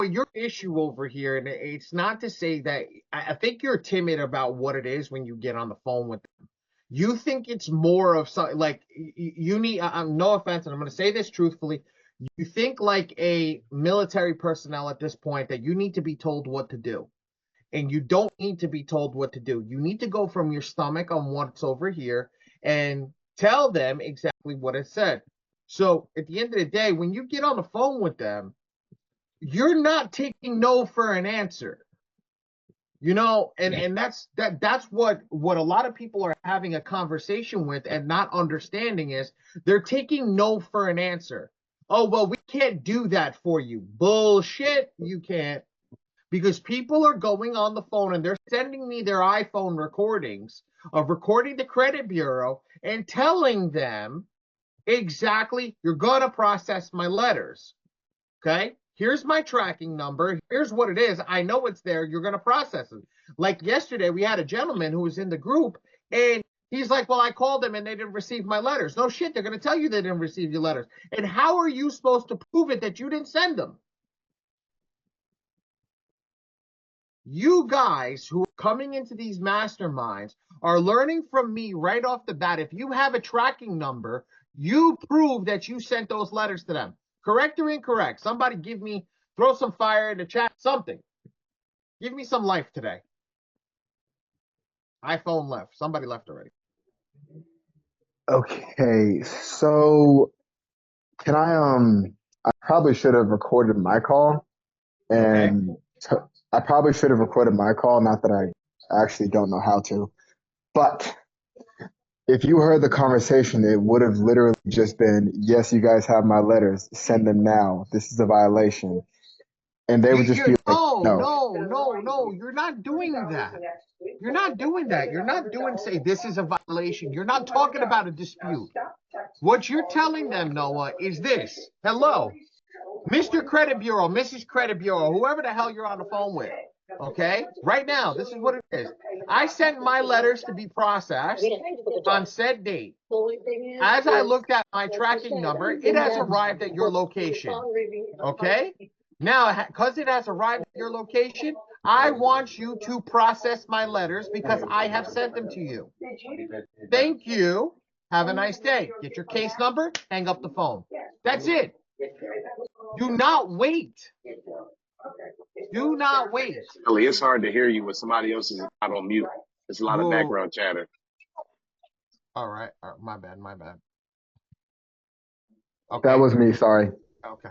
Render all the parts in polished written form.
your issue over here, and it's not to say that I think you're timid about what it is when you get on the phone with them. You think it's more of something like you need. No offense, and I'm going to say this truthfully. You think like a military personnel at this point that you need to be told what to do, and you don't need to be told what to do. You need to go from your stomach on what's over here and tell them exactly what it said. So at the end of the day, when you get on the phone with them, you're not taking no for an answer. And that's what a lot of people are having a conversation with and not understanding is they're taking no for an answer. Oh, well, we can't do that for you. Bullshit, you can't. Because people are going on the phone and they're sending me their iPhone recordings of recording the credit bureau and telling them exactly, you're going to process my letters. Okay? Here's my tracking number. Here's what it is. I know it's there. You're going to process it. Like yesterday, we had a gentleman who was in the group and he's like, well, I called them and they didn't receive my letters. No shit. They're going to tell you they didn't receive your letters. And how are you supposed to prove it that you didn't send them? You guys who are coming into these masterminds are learning from me right off the bat. If you have a tracking number, you prove that you sent those letters to them. Correct or incorrect? Somebody throw some fire in the chat, something. Give me some life today. iPhone left. Somebody left already. Okay, so can I probably should have recorded my call and I probably should have recorded my call, not that I actually don't know how to. But if you heard the conversation, it would have literally just been, yes, you guys have my letters, send them now. This is a violation. And they would just be like, no, you're not doing that. You're not doing that. You're not doing, say, this is a violation. You're not talking about a dispute. What you're telling them, Noah, is this. Hello, Mr. Credit Bureau, Mrs. Credit Bureau, whoever the hell you're on the phone with. Okay? Right now, this is what it is. I sent my letters to be processed on said date. As I looked at my tracking number, it has arrived at your location. Okay? Now, because it has arrived at your location, I want you to process my letters because I have sent them to you. Thank you. Have a nice day. Get your case number, hang up the phone. That's it. Do not wait. Do not wait. Ellie, it's hard to hear you when somebody else is not on mute. There's a lot of background chatter. All right. My bad. Okay. that was me, sorry. Okay.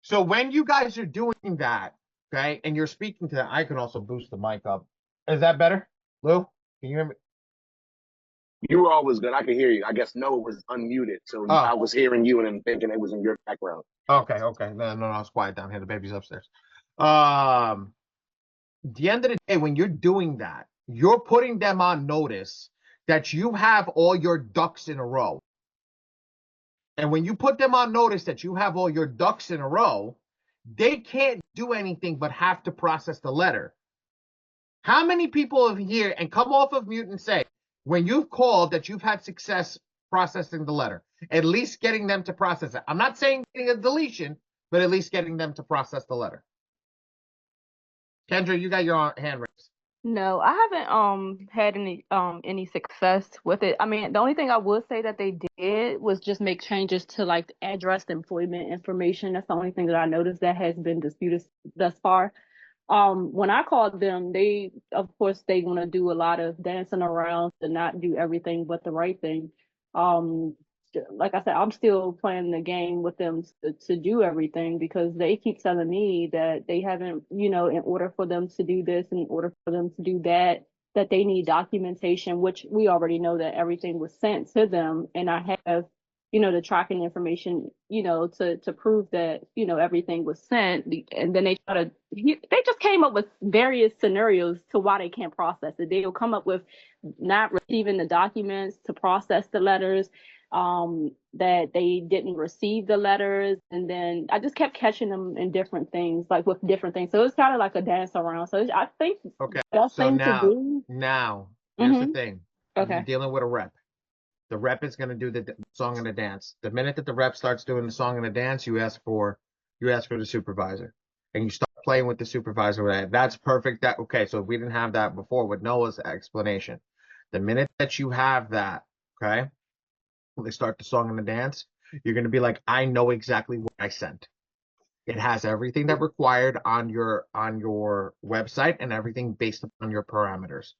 So when you guys are doing that, okay, and you're speaking to them, I can also boost the mic up. Is that better? Lou, can you hear me? You were always good. I could hear you. I guess Noah was unmuted, so I was hearing you and then thinking it was in your background. Okay. No, it's quiet down here. The baby's upstairs. At the end of the day, when you're doing that, you're putting them on notice that you have all your ducks in a row. And when you put them on notice that you have all your ducks in a row, they can't do anything but have to process the letter. How many people have here and come off of mute and say, when you've called that you've had success processing the letter, at least getting them to process it? I'm not saying getting a deletion, but at least getting them to process the letter. Kendra, you got your hand raised. No, I haven't had any success with it. I mean, the only thing I would say that they did was just make changes to like address employment information. That's the only thing that I noticed that has been disputed thus far. When I called them, of course they want to do a lot of dancing around to not do everything but the right thing. Like I said, I'm still playing the game with them to do everything because they keep telling me that they haven't, in order for them to do this, in order for them to do that, that they need documentation, which we already know that everything was sent to them. And I have, the tracking information, to prove that, everything was sent. And then they just came up with various scenarios to why they can't process it. They'll come up with not receiving the documents to process the letters, that they didn't receive the letters, and then I just kept catching them in different things, like with different things. So it's kind of like a dance around. So I think that's so now here's the thing. Okay. You're dealing with a rep. The rep is going to do the song and the dance. The minute that the rep starts doing the song and the dance, you ask for you ask for the supervisor, and you start playing with the supervisor with that. That's perfect. Okay, so we didn't have that before with Noah's explanation. The minute that you have that, okay, when they start the song and the dance, you're gonna be like, I know exactly what I sent. It has everything that required on your website and everything based upon your parameters.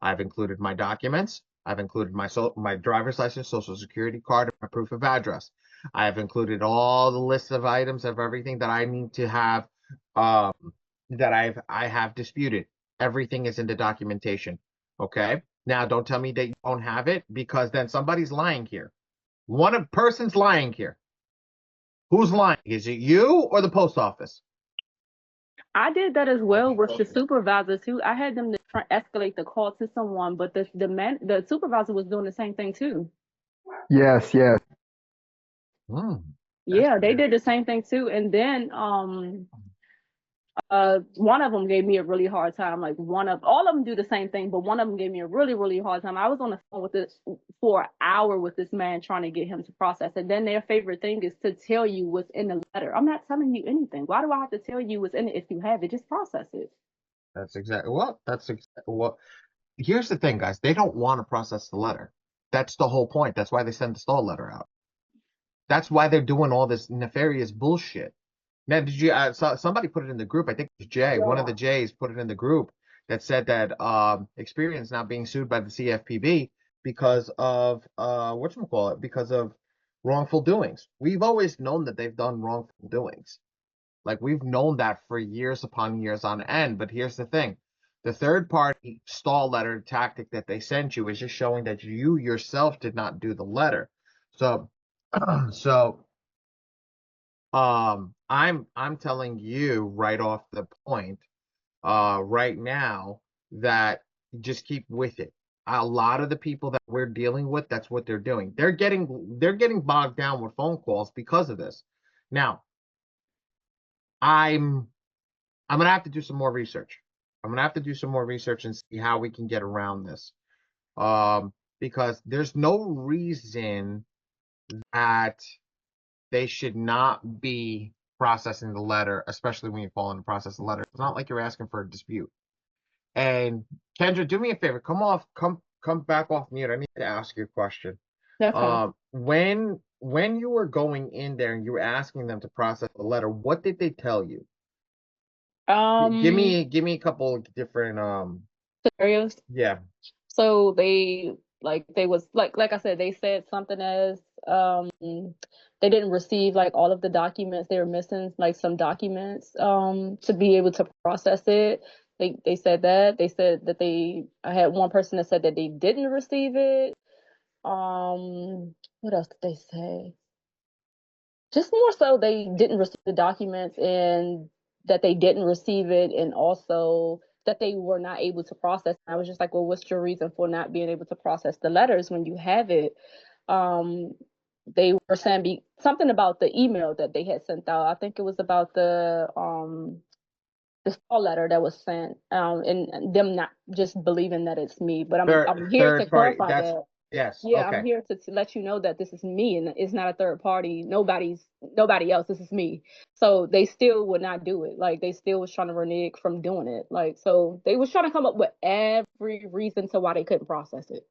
I've included my documents. I've included my driver's license, social security card, and my proof of address. I have included all the lists of items of everything that I need to have um, that I have disputed. Everything is in the documentation. Okay. Now don't tell me that you don't have it, because then somebody's lying here. One person's lying here. Who's lying? Is it you or the post office? I did that as well with the supervisor too. I had them to escalate the call to someone, but the supervisor was doing the same thing too. Yes, yes. Yeah, they did the same thing too. And then one of them gave me a really hard time. Like all of them do the same thing, but one of them gave me a really, really hard time. I was on the phone with this for an hour with this man trying to get him to process. And then their favorite thing is to tell you what's in the letter. I'm not telling you anything. Why do I have to tell you what's in it if you have it? Just process it. That's exactly what. Here's the thing, guys. They don't want to process the letter. That's the whole point. That's why they send the stall letter out. That's why they're doing all this nefarious bullshit. Now, did you? Somebody put it in the group. I think it was Jay. One of the Jays put it in the group that said that Experience not being sued by the CFPB because of whatchamacallit, because of wrongful doings. We've always known that they've done wrongful doings. Like, we've known that for years upon years on end. But here's the thing. The third party stall letter tactic that they sent you is just showing that you yourself did not do the letter. So, so I'm telling you right off the point, right now, that just keep with it. A lot of the people that we're dealing with, that's what they're doing. They're getting bogged down with phone calls because of this. Now, I'm gonna have to do some more research. I'm gonna have to do some more research and see how we can get around this. Because there's no reason that they should not be processing the letter, especially when you fall into process the letter. It's not like you're asking for a dispute. And Kendra, do me a favor. Come back off mute. I need to ask you a question. Okay. When you were going in there and you were asking them to process the letter, what did they tell you? Give me a couple of different Scenarios. Yeah. So they was like I said, they said something as they didn't receive like all of the documents. They were missing like some documents to be able to process it. They said that. They said that I had one person that said that they didn't receive it. What else did they say? Just more so they didn't receive the documents, and that they didn't receive it, and also that they were not able to process. I was just like, well, what's your reason for not being able to process the letters when you have it? They were saying something about the email that they had sent out. I think it was about the call letter that was sent, and them not just believing that it's me. But I'm here to Third party. clarify that. Yes. Yeah, I'm Okay. here to let you know that this is me and it's not a third party. Nobody else. This is me. So they still would not do it. Like, they still was trying to renege from doing it. Like, so they was trying to come up with every reason to why they couldn't process it.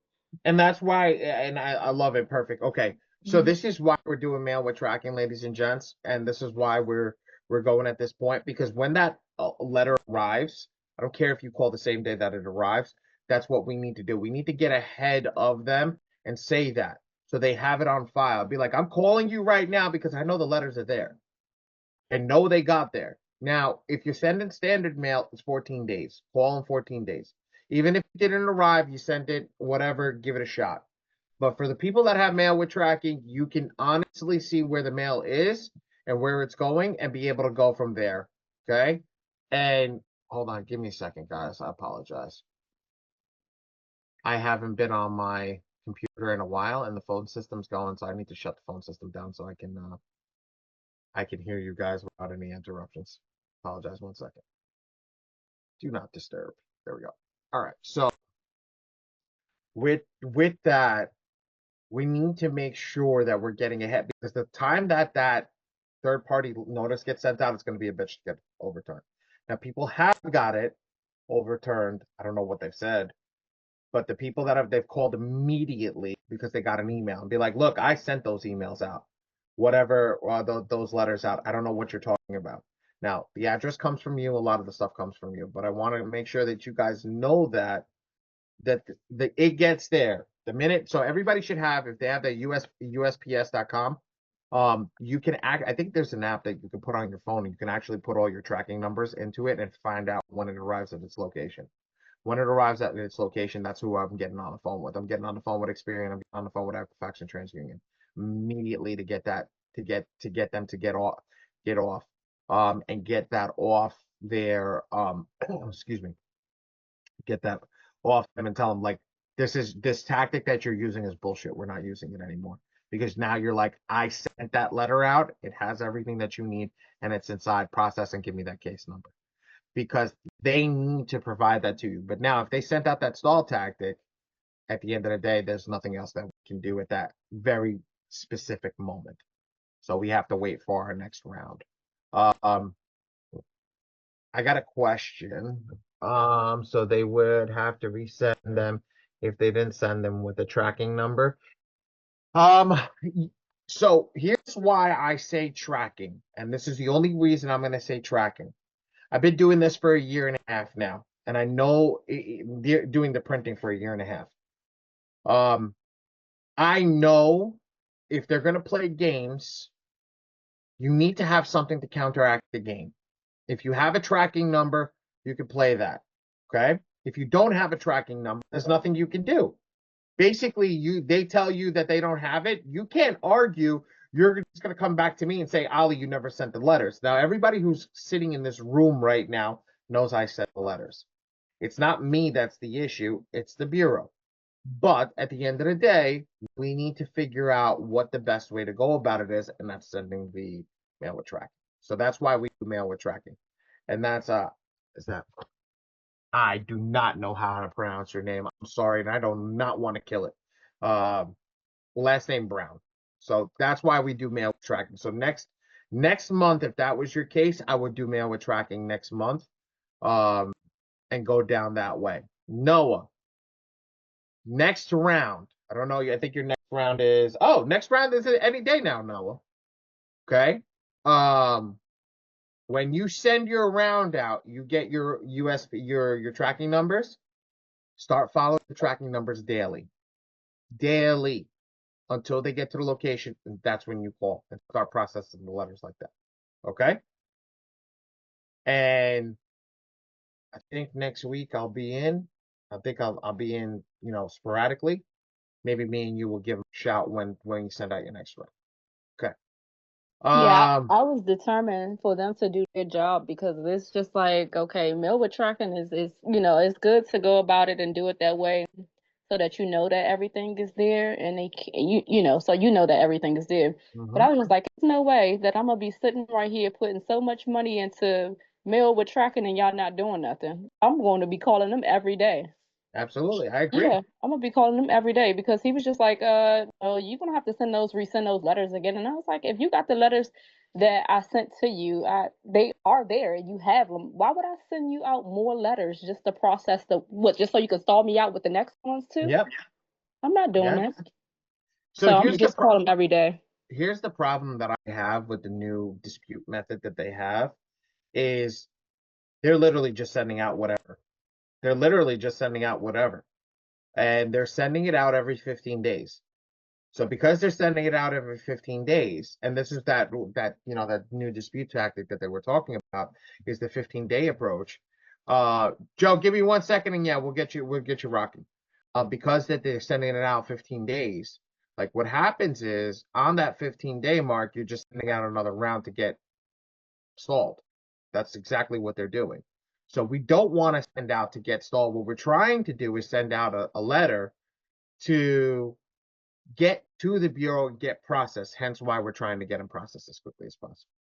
And that's why, and I love it. Perfect. Okay. So this is why we're doing mail with tracking, ladies and gents, and this is why we're going at this point, because when that letter arrives, I don't care if you call the same day that it arrives, that's what we need to do. We need to get ahead of them and say that, so they have it on file. Be like, I'm calling you right now because I know the letters are there and know they got there. Now, if you're sending standard mail, it's 14 days. Call in 14 days. Even if it didn't arrive, you sent it, whatever, give it a shot. But for the people that have mail with tracking, you can honestly see where the mail is and where it's going and be able to go from there. Okay? And hold on, give me a second, guys. I apologize. I haven't been on my computer in a while and the phone system's going, so I need to shut the phone system down so I can hear you guys without any interruptions. Apologize, 1 second. Do not disturb. There we go. All right. So with that, we need to make sure that we're getting ahead, because the time that third-party notice gets sent out, it's going to be a bitch to get overturned. Now, people have got it overturned. I don't know what they've said, but the people that they've called immediately because they got an email and be like, look, I sent those emails out, whatever, those letters out. I don't know what you're talking about. Now, the address comes from you. A lot of the stuff comes from you, but I want to make sure that you guys know that it gets there the minute. So everybody should have, if they have the USPS.com, you can I think there's an app that you can put on your phone and you can actually put all your tracking numbers into it and find out when it arrives at its location. When it arrives at its location, that's who I'm getting on the phone with. I'm getting on the phone with Experian. I'm getting on the phone with Equifax and TransUnion immediately to get them to get off, and get that off their excuse me, get that off them and tell them, like, this tactic that you're using is bullshit. We're not using it anymore. Because now you're like, I sent that letter out. It has everything that you need, and it's inside. Process and give me that case number. Because they need to provide that to you. But now, if they sent out that stall tactic, at the end of the day, there's nothing else that we can do at that very specific moment. So we have to wait for our next round. I got a question. So they would have to resend them if they didn't send them with a tracking number. So here's why I say tracking, and this is the only reason I'm going to say tracking. I've been doing this for a year and a half now, and I know doing the printing for a year and a half. I know if they're going to play games, you need to have something to counteract the game. If you have a tracking number, you can play that. Okay? If you don't have a tracking number, there's nothing you can do. Basically, they tell you that they don't have it. You can't argue. You're just going to come back to me and say, Ali, you never sent the letters. Now, everybody who's sitting in this room right now knows I sent the letters. It's not me that's the issue. It's the Bureau. But at the end of the day, we need to figure out what the best way to go about it is, and that's sending the mail with tracking. So that's why we do mail with tracking. And that's, is that, I do not know how to pronounce your name. I'm sorry, and I do not want to kill it. Last name Brown. So that's why we do mail with tracking. So next month, if that was your case, I would do mail with tracking next month, and go down that way. Noah, next round. I don't know. I think your next round is any day now, Noah. Okay. When you send your round out, you get your your tracking numbers. Start following the tracking numbers daily until they get to the location, and that's when you call and start processing the letters like that. Okay? And I think next week I'll be in. I think I'll be in, sporadically. Maybe me and you will give a shout when you send out your next round. Okay. Yeah, I was determined for them to do their job because it's just like, okay, mail with tracking is it's good to go about it and do it that way so that you know that everything is there and so you know that everything is there. But I was just like, there's no way that I'm gonna be sitting right here putting so much money into mail with tracking and y'all not doing nothing. I'm going to be calling them every day. Absolutely, I agree. Yeah, I'm gonna be calling him every day because he was just like, oh, you're gonna have to resend those letters again. And I was like, if you got the letters that I sent to you, they are there, you have them. Why would I send you out more letters just to process just so you can stall me out with the next ones too? Yep. I'm not doing Yep. that. So I'm gonna just call him every day. Here's the problem that I have with the new dispute method that they have is they're literally just sending out whatever. They're literally just sending out whatever. And they're sending it out every 15 days. So because they're sending it out every 15 days, and this is that new dispute tactic that they were talking about is the 15-day approach. Joe, give me 1 second and we'll get you rocking. Because that they're sending it out 15 days, like what happens is on that 15-day mark, you're just sending out another round to get stalled. That's exactly what they're doing. So we don't want to send out to get stalled. What we're trying to do is send out a letter to get to the Bureau and get processed, hence why we're trying to get them processed as quickly as possible.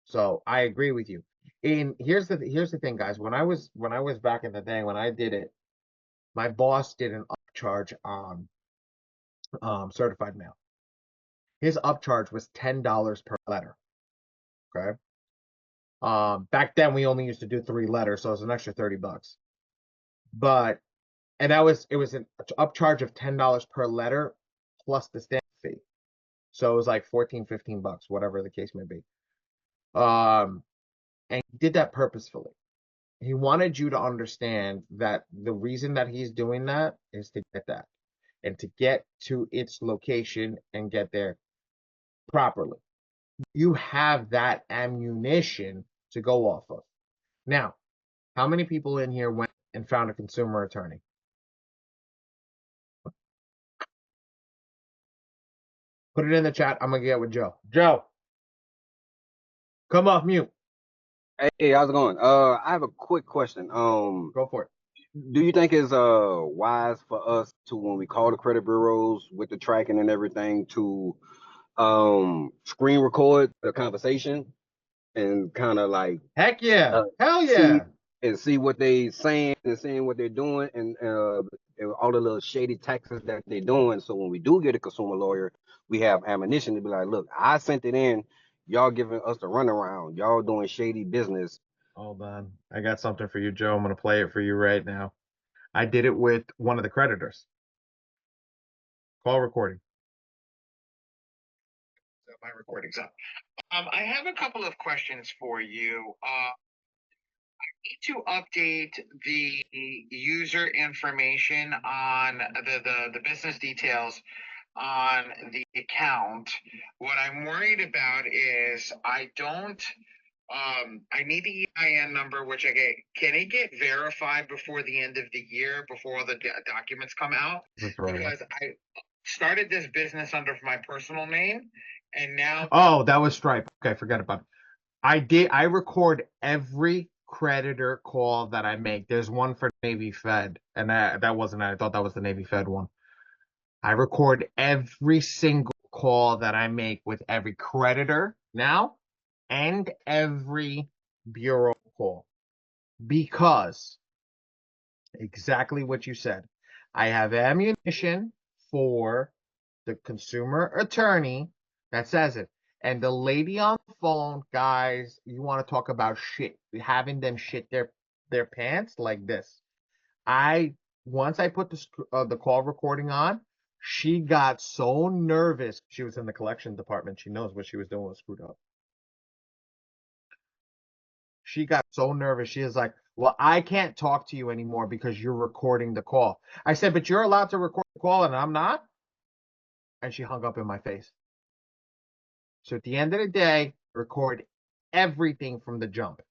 So I agree with you. And here's the thing, guys. When I was back in the day, when I did it, my boss did an upcharge on certified mail. His upcharge was $10 per letter. Okay. Back then we only used to do 3 letters, so it was an extra $30. But and it was an upcharge of $10 per letter plus the stamp fee. So it was like 14, $15, whatever the case may be. And he did that purposefully. He wanted you to understand that the reason that he's doing that is to get that and to get to its location and get there properly. You have that ammunition to go off of. Now, how many people in here went and found a consumer attorney? Put it in the chat. I'm gonna get with Joe. Joe, come off mute. Hey, how's it going? I have a quick question. Go for it. Do you think it's wise for us to, when we call the credit bureaus with the tracking and everything, to screen record the conversation and kind of like Heck yeah. Hell see yeah. what they saying and seeing what they're doing and all the little shady taxes that they're doing. So when we do get a consumer lawyer, we have ammunition to be like, look, I sent it in. Y'all giving us the runaround. Y'all doing shady business. Hold on. I got something for you, Joe. I'm going to play it for you right now. I did it with one of the creditors. Call recording. So my recording's up. I have a couple of questions for you. I need to update the user information on the business details on the account. What I'm worried about is I need the EIN number, which can it get verified before the end of the year, before all the documents come out? Because I started this business under my personal name, and now... Oh, that was Stripe. Okay, forget about it. I record every creditor call that I make. There's one for Navy Fed, and that wasn't it. I thought that was the Navy Fed one. I record every single call that I make with every creditor now and every bureau call, because exactly what you said. I have ammunition for the consumer attorney that says it. And the lady on the phone, guys, you want to talk about shit, having them shit their pants like this. Once I put the call recording on, she got so nervous. She was in the collection department. She knows what she was doing was screwed up. She got so nervous. She was like, well, I can't talk to you anymore because you're recording the call. I said, but you're allowed to record the call and I'm not? And she hung up in my face. So at the end of the day, record everything from the jump.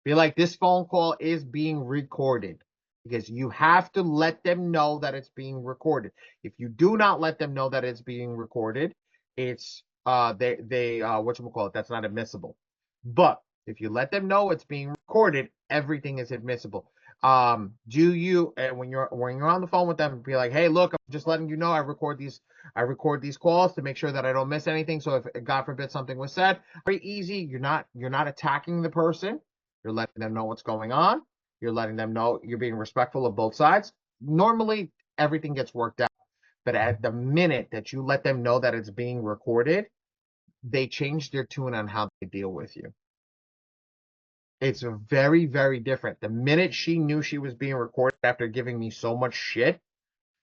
Be like, this phone call is being recorded, because you have to let them know that it's being recorded. If you do not let them know that it's being recorded, it's whatchamacallit, that's not admissible. But if you let them know it's being recorded, everything is admissible. When you're on the phone with them, be like, hey, look, I'm just letting you know I record these calls to make sure that I don't miss anything. So if God forbid something was said, very easy. You're not attacking the person. You're letting them know what's going on. You're letting them know you're being respectful of both sides. Normally, everything gets worked out. But at the minute that you let them know that it's being recorded, they change their tune on how they deal with you. It's very, very different. The minute she knew she was being recorded after giving me so much shit,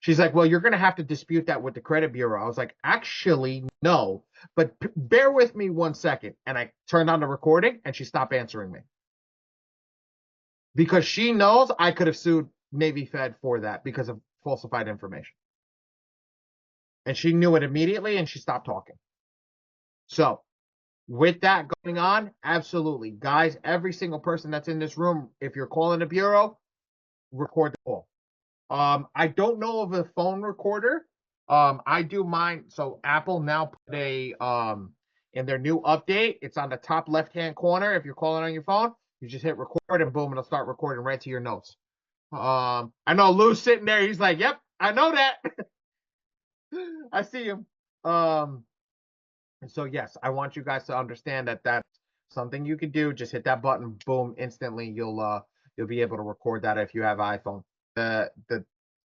she's like, well, you're going to have to dispute that with the credit bureau. I was like, actually, no. But bear with me 1 second. And I turned on the recording and she stopped answering me. Because she knows I could have sued Navy Fed for that because of falsified information. And she knew it immediately and she stopped talking. So, with that going on, absolutely. Guys, every single person that's in this room, if you're calling the bureau, record the call. I don't know of a phone recorder. I do mine. So Apple now put in their new update, it's on the top left-hand corner. If you're calling on your phone, you just hit record and boom, it'll start recording right to your notes. I know Lou's sitting there. He's like, yep, I know that. I see him. So yes, I want you guys to understand that that's something you could do. Just hit that button, boom, instantly you'll be able to record that if you have iPhone. The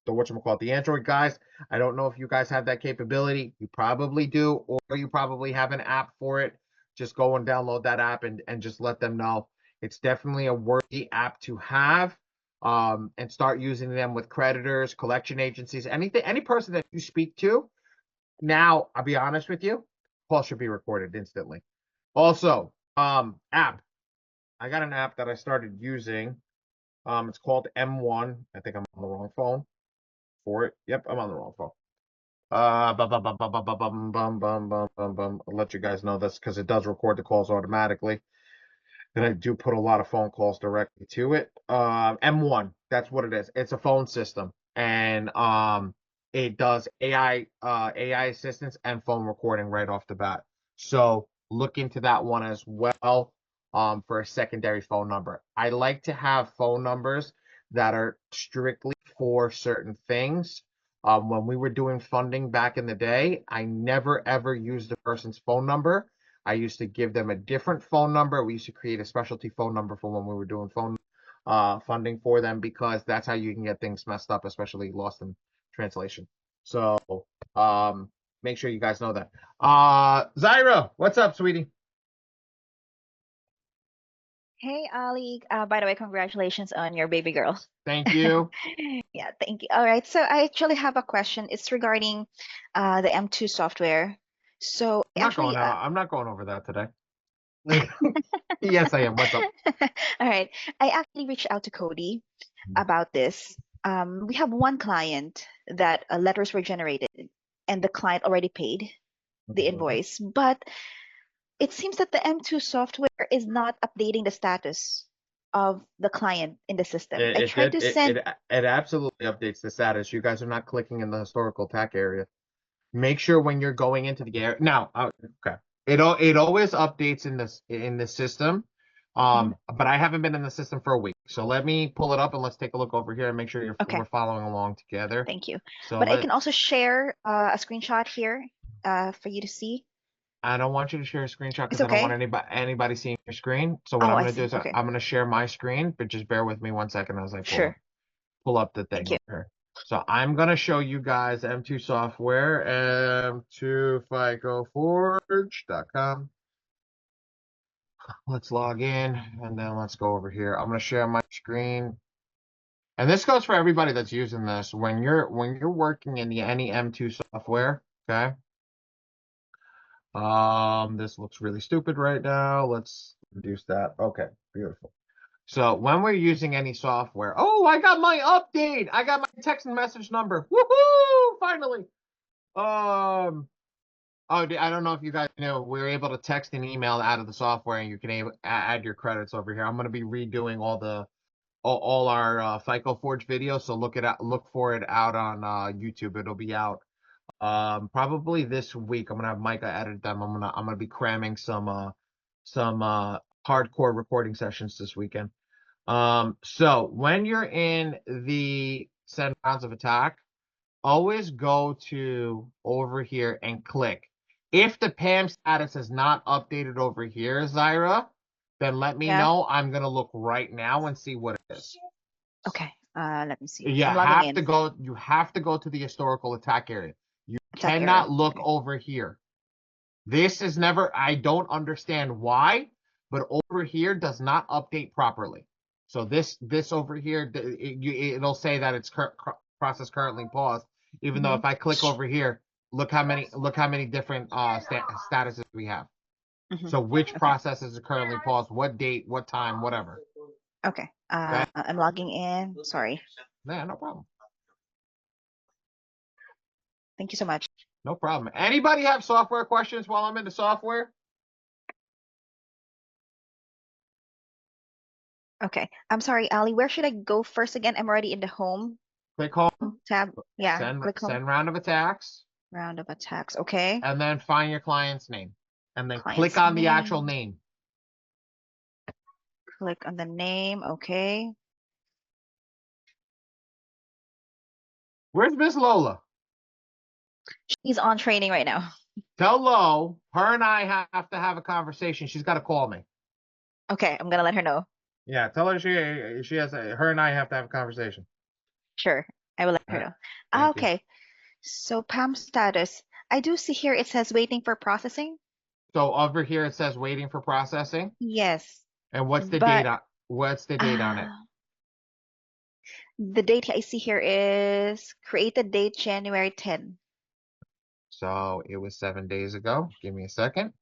whatchamacallit, the Android guys, I don't know if you guys have that capability. You probably do, or you probably have an app for it. just go and download that app and just let them know it's definitely a worthy app to have. And start using them with creditors, collection agencies, any person that you speak to. Now, I'll be honest with you, call should be recorded instantly. Also, app. I got an app that I started using. It's called M1. I think I'm on the wrong phone for it. Yep, I'm on the wrong phone. I'll let you guys know this because it does record the calls automatically. And I do put a lot of phone calls directly to it. M1, that's what it is. It's a phone system, and it does AI assistance and phone recording right off the bat. So look into that one as well. For a secondary phone number. I like to have phone numbers that are strictly for certain things. When we were doing funding back in the day, I never ever used the person's phone number. I used to give them a different phone number. We used to create a specialty phone number for when we were doing phone funding for them because that's how you can get things messed up, especially lost in translation. So make sure you guys know that. Zyra, what's up, sweetie? Hey, Ali. By the way, congratulations on your baby girl. Thank you. Yeah, thank you. All right. So I actually have a question. It's regarding the M2 software. So actually, I'm not going over that today. Yes, I am. What's up? all right. I actually reached out to Cody about this. We have one client that letters were generated and the client already paid the invoice, but it seems that the M2 software is not updating the status of the client in the system. I tried to send. It absolutely updates the status. You guys are not clicking in the historical attack area. Make sure when you're going into the area now. Okay, it always updates in the system. But I haven't been in the system for a week, so let me pull it up and let's take a look over here and make sure we're following along together. Thank you. So but I can also share a screenshot here for you to see. I don't want you to share a screenshot because I don't want anybody seeing your screen. So what I'm going to do is I'm going to share my screen, but just bear with me 1 second as I pull up the thing here. So I'm going to show you guys M2 software, M2FICOForge.com. Let's log in and then let's go over here. I'm going to share my screen. And this goes for everybody that's using this. When you're working in any M2 software, okay? This looks really stupid right now. Let's reduce that. Okay, beautiful. So when we're using any software, oh, I got my update. I got my text and message number. Woohoo! Finally. I don't know if you guys know, we're able to text and email out of the software, and you can add your credits over here. I'm going to be redoing all our FICO Forge videos, so look for it out on YouTube. It'll be out probably this week. I'm gonna have Micah edit them. I'm gonna be cramming some hardcore recording sessions this weekend. So when you're in the send rounds of attack, always go to over here and click. If the PAM status is not updated over here, Zyra, then let me know. I'm gonna look right now and see what it is. Okay. Let me see. You have to go. You have to go to the historical attack area. You cannot look over here. This is never. I don't understand why, but over here does not update properly. So this over here, it'll say that it's process currently paused. Even though if I click over here, look how many different statuses we have. So which processes are currently paused? What date? What time? Whatever. Okay. I'm logging in. Sorry. Yeah, no problem. Thank you so much. No problem. Anybody have software questions while I'm in the software? Okay. I'm sorry, Ali. Where should I go first again? I'm already in the home. Click home. Tab. Yeah. Click home. Send round of attacks. Round of attacks. Okay. And then find your client's name. And then click on the actual name. Click on the name. Okay. Where's Miss Lola? She's on training right now. Tell Lo, her and I have to have a conversation. She's got to call me. Okay, I'm gonna let her know. Yeah, tell her she has her and I have to have a conversation. Sure, I will let her know. Okay, so PAM status. I do see here it says waiting for processing. So over here it says waiting for processing. Yes. And what's the But date on it? the date I see here is created date January 10. So it was 7 days ago. Give me a second.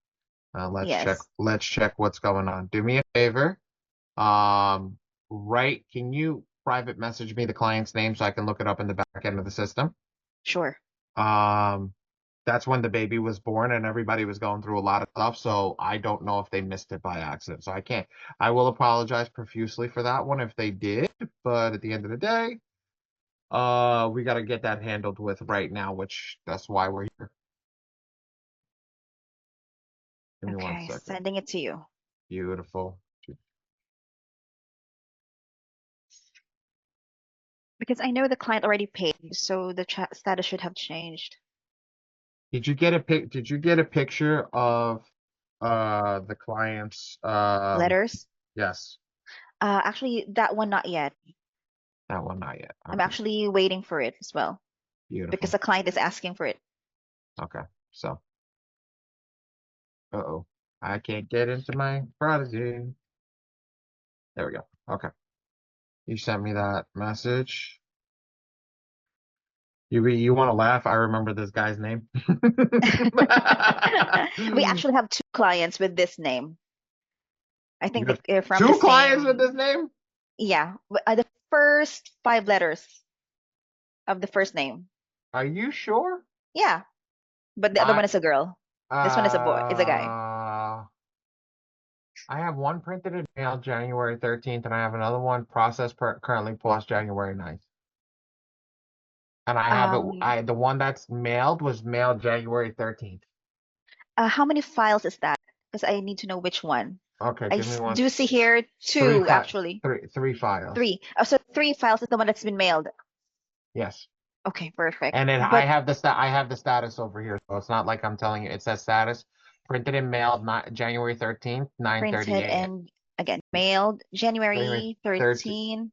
Let's check. Yes. Let's check what's going on. Do me a favor. Can you private message me the client's name so I can look it up in the back end of the system? Sure. That's when the baby was born and everybody was going through a lot of stuff. So I don't know if they missed it by accident. So I can't. I will apologize profusely for that one if they did. But at the end of the day, we got to get that handled with right now, which that's why we're here. Give me 1 second. Sending it to you. Beautiful. Because I know the client already paid, so the status should have changed. Did you get a picture of the client's Letters? Yes. Actually, that one not yet. That one not yet. I'm Okay. actually waiting for it as well. Beautiful. Because the client is asking for it. Okay. So. Uh-oh. I can't get into my Prodigy. There we go. Okay. You sent me that message. You want to laugh? I remember this guy's name. We actually have 2 clients with this name. I think they're from Two the clients same... with this name? Yeah. The first 5 letters of the first name. Are you sure? Yeah. But the other one is a girl. This one is a boy. Is a guy. I have one printed and mailed January 13th, and I have another one processed currently post January 9th. And I have it. The one that's mailed was mailed January 13th. How many files is that? Because I need to know which one. Okay, I give me one. do see here 2 actually. Three files. 3. Oh, so 3 files is the one that's been mailed. Yes. Okay, perfect. And then I have the status over here, so it's not like I'm telling you. It says status printed and mailed January 13th, 9:30 printed a.m. and again mailed January 13.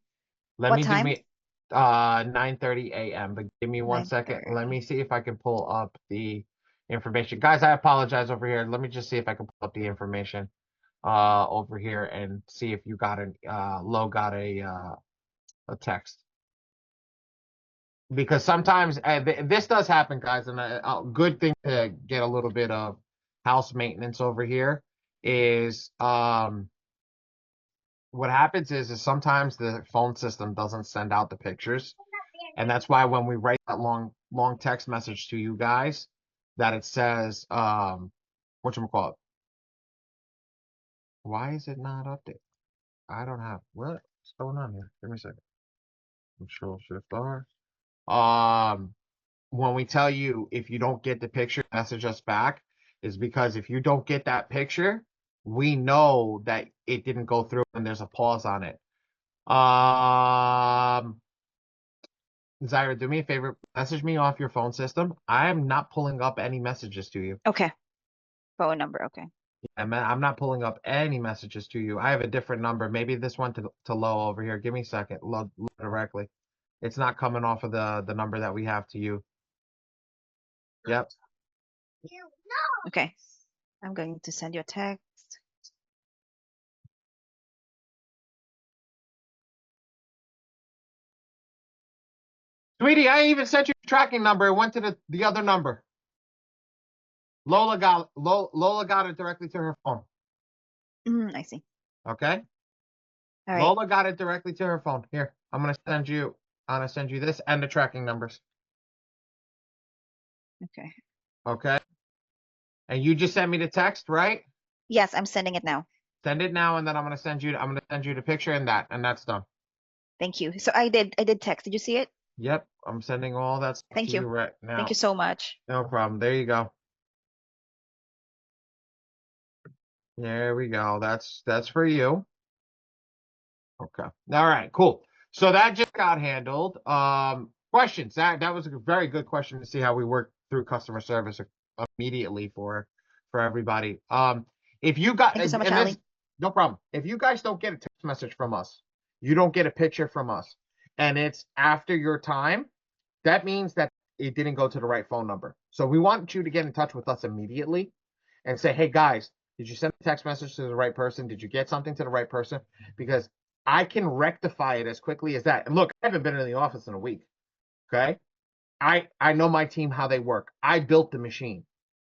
Let me time? give me 9:30 a.m. But give me 1 second. 9:30. Let me see if I can pull up the information. Guys, I apologize over here. Let me just see if I can pull up the information over here and see if you got Lo got a text. Because sometimes this does happen, guys, and a good thing to get a little bit of house maintenance over here is what happens is sometimes the phone system doesn't send out the pictures, and that's why when we write that long text message to you guys, that it says whatchamacallit. Why is it not updated? I don't have what's going on here. Give me a second. Control Shift R. When we tell you if you don't get the picture, message us back, is because if you don't get that picture, we know that it didn't go through and there's a pause on it. Zyra, do me a favor, message me off your phone system. I am not pulling up any messages to you. Okay. Phone number, okay. I'm not pulling up any messages to you. I have a different number. Maybe this one to Lo over here. Give me a second. Lo directly. It's not coming off of the number that we have to you. Yep. Okay. I'm going to send you a text. Sweetie, I even sent you a tracking number. It went to the other number. Lola got it directly to her phone. I see. Okay. All right. Lola got it directly to her phone. Here, I'm gonna send you this and the tracking numbers. Okay. Okay. And you just sent me the text, right? Yes, I'm sending it now. Send it now, and then I'm gonna send you the picture and that's done. Thank you. So I did text. Did you see it? Yep, I'm sending all that stuff Thank to you. you right now. Thank you so much. No problem. There you go. There we go. That's for you. Okay. All right, cool. So that just got handled. Questions. That was a very good question to see how we work through customer service immediately for everybody. If you got, Thank you so much, Ali. no problem. If you guys don't get a text message from us, you don't get a picture from us, and it's after your time, that means that it didn't go to the right phone number. So we want you to get in touch with us immediately. and say, hey guys, did you send a text message to the right person? Did you get something to the right person? Because I can rectify it as quickly as that. And look, I haven't been in the office in a week. Okay. I know my team, how they work. I built the machine.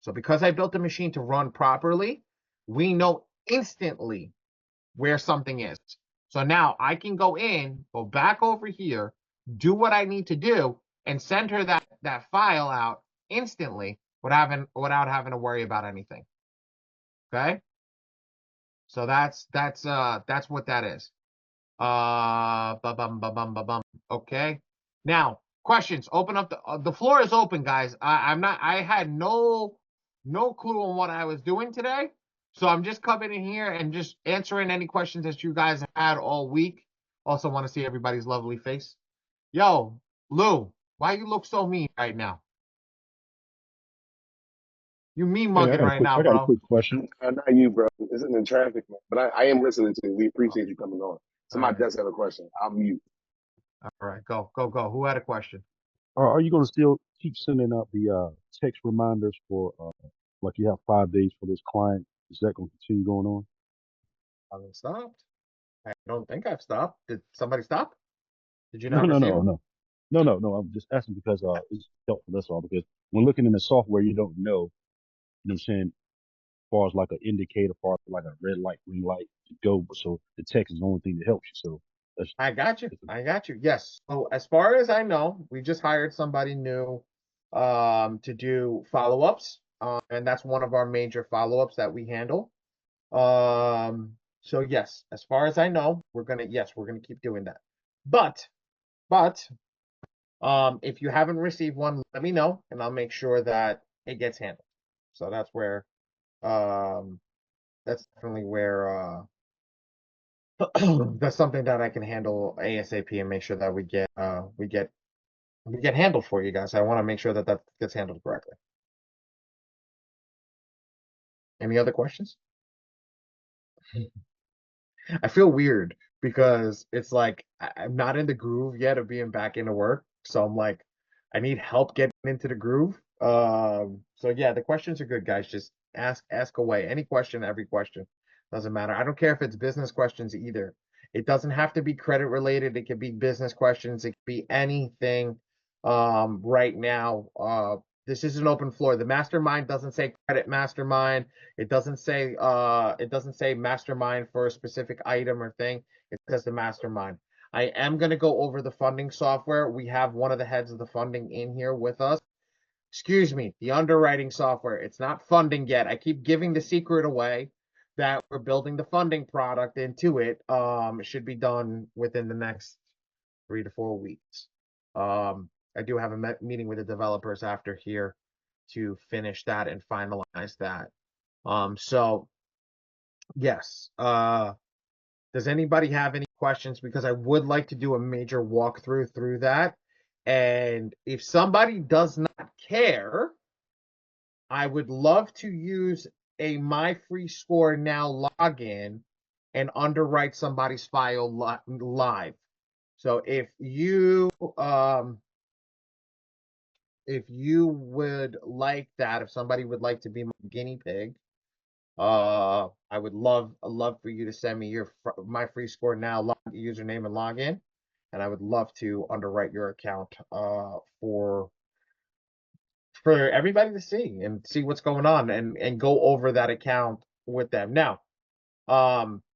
So because I built the machine to run properly, we know instantly where something is. So now I can go back over here, do what I need to do, and send her that file out instantly without having to worry about anything. Okay? So that's what that is. Okay. Now, questions. Open up the floor is open, guys. I had no clue on what I was doing today. So I'm just coming in here and just answering any questions that you guys had all week. Also want to see everybody's lovely face. Yo, Lou, why you look so mean right now? You mean mugging right now, I got a bro. quick question. Not you, bro. This isn't in traffic, man. But I am listening to you. We appreciate you coming on. Somebody right. does have a question. I'll mute. All right, go. Who had a question? Are you going to still keep sending out the text reminders for like you have 5 days for this client? Is that going to continue going on? I haven't stopped. I don't think I've stopped. Did somebody stop? Did you No, not no, receive no, them? no, no. I'm just asking because it's helpful. That's all. Because when looking in the software, you don't know. You know what I'm saying? As far as like an indicator, as far as like a red light, green light to go. So the text is the only thing that helps you. So that's, I got you. that's I got you. Yes. So as far as I know, we just hired somebody new to do follow-ups. And that's one of our major follow-ups that we handle. So yes, as far as I know, we're gonna keep doing that. But if you haven't received one, let me know and I'll make sure that it gets handled. So um that's definitely where that's something that I can handle ASAP and make sure that we get handled for you guys. I want to make sure that that gets handled correctly. Any other questions? I feel weird because it's like I'm not in the groove yet of being back into work. So I'm like, I need help getting into the groove. So yeah, the questions are good, guys. Just ask away. Any question, every question. Doesn't matter. I don't care if it's business questions either. It doesn't have to be credit related. It could be business questions. It could be anything. Right now, this is an open floor. The mastermind doesn't say credit mastermind. It doesn't say mastermind for a specific item or thing. It says the mastermind. I am going to go over the funding software. We have one of the heads of the funding in here with us. Excuse me, the underwriting software. It's not funding yet. I keep giving the secret away that we're building the funding product into it. It should be done within the next 3 to 4 weeks. I do have a meeting with the developers after here to finish that and finalize that. So yes. Does anybody have any questions? Because I would like to do a major walkthrough through that. And if somebody does not care, I would love to use a My Free Score Now login and underwrite somebody's file live. So if you would like that, if somebody would like to be my guinea pig, I would love for you to send me your My Free Score Now username and login, and I would love to underwrite your account for everybody to see what's going on and go over that account with them. Now,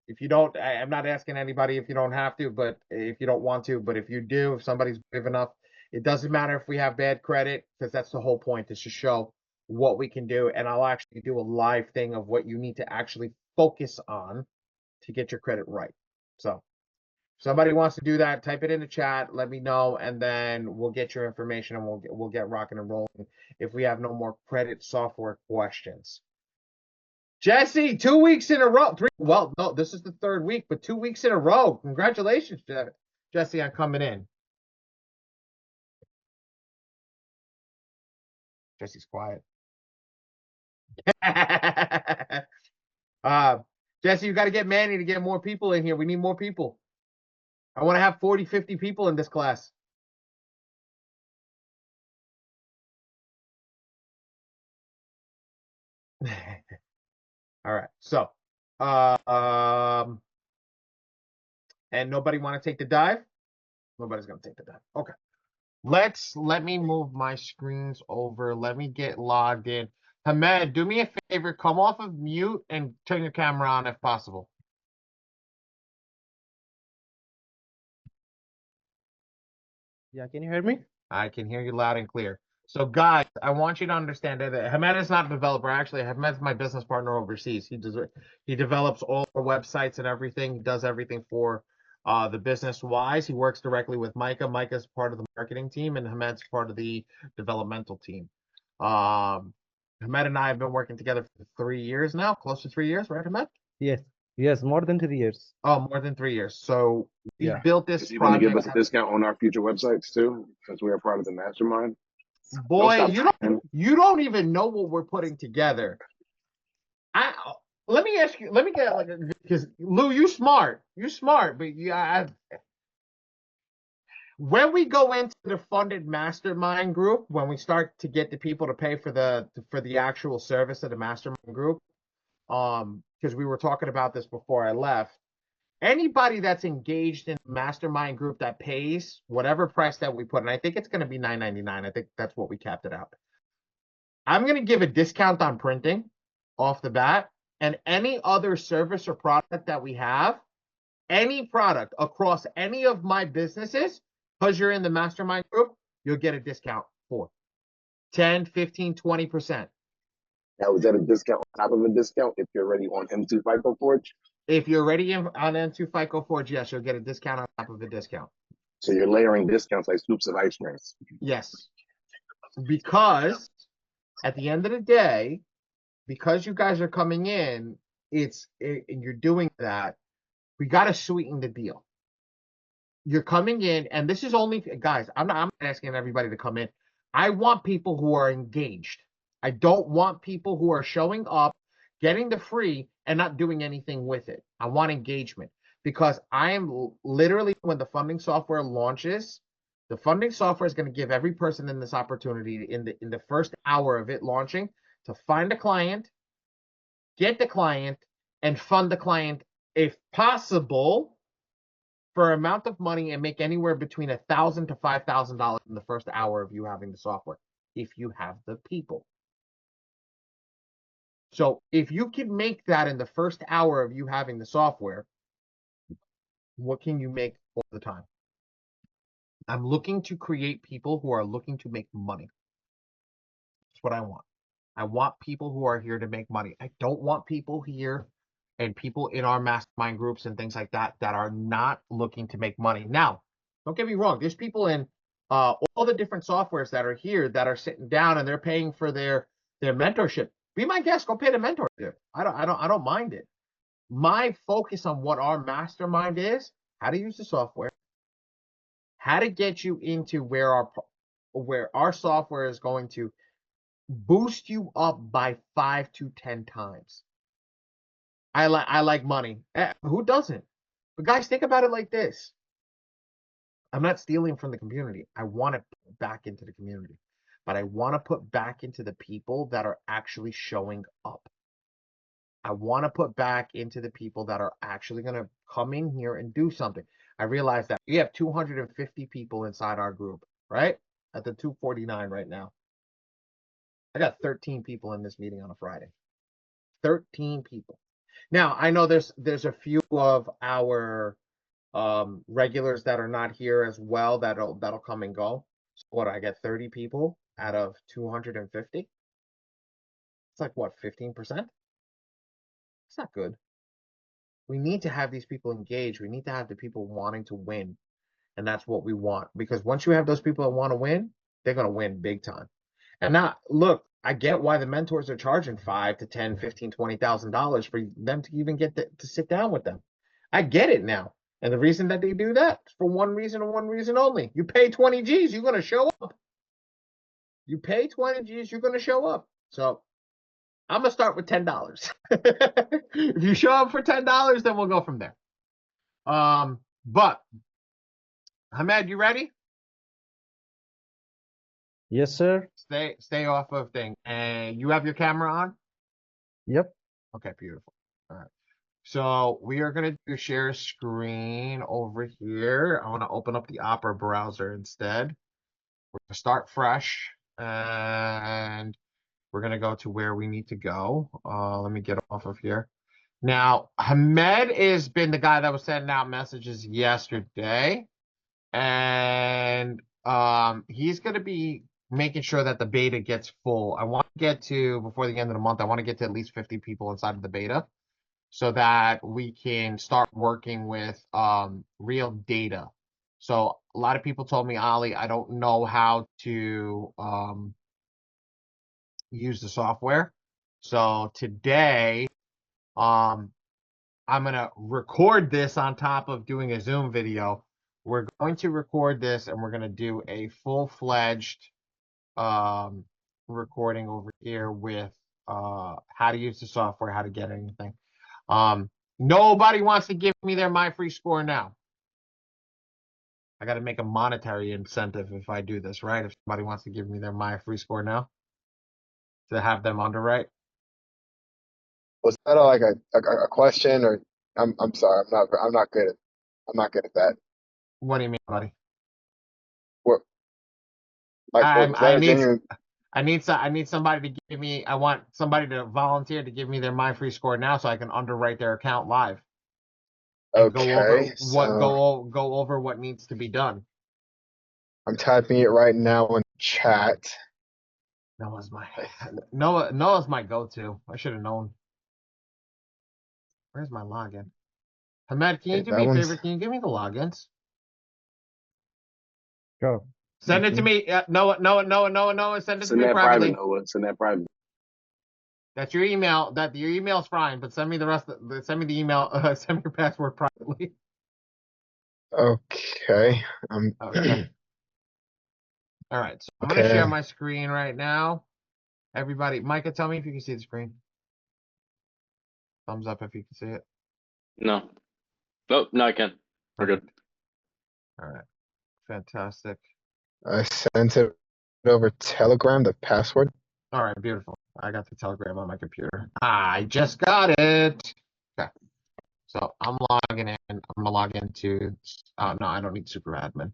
if you don't, I'm not asking anybody if you don't have to, but if you don't want to, but if you do, if somebody's brave enough, it doesn't matter if we have bad credit, because that's the whole point, is to show what we can do. And I'll actually do a live thing of what you need to actually focus on to get your credit right. So if somebody wants to do that, type it in the chat, let me know, and then we'll get your information and we'll get rocking and rolling if we have no more credit software questions. Jesse, 2 weeks in a row. Well, no, this is the third week, but 2 weeks in a row. Congratulations, Jesse, on coming in. Jesse's quiet. Jesse, you got to get Manny to get more people in here. We need more people. I want to have 40, 50 people in this class. All right. So, and nobody want to take the dive? Nobody's going to take the dive. Okay. Let me move my screens over. Let me get logged in. Hamed, do me a favor. Come off of mute and turn your camera on if possible. Yeah, can you hear me? I can hear you loud and clear. So, guys, I want you to understand that Hamed is not a developer. Actually, Hamed's my business partner overseas. He develops all our websites and everything. He does everything for the business wise. He works directly with Micah. Micah's part of the marketing team, and Hamed's part of the developmental team. Hamed and I have been working together for 3 years now, close to 3 years, right, Hamed? Yes, more than 3 years. Oh, more than 3 years. So we Yeah. built this Is he going to give us project. a discount on our future websites too, since we are part of the mastermind? Boy, you don't even know what we're putting together. Let me ask you. Let me get like because Lou, you're smart, but when we go into the funded mastermind group, when we start to get the people to pay for the actual service of the mastermind group, because we were talking about this before I left. Anybody that's engaged in the mastermind group that pays whatever price that we put, and I think it's going to be $9.99. I think that's what we capped it out. I'm going to give a discount on printing off the bat, and any other service or product that we have, any product across any of my businesses, because you're in the mastermind group, you'll get a discount for 10, 15, 20%. Now, is that a discount on top of a discount if you're already on M2 FICO Forge? If you're already on M2 FICO Forge, yes, you'll get a discount on top of a discount. So you're layering discounts like scoops of ice cream. Yes. Because at the end of the day, because you guys are coming in, and you're doing that, we got to sweeten the deal. You're coming in, and this is only, guys, I'm not asking everybody to come in. I want people who are engaged. I don't want people who are showing up, getting the free, and not doing anything with it. I want engagement because I am literally, when the funding software launches, the funding software is going to give every person in this opportunity in the first hour of it launching to find a client, get the client, and fund the client if possible for amount of money and make anywhere between $1,000 to $5,000 in the first hour of you having the software, if you have the people. So if you can make that in the first hour of you having the software, what can you make all the time? I'm looking to create people who are looking to make money. That's what I want. I want people who are here to make money. I don't want people here and people in our mastermind groups and things like that that are not looking to make money. Now, don't get me wrong. There's people in all the different softwares that are here that are sitting down and they're paying for their mentorship. Be my guest. Go pay the mentor. I don't mind it. My focus on what our mastermind is: how to use the software, how to get you into where our software is going to boost you up by 5 to 10 times. I like money. Who doesn't? But guys, think about it like this. I'm not stealing from the community. I want to put back into the community. But I want to put back into the people that are actually showing up. I want to put back into the people that are actually going to come in here and do something. I realize that we have 250 people inside our group, right? At the 249 right now. I got 13 people in this meeting on a Friday. 13 people. Now, I know there's a few of our regulars that are not here as well that'll come and go. So what, I get 30 people out of 250? It's like what, 15%? It's not good. We need to have these people engaged. We need to have the people wanting to win. And that's what we want. Because once you have those people that want to win, they're going to win big time. And now, look, I get why the mentors are charging $5 to $10, $15, $20,000 for them to even get to sit down with them. I get it now. And the reason that they do that is for one reason and one reason only. You pay 20 G's, you're going to show up. You pay 20 G's, you're going to show up. So I'm going to start with $10. If you show up for $10, then we'll go from there. But Hamed, you ready? Yes, sir. Stay off of thing. And you have your camera on? Yep. Okay, beautiful. All right. So we are going to do share screen over here. I want to open up the Opera browser instead. We're going to start fresh, and we're going to go to where we need to go. Let me get off of here. Now, Hamed has been the guy that was sending out messages yesterday, and he's going to be making sure that the beta gets full. I want to get to, before the end of the month, I want to get to at least 50 people inside of the beta so that we can start working with real data. So a lot of people told me, Ali, I don't know how to use the software. So today, I'm going to record this on top of doing a Zoom video. We're going to record this and we're going to do a full-fledged recording over here with how to use the software, how to get anything. Nobody wants to give me their My Free Score now. I got to make a monetary incentive if I do this, right? If somebody wants to give me their My Free Score now to have them underwrite. Was that like a question, or I'm sorry, I'm not good at that. What do you mean, buddy? What, like, was that a genuine? I need somebody to give me. I want somebody to volunteer to give me their My Free Score now, so I can underwrite their account live. And Okay, so go over what needs to be done. I'm typing it right now in chat. Noah's my go-to. I should have known. Where's my login? Hamed, can you do me a favor? Can you give me the logins? Sure. Send it to me. Noah. Send it to me privately. Noah. Send that private. That's your email. Your email's fine, but send me the rest. Send me the email. Send me your password privately. Okay. Okay. All right. So I'm gonna share my screen right now. Everybody, Micah, tell me if you can see the screen. Thumbs up if you can see it. No. Oh, no, I can. We're good. All right. Fantastic. I sent it over Telegram, the password. All right, beautiful. I got the Telegram on my computer. I just got it. Okay. So I'm logging in. I'm gonna log into. Oh no, I don't need super admin.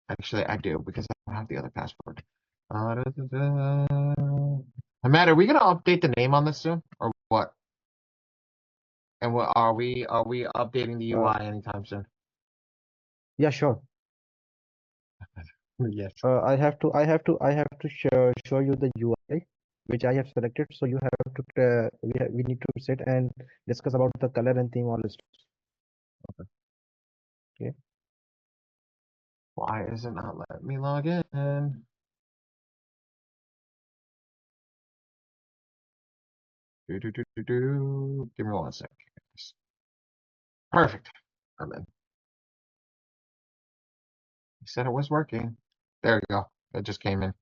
Actually, I do because I don't have the other password. Matt, are we gonna update the name on this soon, or what? And what are we updating the UI anytime soon? Yeah, sure. Yes. I have to show you the UI which I have selected. So you have to we need to sit and discuss about the color and theme all this. Okay. Why is it not letting me log in? Give me 1 second. Perfect. I'm in. He said it was working. There you go. It just came in. All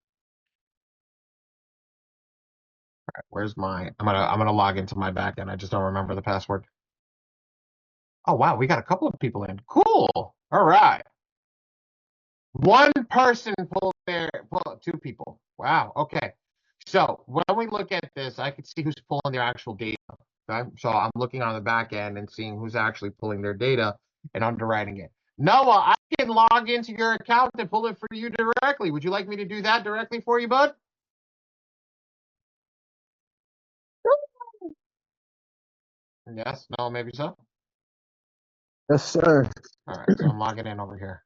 right, where's my? I'm gonna log into my backend. I just don't remember the password. Oh wow, we got a couple of people in. Cool. All right. One person pulled two people. Wow. Okay. So when we look at this, I can see who's pulling their actual data. Okay. So I'm looking on the back end and seeing who's actually pulling their data and underwriting it. Noah, I can log into your account and pull it for you directly. Would you like me to do that directly for you, bud? Yes, no, maybe so. Yes, sir. All right, so I'm logging in over here.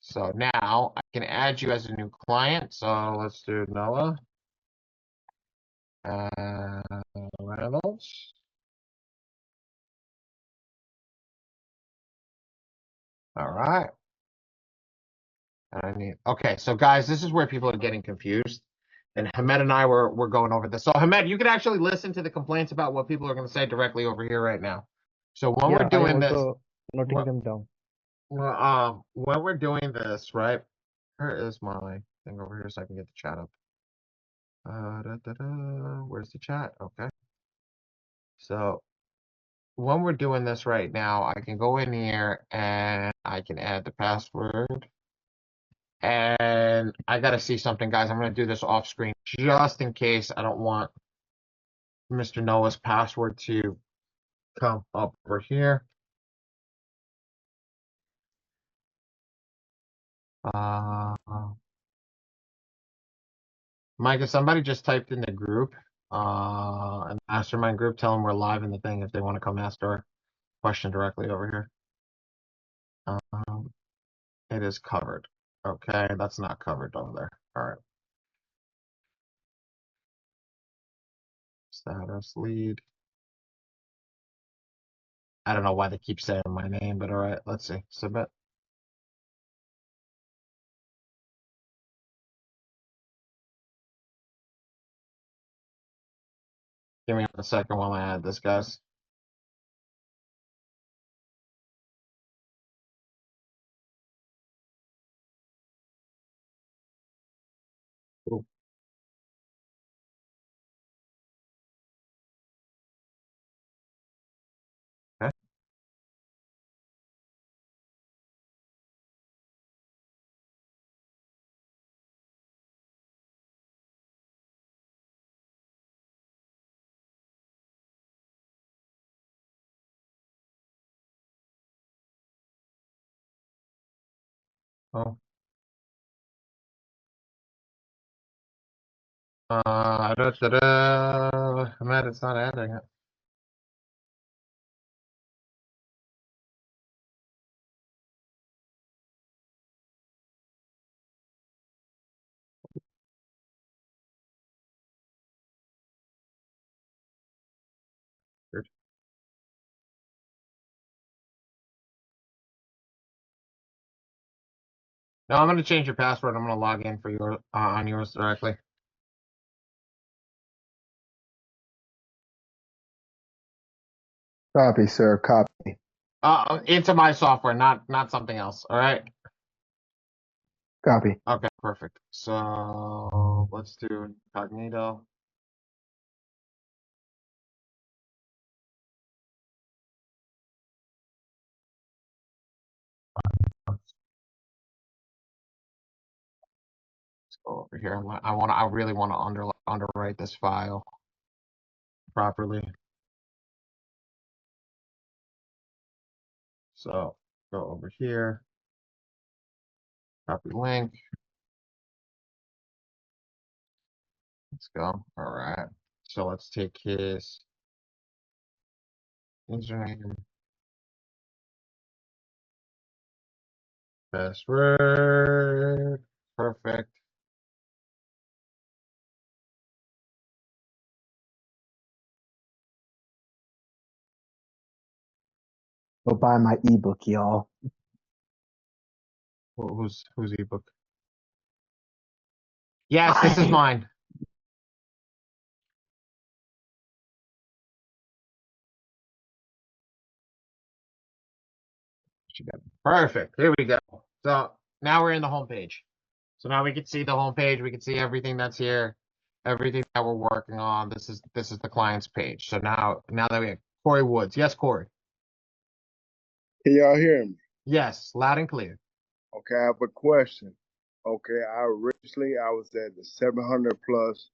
So now I can add you as a new client. So let's do Noah. Reynolds. All right. And okay, so guys, this is where people are getting confused. And Hamed and I were going over this. So Hamed, you can actually listen to the complaints about what people are going to say directly over here right now. So when we're doing this, noting them down. When we're doing this, right? Where is my thing over here so I can get the chat up? Where's the chat? Okay. So when we're doing this right now, I can go in here and I can add the password. And I got to see something, guys. I'm going to do this off screen just in case. I don't want Mr. Noah's password to come up over here. Mike, if somebody just typed in the group, an Mastermind group, tell them we're live in the thing if they want to come ask our question directly over here. It is covered. Okay, that's not covered over there. All right. Status lead. I don't know why they keep saying my name, but all right, let's see. Submit. Give me a second while I add this, guys. Ooh. Okay. Oh. Matt, it's not adding it. Weird. No, I'm gonna change your password. I'm gonna log in for your on yours directly. Copy, sir. Copy. Into my software, not something else. All right. Copy. Okay, perfect. So let's do incognito. Let's go over here. I really want to underwrite this file properly. So go over here, copy link. Let's go. All right. So let's take his username, password. Perfect. Go buy my ebook, y'all. Whose ebook? Yes, this is mine. Perfect. Here we go. So now we're in the home page. So now we can see the home page. We can see everything that's here, everything that we're working on. This is the client's page. So now that we have Corey Woods. Yes, Corey. Can y'all hear me? Yes, loud and clear. Okay, I have a question. Okay, I was at the 700 plus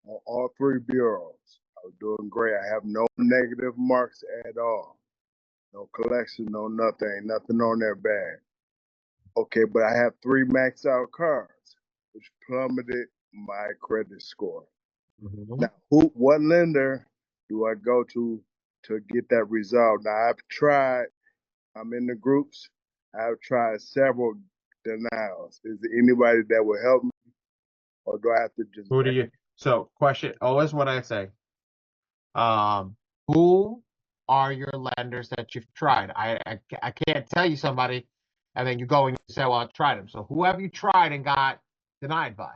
on all three bureaus. I was doing great. I have no negative marks at all. No collection, no nothing. Ain't nothing on there bad. Okay, but I have 3 maxed out cards, which plummeted my credit score. Mm-hmm. Now, what lender do I go to get that resolved? Now, I've tried. I'm in the groups. I've tried several denials. Is there anybody that will help me, or do I have to just? Who do you? So question. Always what I say. Who are your lenders that you've tried? I can't tell you somebody, and then you go and you say, well, I tried them. So who have you tried and got denied by?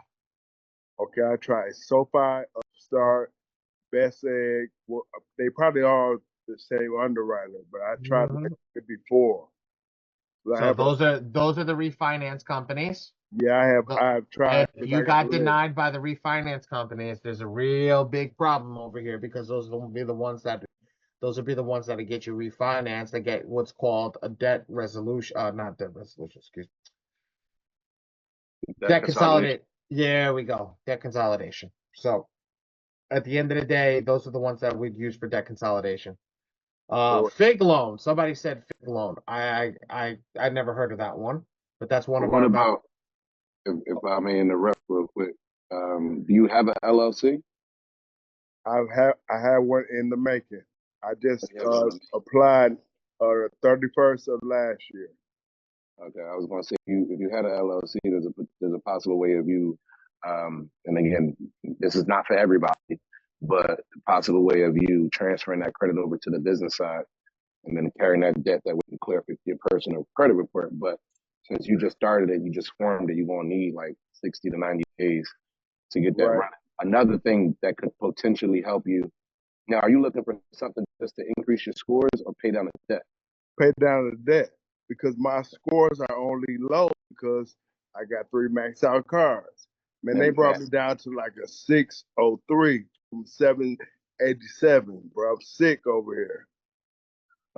Okay, I tried SoFi, Upstart, Best Egg. Well, they probably all the same underwriter, but I tried it before. So those are the refinance companies. Yeah, I've tried. If you got denied by the refinance companies, there's a real big problem over here because those will be the ones that get you refinanced. They get what's called a debt resolution, not debt resolution, excuse me. Debt consolidation. Yeah, we go. Debt consolidation. So at the end of the day, those are the ones that we'd use for debt consolidation. Or Fig loan. Somebody said fig loan. I never heard of that one, but that's one of What our. about if I may interrupt real quick? Do you have an LLC? I had one in the making. I just You have one. applied the 31st of last year. Okay, I was going to say if you had an LLC, there's a possible way of you, and again, this is not for everybody, but a possible way of you transferring that credit over to the business side and then carrying that debt that would clear for your personal credit report. But since you just started it, you just formed it, you're going to need like 60 to 90 days to get that Right. running. Another thing that could potentially help you. Now, are you looking for something just to increase your scores or pay down the debt? Pay down the debt because my scores are only low because I got 3 maxed out cards. Man, they brought me down to like a 603 from 787, bro. I'm sick over here.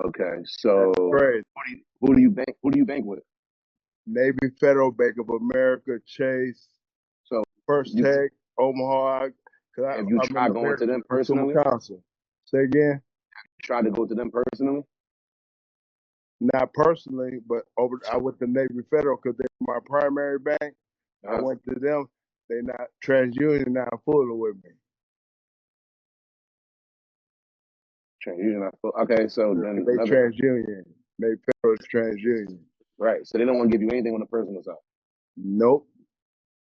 Okay, so Crazy. who do you bank? Who do you bank with? Navy Federal, Bank of America, Chase, So First Tech, Omaha. Have you tried going to them personally? Council. Say again? Tried to go to them personally? Not personally, but I went to Navy Federal because they're my primary bank. I went to them. They not TransUnion now fully with me. TransUnion. Okay, so then they TransUnion. Navy Federal is TransUnion. Right. So they don't want to give you anything on the personal side. Nope.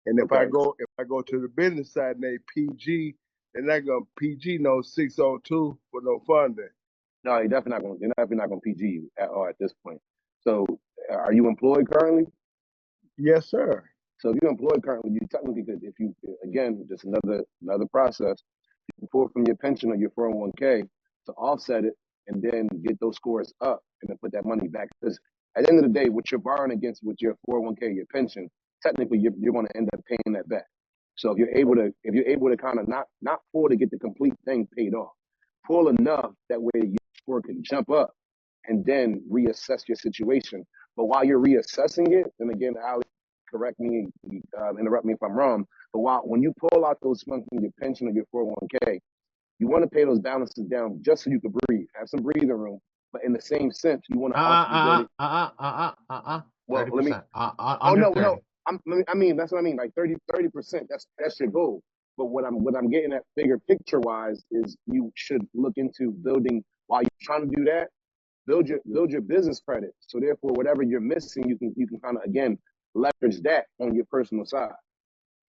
And if Okay. I go to the business side and they PG, they're not gonna PG no 602 for no funding. No, they're definitely not gonna PG you at all at this point. So are you employed currently? Yes, sir. So if you're employed currently, you technically could, if you, again, just another process, you can pull from your pension or your 401k to offset it and then get those scores up and then put that money back. Because at the end of the day, what you're borrowing against with your 401k, your pension, technically you're going to end up paying that back. So if you're able to kind of not pull to get the complete thing paid off, pull enough that way your score can jump up and then reassess your situation. But while you're reassessing it, and again, Ali, correct me, interrupt me if I'm wrong, but when you pull out those funds from your pension or your 401k, you want to pay those balances down just so you can breathe, have some breathing room. But in the same sense, you want to also well, let me. Under 30. No. I mean, that's what I mean. Like 30%. That's your goal. But what I'm getting at, bigger picture wise, is you should look into building while you're trying to do that. Build your business credit. So therefore, whatever you're missing, you can kind of again leverage that on your personal side.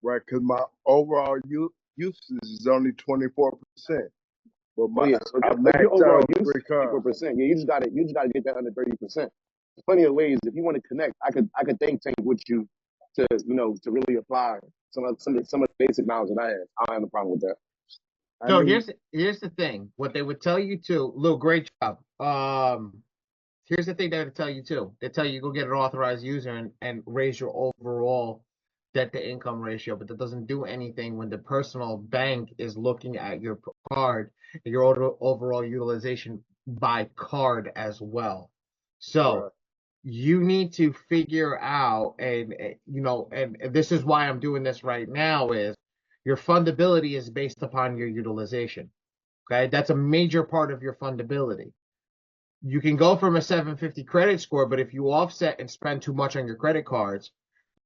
Right, because my overall usage is only 24%. But my so I your maxed overall out use 3%. Yeah, you just gotta get that under 30%. There's plenty of ways. If you want to connect, I could think tank with you to to really apply some of the basic knowledge that I have. I don't have a problem with that. So here's the thing. What they would tell you too, Lou, great job. Here's the thing they would tell you too. They tell you go get an authorized user and raise your overall debt to income ratio, but that doesn't do anything when the personal bank is looking at your card, your overall utilization by card as well. So you need to figure out, and this is why I'm doing this right now, is your fundability is based upon your utilization. Okay, that's a major part of your fundability. You can go from a 750 credit score, but if you offset and spend too much on your credit cards,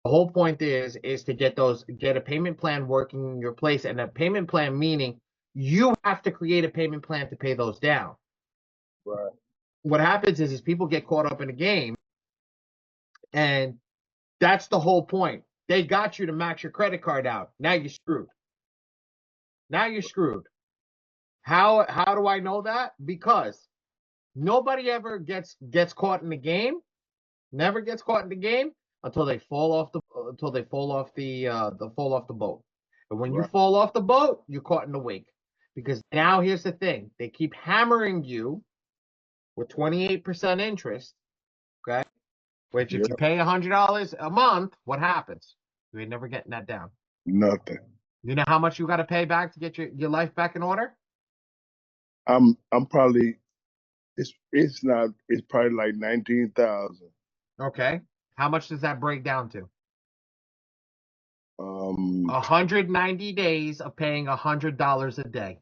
the whole point is to get a payment plan working in your place, and a payment plan meaning you have to create a payment plan to pay those down. Right. What happens is people get caught up in a game, and that's the whole point. They got you to max your credit card out. Now you're screwed. How do I know that? Because nobody ever gets caught in the game. Never gets caught in the game until they fall off the boat. And when you fall off the boat, you're caught in the wake. Because now here's the thing: they keep hammering you with 28% interest. Okay, which if you pay $100 a month, what happens? You ain't never getting that down. Nothing. You know how much you got to pay back to get your life back in order? I'm probably it's probably like 19,000. Okay. How much does that break down to? Um, 190 days of paying $100 a day.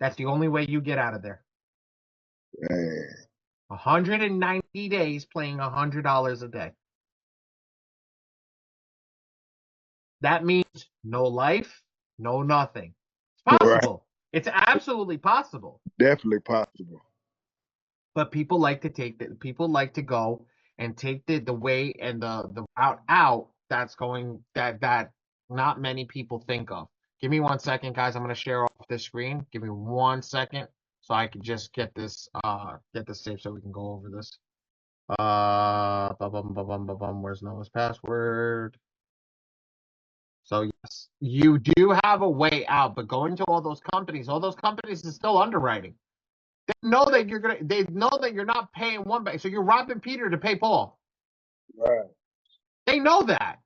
That's the only way you get out of there. man, 190 days paying $100 a day. That means no life, no nothing. It's right, possible. It's absolutely possible. definitely possible. But people like to go and take the way and the route out that's going that not many people think of. Give me 1 second, guys. I'm gonna share off this screen. Give me 1 second so I can just get this saved so we can go over this. Where's Noah's password? So yes, you do have a way out, but going to all those companies is still underwriting. They know that you're not paying one bank. So you're robbing Peter to pay Paul. Right. They know that.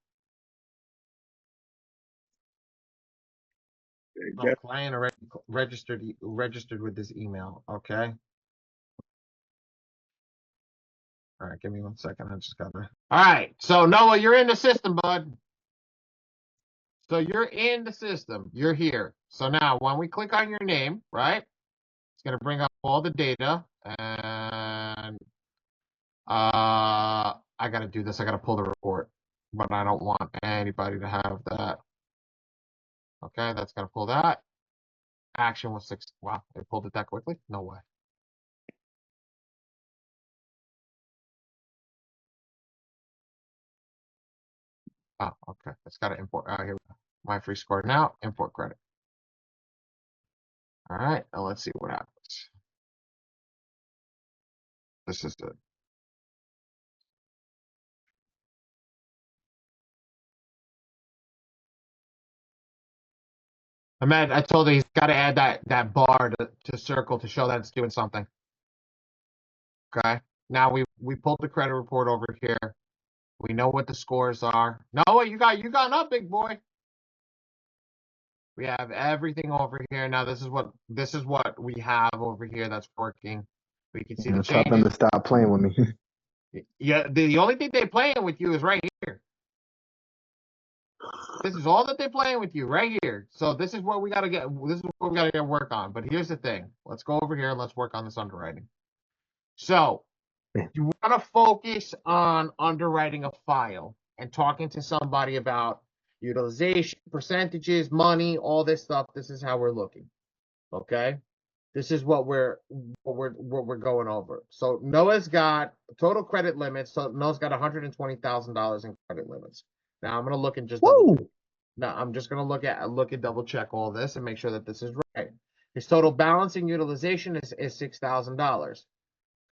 Oh, client already registered with this email. Okay. All right, give me 1 second. I just gotta. All right. So Noah, you're in the system, bud. So you're in the system. You're here. So now when we click on your name, right? It's gonna bring up all the data. And I gotta do this. I gotta pull the report. But I don't want anybody to have that. Okay, that's gonna pull that. Action was 6. Wow, they pulled it that quickly? No way. Oh, okay. It's got to import. Here we go. My free score now. Import credit. All right. Now let's see what happens. This is it. Ahmed, I told you he's got to add that bar to circle to show that it's doing something. Okay. Now we pulled the credit report over here. We know what the scores are. Noah, you got up, big boy. We have everything over here. Now this is what we have over here that's working. We can see the Tell them changes. to stop playing with me. Yeah, the only thing they're playing with you is right here. This is all that they're playing with you right here. So this is what we gotta get. This is what we gotta get work on. But here's the thing. Let's go over here and let's work on this underwriting. So you want to focus on underwriting a file and talking to somebody about utilization, percentages, money, all this stuff. This is how we're looking. Okay. This is what we're going over. So Noah's got total credit limits. So Noah's got $120,000 in credit limits. Now I'm gonna look and just double check. Now I'm just gonna look and double check all this and make sure that this is right. His total balancing utilization is $6,000.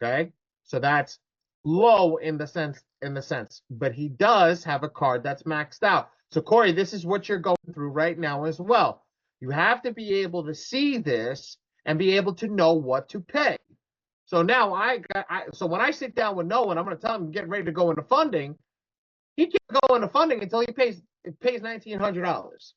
Okay, so that's low in the sense, but he does have a card that's maxed out. So Corey, this is what you're going through right now as well. You have to be able to see this and be able to know what to pay. So now so when I sit down with Noah and I'm going to tell him get ready to go into funding, he can't go into funding until he pays $1,900.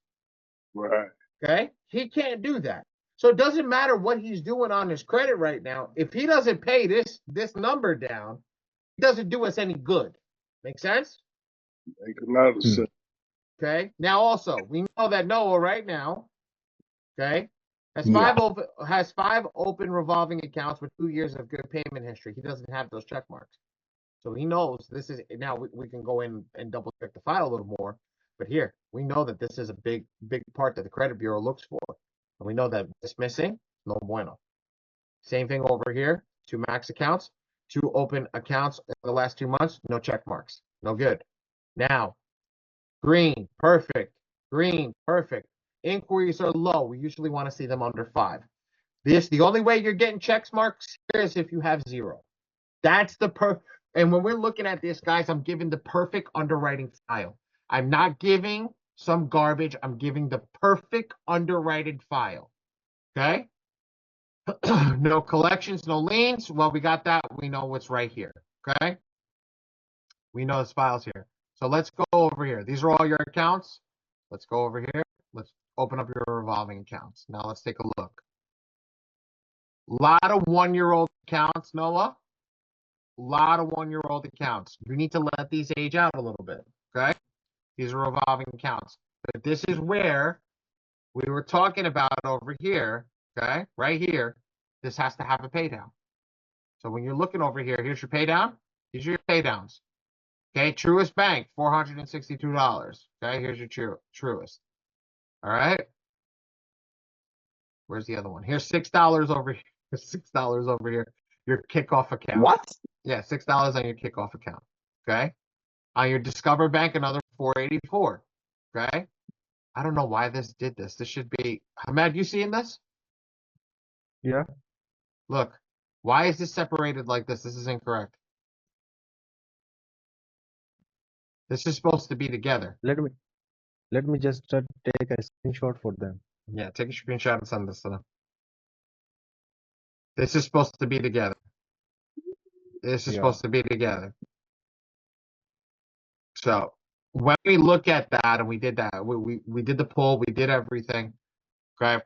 Right. Okay, he can't do that. So it doesn't matter what he's doing on his credit right now. If he doesn't pay this number down, it doesn't do us any good. Make sense? Make a lot of sense. Okay. Now also, we know that Noah right now, okay, has five open revolving accounts with 2 years of good payment history. He doesn't have those check marks. So he knows this is now we can go in and double check the file a little more. But here, we know that this is a big part that the credit bureau looks for. And we know that it's missing, no bueno. Same thing over here, 2 max accounts, 2 open accounts in the last 2 months, no check marks, no good. Now, green, perfect. Green, perfect. Inquiries are low. We usually want to see them under 5. The only way you're getting check marks here is if you have 0. That's and when we're looking at this, guys, I'm giving the perfect underwriting file. I'm not giving some garbage. I'm giving the perfect underwriting file. Okay? No collections, no liens. Well, we got that. We know what's right here. Okay? We know this file's here. So let's go over here. These are all your accounts. Let's go over here. Let's open up your revolving accounts. Now let's take a look. A lot of 1-year-old accounts, Noah. A lot of 1-year-old accounts. You need to let these age out a little bit. Okay? These are revolving accounts. But this is where we were talking about over here, okay? Right here, this has to have a pay down. So when you're looking over here, here's your pay down. These are your pay downs. Okay, Truist Bank, $462. Okay, here's your Truist. All right. Where's the other one? Here's $6 over here. $6 over here. Your kickoff account. What? Yeah, $6 on your kickoff account. Okay. On your Discover Bank, another $484. Okay. I don't know why this did this. This should be Hamed, you seeing this? Yeah. Look, why is this separated like this? This is incorrect. This is supposed to be together. Let me just take a screenshot for them. Yeah, take a screenshot and send this to them. This is supposed to be together. This is Yeah. supposed to be together. So when we look at that and we did that, we did the poll, we did everything. Okay.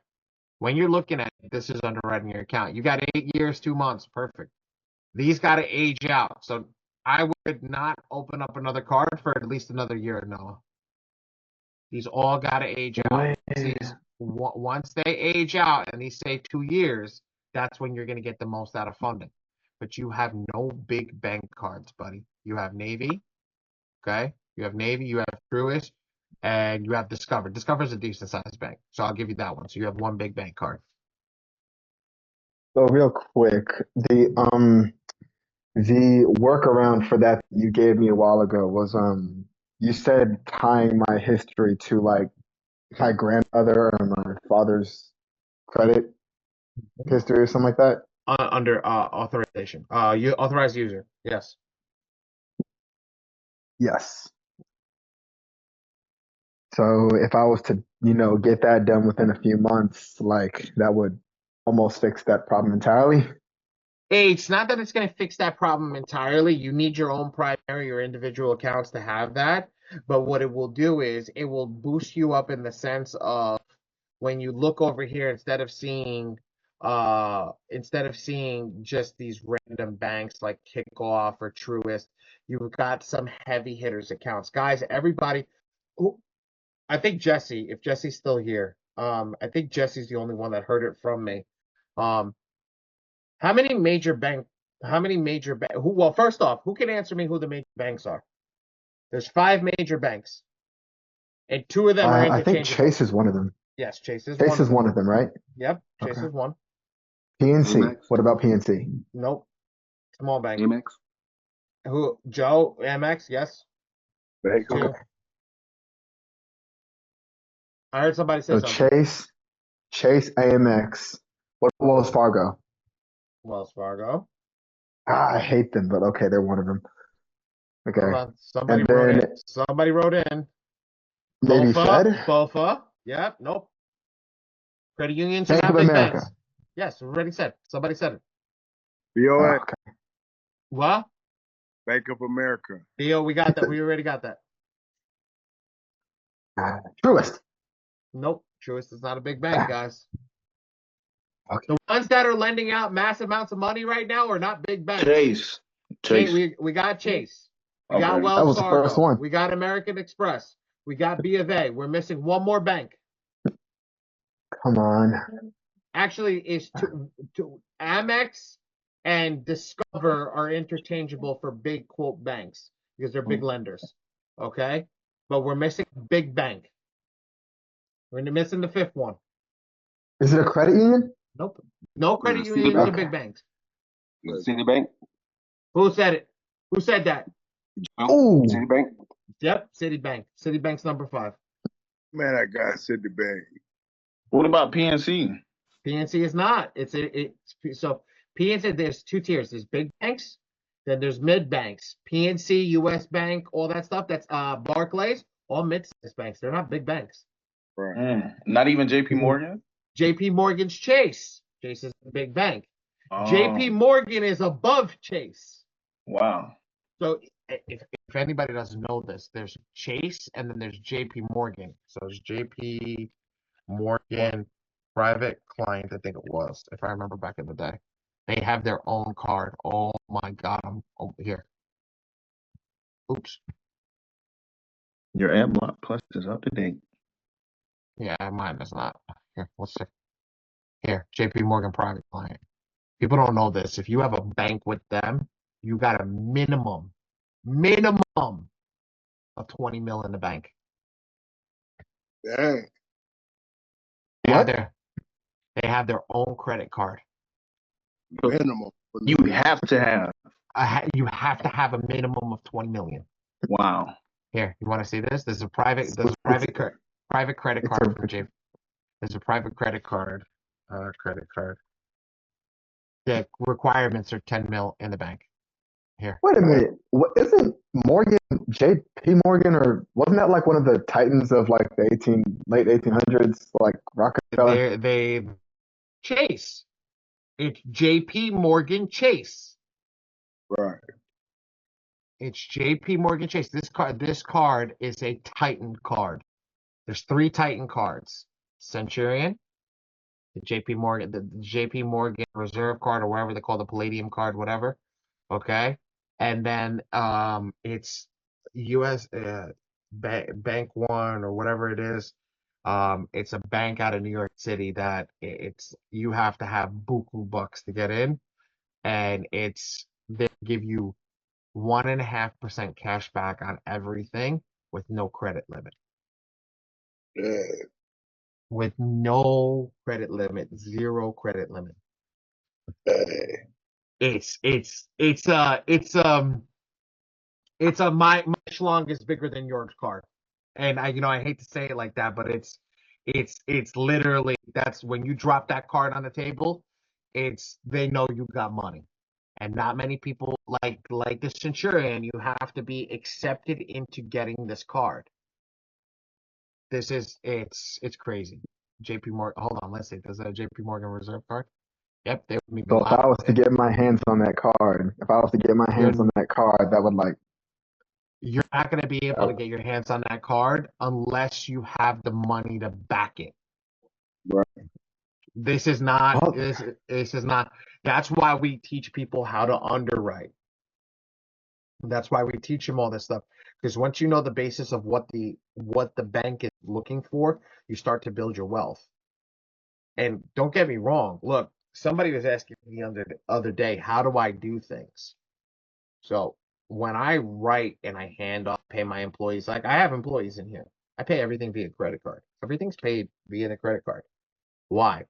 When you're looking at it, this is underwriting your account. You got 8 years, 2 months. Perfect. These got to age out. So I would not open up another card for at least another year, Noah. These all got to age out. Once they age out and these say 2 years, that's when you're going to get the most out of funding. But you have no big bank cards, buddy. You have Navy, okay? You have Navy, you have Truist, and you have Discover. Discover's a decent sized bank, so I'll give you that one. So you have one big bank card. So real quick, the workaround for that you gave me a while ago was you said tying my history to like my grandmother or my father's credit history or something like that. Under authorization. You authorized user. Yes. Yes. So if I was to, get that done within a few months, like that would almost fix that problem entirely. Hey, it's not that it's going to fix that problem entirely. You need your own primary or individual accounts to have that. But what it will do is it will boost you up in the sense of when you look over here, instead of seeing just these random banks like Kickoff or Truist, you've got some heavy hitters accounts. Guys, everybody, I think Jesse, if Jesse's still here, I think Jesse's the only one that heard it from me. How many major well, first off, who can answer me who the major banks are? There's 5 major banks, and 2 of them are I think interchangeable. Chase is one of them. Yes, Chase is Chase is one of them, right? Yep, Chase Okay. is one. PNC. Amex. What about PNC? Nope. Small bank. Amex. Who? Joe, Amex, yes. Bank of 2. I heard somebody say So something. Chase, AMX. What about Wells Fargo? Wells Fargo. I hate them, but okay, they're one of them. Hold Okay. on. Somebody And wrote then in. Somebody wrote in. maybe Fed? BOFA. Yep, nope. Credit unions are Bank not of big America. banks. Yes, already said. Somebody said it. BOA, Oh, okay. What? Bank of America. Theo, we got that. We already got that. Truist. Nope. Truist is not a big bank, guys. Okay. The ones that are lending out mass amounts of money right now are not big banks. Chase. We got Chase. We got Okay. Wells That was the Fargo. first one. We got American Express. We got B of A. We're missing one more bank. Come on. Actually, is to Amex and Discover are interchangeable for big quote banks because they're big lenders. Okay, but we're missing a big bank. We're missing the 5th one. Is it a credit union? Nope. No credit Citibank? unions are Okay. big banks. Citibank. Who said it? Who said that? Ooh. Citibank. Yep, Citibank. Citibank's number 5. Man, I got Citibank. What about PNC? PNC is not. So PNC. There's 2 tiers. There's big banks, then there's mid banks. PNC, U.S. Bank, all that stuff. That's Barclays, all mid-sized banks. They're not big banks. Right. Not even JP Morgan? J.P. Morgan's Chase. Chase is a big bank. Oh, J.P. Morgan is above Chase. wow. So if anybody doesn't know this, there's Chase and then there's J.P. Morgan. So there's J.P. Morgan Private Client, I think it was, if I remember back in the day. They have their own card. Oh my God, I'm over here. Oops. Your ad block plus is up to date. Yeah, mine is not. Here, let's see. Here, JP Morgan private client. People don't know this. If you have a bank with them, you got a minimum of 20 mil in the bank. Dang. They have What? their they have their own credit card. Minimum. You have to have. You have to have a minimum of 20 million. Wow. Here, you want to see this? There's a private credit card for JP. There's a private credit card. Credit card. The requirements are 10 mil in the bank. Here. Wait a minute. What, isn't Morgan, J.P. Morgan, or wasn't that like one of the titans of like the late 1800s, like Rockefeller? They Chase. It's JP Morgan Chase. Right. It's JP Morgan Chase. This card is a Titan card. There's 3 Titan cards. Centurion, the JP Morgan Reserve card, or whatever they call the Palladium card, whatever. Okay. And then it's US Bank One or whatever it is. It's a bank out of New York City that you have to have buku bucks to get in, and they give you 1.5% cash back on everything with no credit limit. Yeah. With no credit limit, 0 credit limit. Dang. It's my schlong is bigger than yours card. And I hate to say it like that, but it's literally, that's when you drop that card on the table, they know you got money. And not many people like the Centurion, you have to be accepted into getting this card. It's crazy. JP Morgan, hold on, let's see. Does that a JP Morgan Reserve card? Yep, they would be So if I was to get my hands on that card, that would like. You're not going to be able to get your hands on that card unless you have the money to back it. Right. This is not. This is not. That's why we teach people how to underwrite. That's why we teach them all this stuff. Because once you know the basis of what the bank is looking for, you start to build your wealth. And don't get me wrong. Look, somebody was asking me the other day, how do I do things? So when I write and I pay my employees, like I have employees in here, I pay everything via credit card. Everything's paid via the credit card. Why?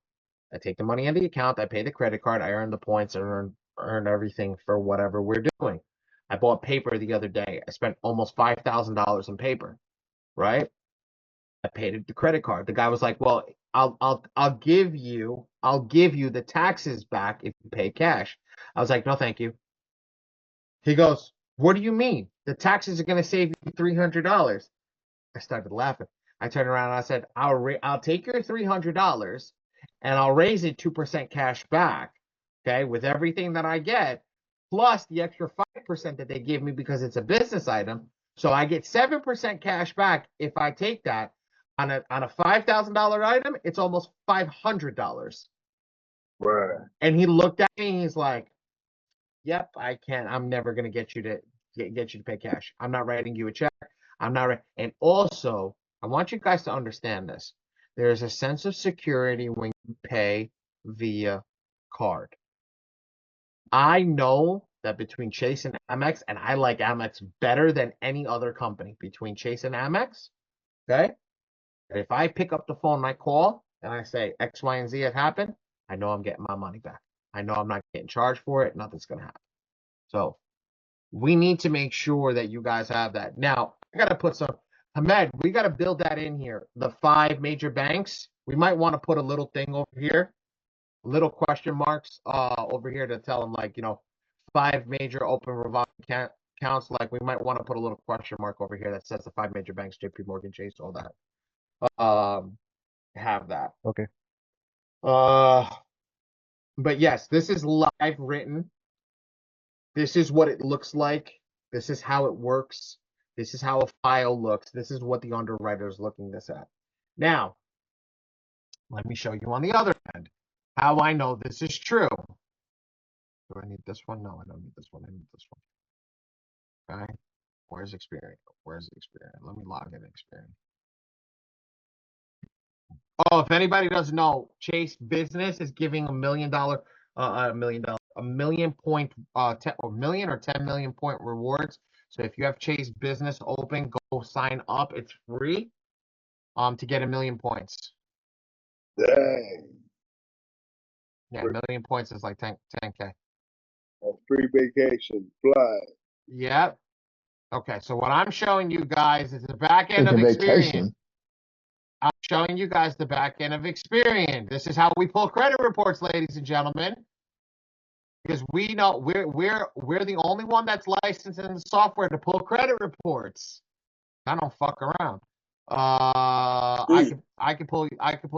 I take the money in the account, I pay the credit card, I earn the points, I earn everything for whatever we're doing. I bought paper the other day. I spent almost $5,000 in paper, right? I paid the credit card. The guy was like, "Well, I'll give you the taxes back if you pay cash." I was like, "No, thank you." He goes, "What do you mean? The taxes are going to save you $300." I started laughing. I turned around and I said, "I'll take your $300 and I'll raise it 2% cash back, okay, with everything that I get, plus the extra 5% that they give me because it's a business item. So I get 7% cash back if I take that. On a $5,000 item, it's almost $500." Right. And he looked at me and he's like, "Yep, I can. I'm never gonna get you to pay cash. I'm not writing you a check. I'm not." And also, I want you guys to understand this. There's a sense of security when you pay via card. I know that between Chase and Amex, and I like Amex better than any other company between Chase and Amex. Okay. If I pick up the phone and I call and I say X, Y, and Z have happened, I know I'm getting my money back. I know I'm not getting charged for it. Nothing's going to happen. So we need to make sure that you guys have that. Now, I got to put Hamed, we got to build that in here. The 5 major banks, we might want to put a little thing over here, little question marks over here to tell them, like, 5 major open revolving accounts. Like, we might want to put a little question mark over here that says the 5 major banks, JP Morgan Chase, all that. Have that. Okay. But yes, this is live written. This is what it looks like. This is how it works. This is how a file looks. This is what the underwriter is looking this at. Now, let me show you on the other end how I know this is true. Do I need this one? No, I don't need this one. I need this one. Okay. Where's Experian? Where's Experian? Let me log in Experian. Oh, if anybody doesn't know, Chase Business is giving $1 million, a million point, 10 or million or 10 million point rewards. So if you have Chase Business open, go sign up. It's free. To get 1 million points. Dang. Yeah, 1 million points is like 10K. A free vacation, fly. Yep. Okay, so what I'm showing you guys is the back end Take of a Experian. vacation. I'm showing you guys the back end of Experian. This is how we pull credit reports, ladies and gentlemen. Because we know we're the only one that's licensed in the software to pull credit reports. I don't fuck around. I can pull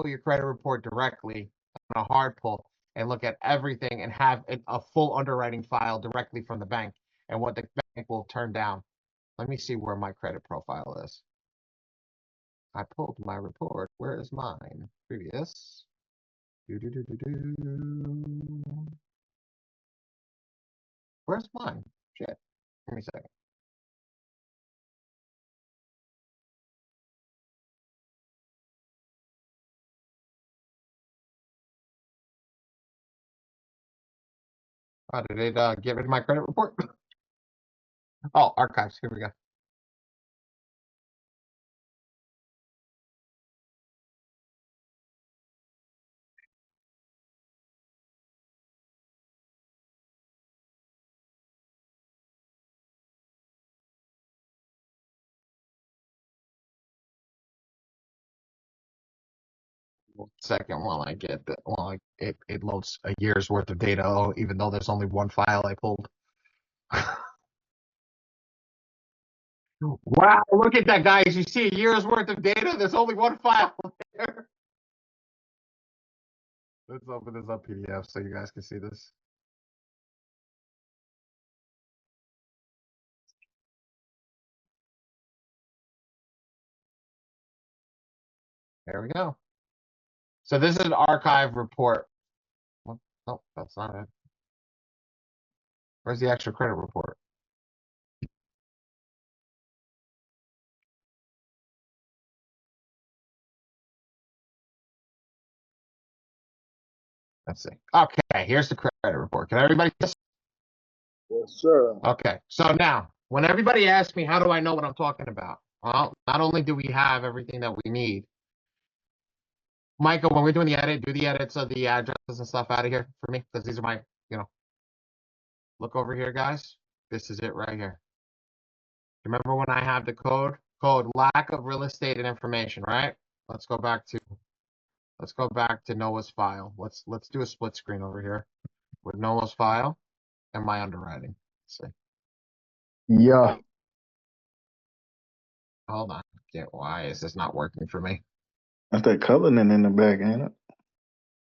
your credit report directly on a hard pull and look at everything and have a full underwriting file directly from the bank and what the bank will turn down. Let me see where my credit profile is. I pulled my report. Where is mine? Previous. Where's mine? Shit. Give me a second. Oh, did it get rid of my credit report? Oh, archives. Here we go. Second while I get the it loads a year's worth of data, even though there's only one file I pulled. Wow, look at that, guys. You see a year's worth of data? There's only one file there. Let's open this up PDF so you guys can see this. There we go. So this is an archive report. Well, no, that's not it. Where's the extra credit report? Let's see. Okay, here's the credit report. Can everybody see this? Yes, sir. Okay, so now, when everybody asks me, how do I know what I'm talking about? Well, not only do we have everything that we need, Michael, when we're doing the edit, do the edits of the addresses and stuff out of here for me, because these are my, look over here, guys. This is it right here. Remember when I have the code lack of real estate and information, right? Let's go back to Noah's file. Let's do a split screen over here with Noah's file and my underwriting. Let's see. Yeah. Hold on. Why is this not working for me? That's that Cullinan in the back, ain't it?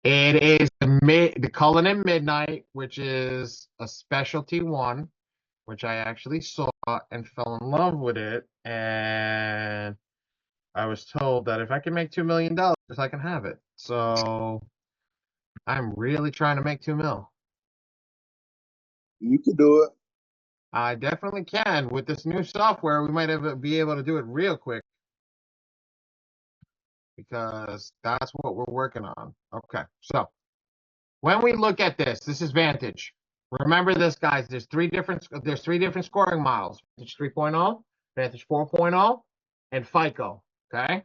It is the Cullinan Midnight, which is a specialty one, which I actually saw and fell in love with it. And I was told that if I can make $2 million, I can have it. So I'm really trying to make 2 mil. You can do it. I definitely can. With this new software, we might be able to do it real quick. Because that's what we're working on. Okay, so when we look at this is Vantage. Remember this, guys. There's three different scoring models: Vantage 3.0, Vantage 4.0, and FICO. Okay,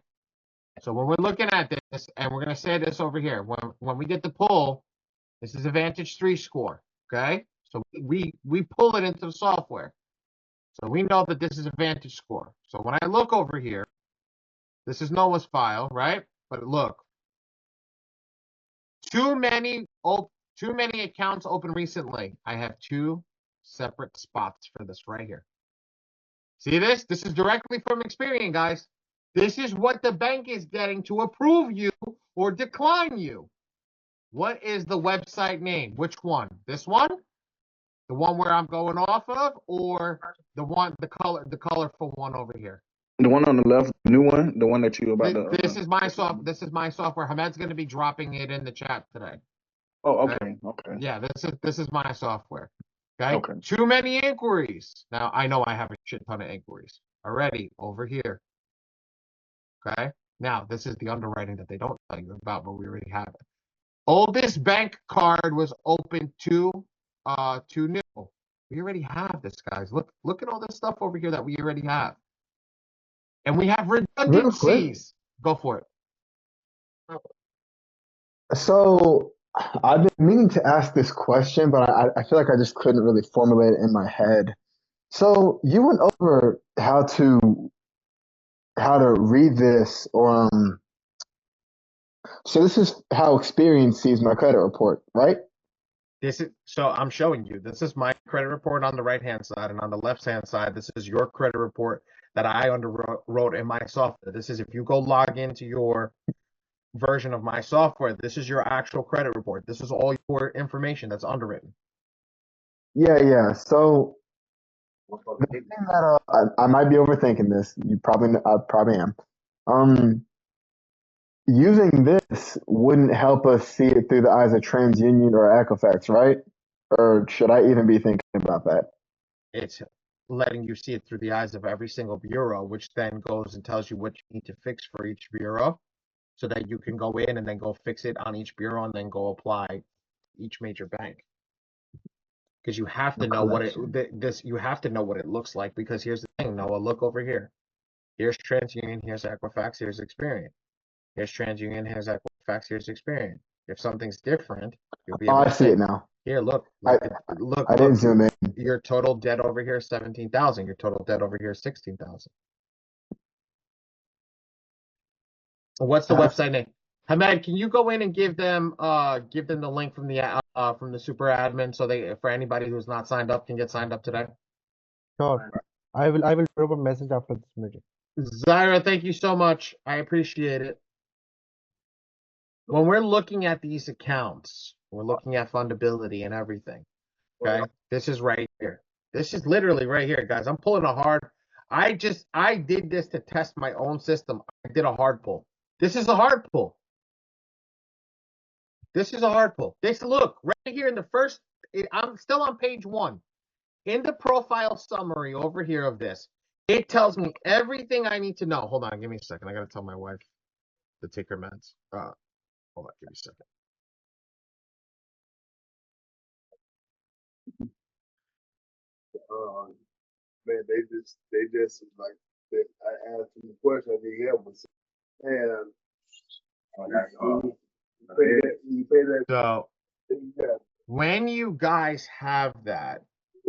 so when we're looking at this, and we're gonna say this over here, when we get the pull, this is a Vantage 3 score. Okay, so we pull it into the software, so we know that this is a Vantage score. So when I look over here, this is Noah's file, right? But look. Too many accounts open recently. I have 2 separate spots for this right here. See this? This is directly from Experian, guys. This is what the bank is getting to approve you or decline you. What is the website name? Which one? This one? The one where I'm going off of, or the colorful one over here? The one on the left, the new one, the one that you about to. This is my software. Hamed's going to be dropping it in the chat today. Oh, okay. Yeah, this is my software. Okay? Okay. Too many inquiries. Now, I know I have a shit ton of inquiries already over here. Okay? Now, this is the underwriting that they don't tell you about, but we already have it. Oldest bank card was opened to new. We already have this, guys. Look at all this stuff over here that we already have. And we have Real quick. redundancies. Go for it. So I've been meaning to ask this question, but I feel like I just couldn't really formulate it in my head. So you went over how to read this, or so this is how Experian sees my credit report, right? So I'm showing you. This is my credit report on the right-hand side, and on the left-hand side, this is your credit report that I underwrote in my software. This is if you go log into your version of my software, this is your actual credit report. This is all your information that's underwritten. Yeah. So the thing that I might be overthinking this. I probably am. Using this wouldn't help us see it through the eyes of TransUnion or Equifax, right? Or should I even be thinking about that? It's letting you see it through the eyes of every single bureau, which then goes and tells you what you need to fix for each bureau, so that you can go in and then go fix it on each bureau and then go apply each major bank. Because you have to know what you have to know what it looks like, because here's the thing, Noah, look over here. Here's TransUnion, here's Equifax, here's Experian. Here's TransUnion, here's Equifax, here's Experian. If something's different, you'll be able I to see say, it now. here, look, I didn't zoom in. Your total debt over here is 17,000. Your total debt over here is 16,000. What's the website name? Hamed, can you go in and give them the link from the super admin, so for anybody who's not signed up can get signed up today? Sure. I will drop a message after this meeting. Zyra, thank you so much. I appreciate it. When we're looking at these accounts, we're looking at fundability and everything. Okay, this is right here. This is literally right here, guys. I'm pulling a hard. I did this to test my own system. I did a hard pull. This is a hard pull. This is a hard pull. Look right here in the first. I'm still on page 1. In the profile summary over here of this, it tells me everything I need to know. Hold on, give me a second. I gotta tell my wife to take her meds. Hold on, give me a second. Man, they just like I asked them the question. I need help with, and you pay that. So Yeah, when you guys have that,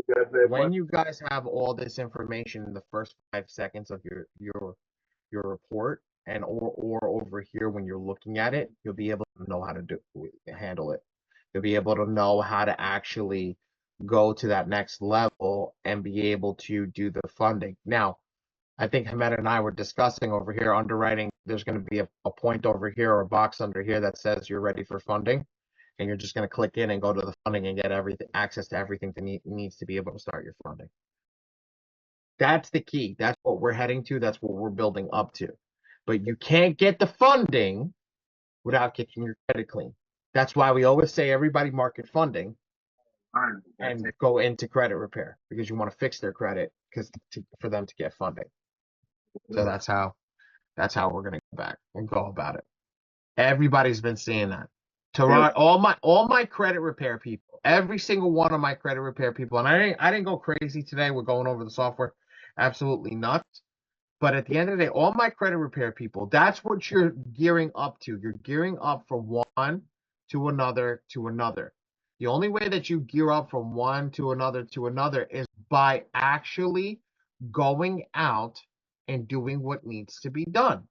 that's that when money. you guys have all this information in the first 5 seconds of your report, and or over here when you're looking at it, you'll be able to know how to handle it. You'll be able to know how to actually go to that next level and be able to do the funding. Now, I think Hamed and I were discussing over here underwriting. There's going to be a point over here or a box under here that says you're ready for funding, and you're just going to click in and go to the funding and get access to everything that needs to be able to start your funding. That's the key. That's what we're heading to. That's what we're building up to. But you can't get the funding without getting your credit clean. That's why we always say everybody market funding and go into credit repair, because you want to fix their credit for them to get funding. So that's how we're gonna go back and go about it. Everybody's been seeing that. All my credit repair people, every single one of my credit repair people, and I didn't go crazy today. We're going over the software, absolutely nuts. But at the end of the day, all my credit repair people, that's what you're gearing up to. You're gearing up from one to another to another. The only way that you gear up from one to another is by actually going out and doing what needs to be done.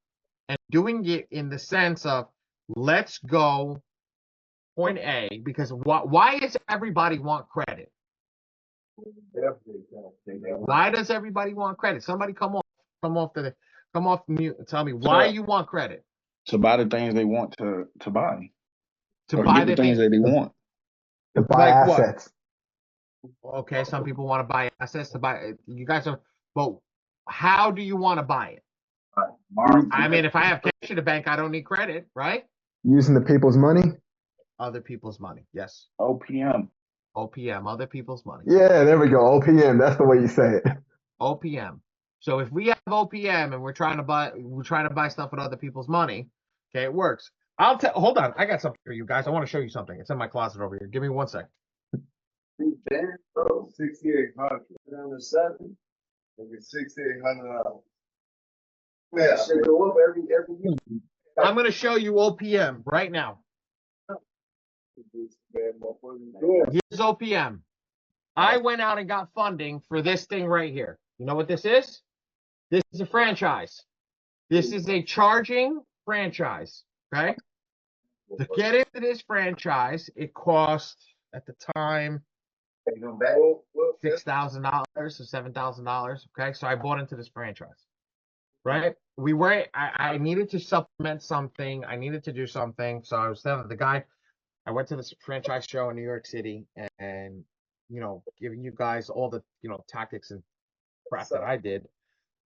And doing it in the sense of, let's go point A, because why does everybody want credit? Why does everybody want credit? Somebody come off mute and tell me why you want credit. To buy the things they want to buy. To or buy get the things that they want. To buy like what? assets. Okay, some people want to buy assets to buy. You guys are, but how do you want to buy it? I mean, if I have cash in the bank, I don't need credit, right? Using the people's money. Other people's money, yes. OPM. OPM, other people's money. Yeah, there we go. OPM. That's the way you say it. OPM. So if we have OPM and we're trying to buy stuff with other people's money, okay, it works. Hold on, I got something for you guys. I want to show you something. It's in my closet over here. Give me 1 second. 6,800. Down to 7. Maybe $6,800. Yeah, should go up every year. I'm going to show you OPM right now. Here's OPM. I went out and got funding for this thing right here. You know what this is? This is a franchise. This is a charging franchise. Okay. To get into this franchise, it cost at the time $6,000 or $7,000. Okay. So I bought into this franchise. Right. I needed to supplement something. I needed to do something. So I was telling the guy, I went to this franchise show in New York City and giving you guys all the, tactics and crap that I did.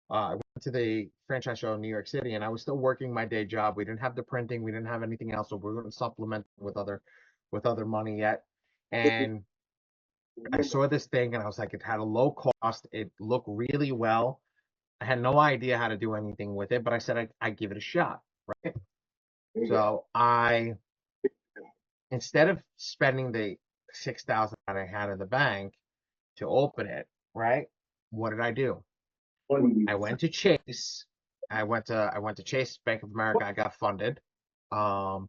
I went to the franchise show in New York City and I was still working my day job. We didn't have the printing. We didn't have anything else. So we were going to supplement with other money yet. And I saw this thing and I was like, it had a low cost. It looked really well. I had no idea how to do anything with it, but I said I'd give it a shot, right? So instead of spending the $6,000 that I had in the bank to open it, right? What did I do? I went to Chase. I went to Chase Bank of America. I got funded. And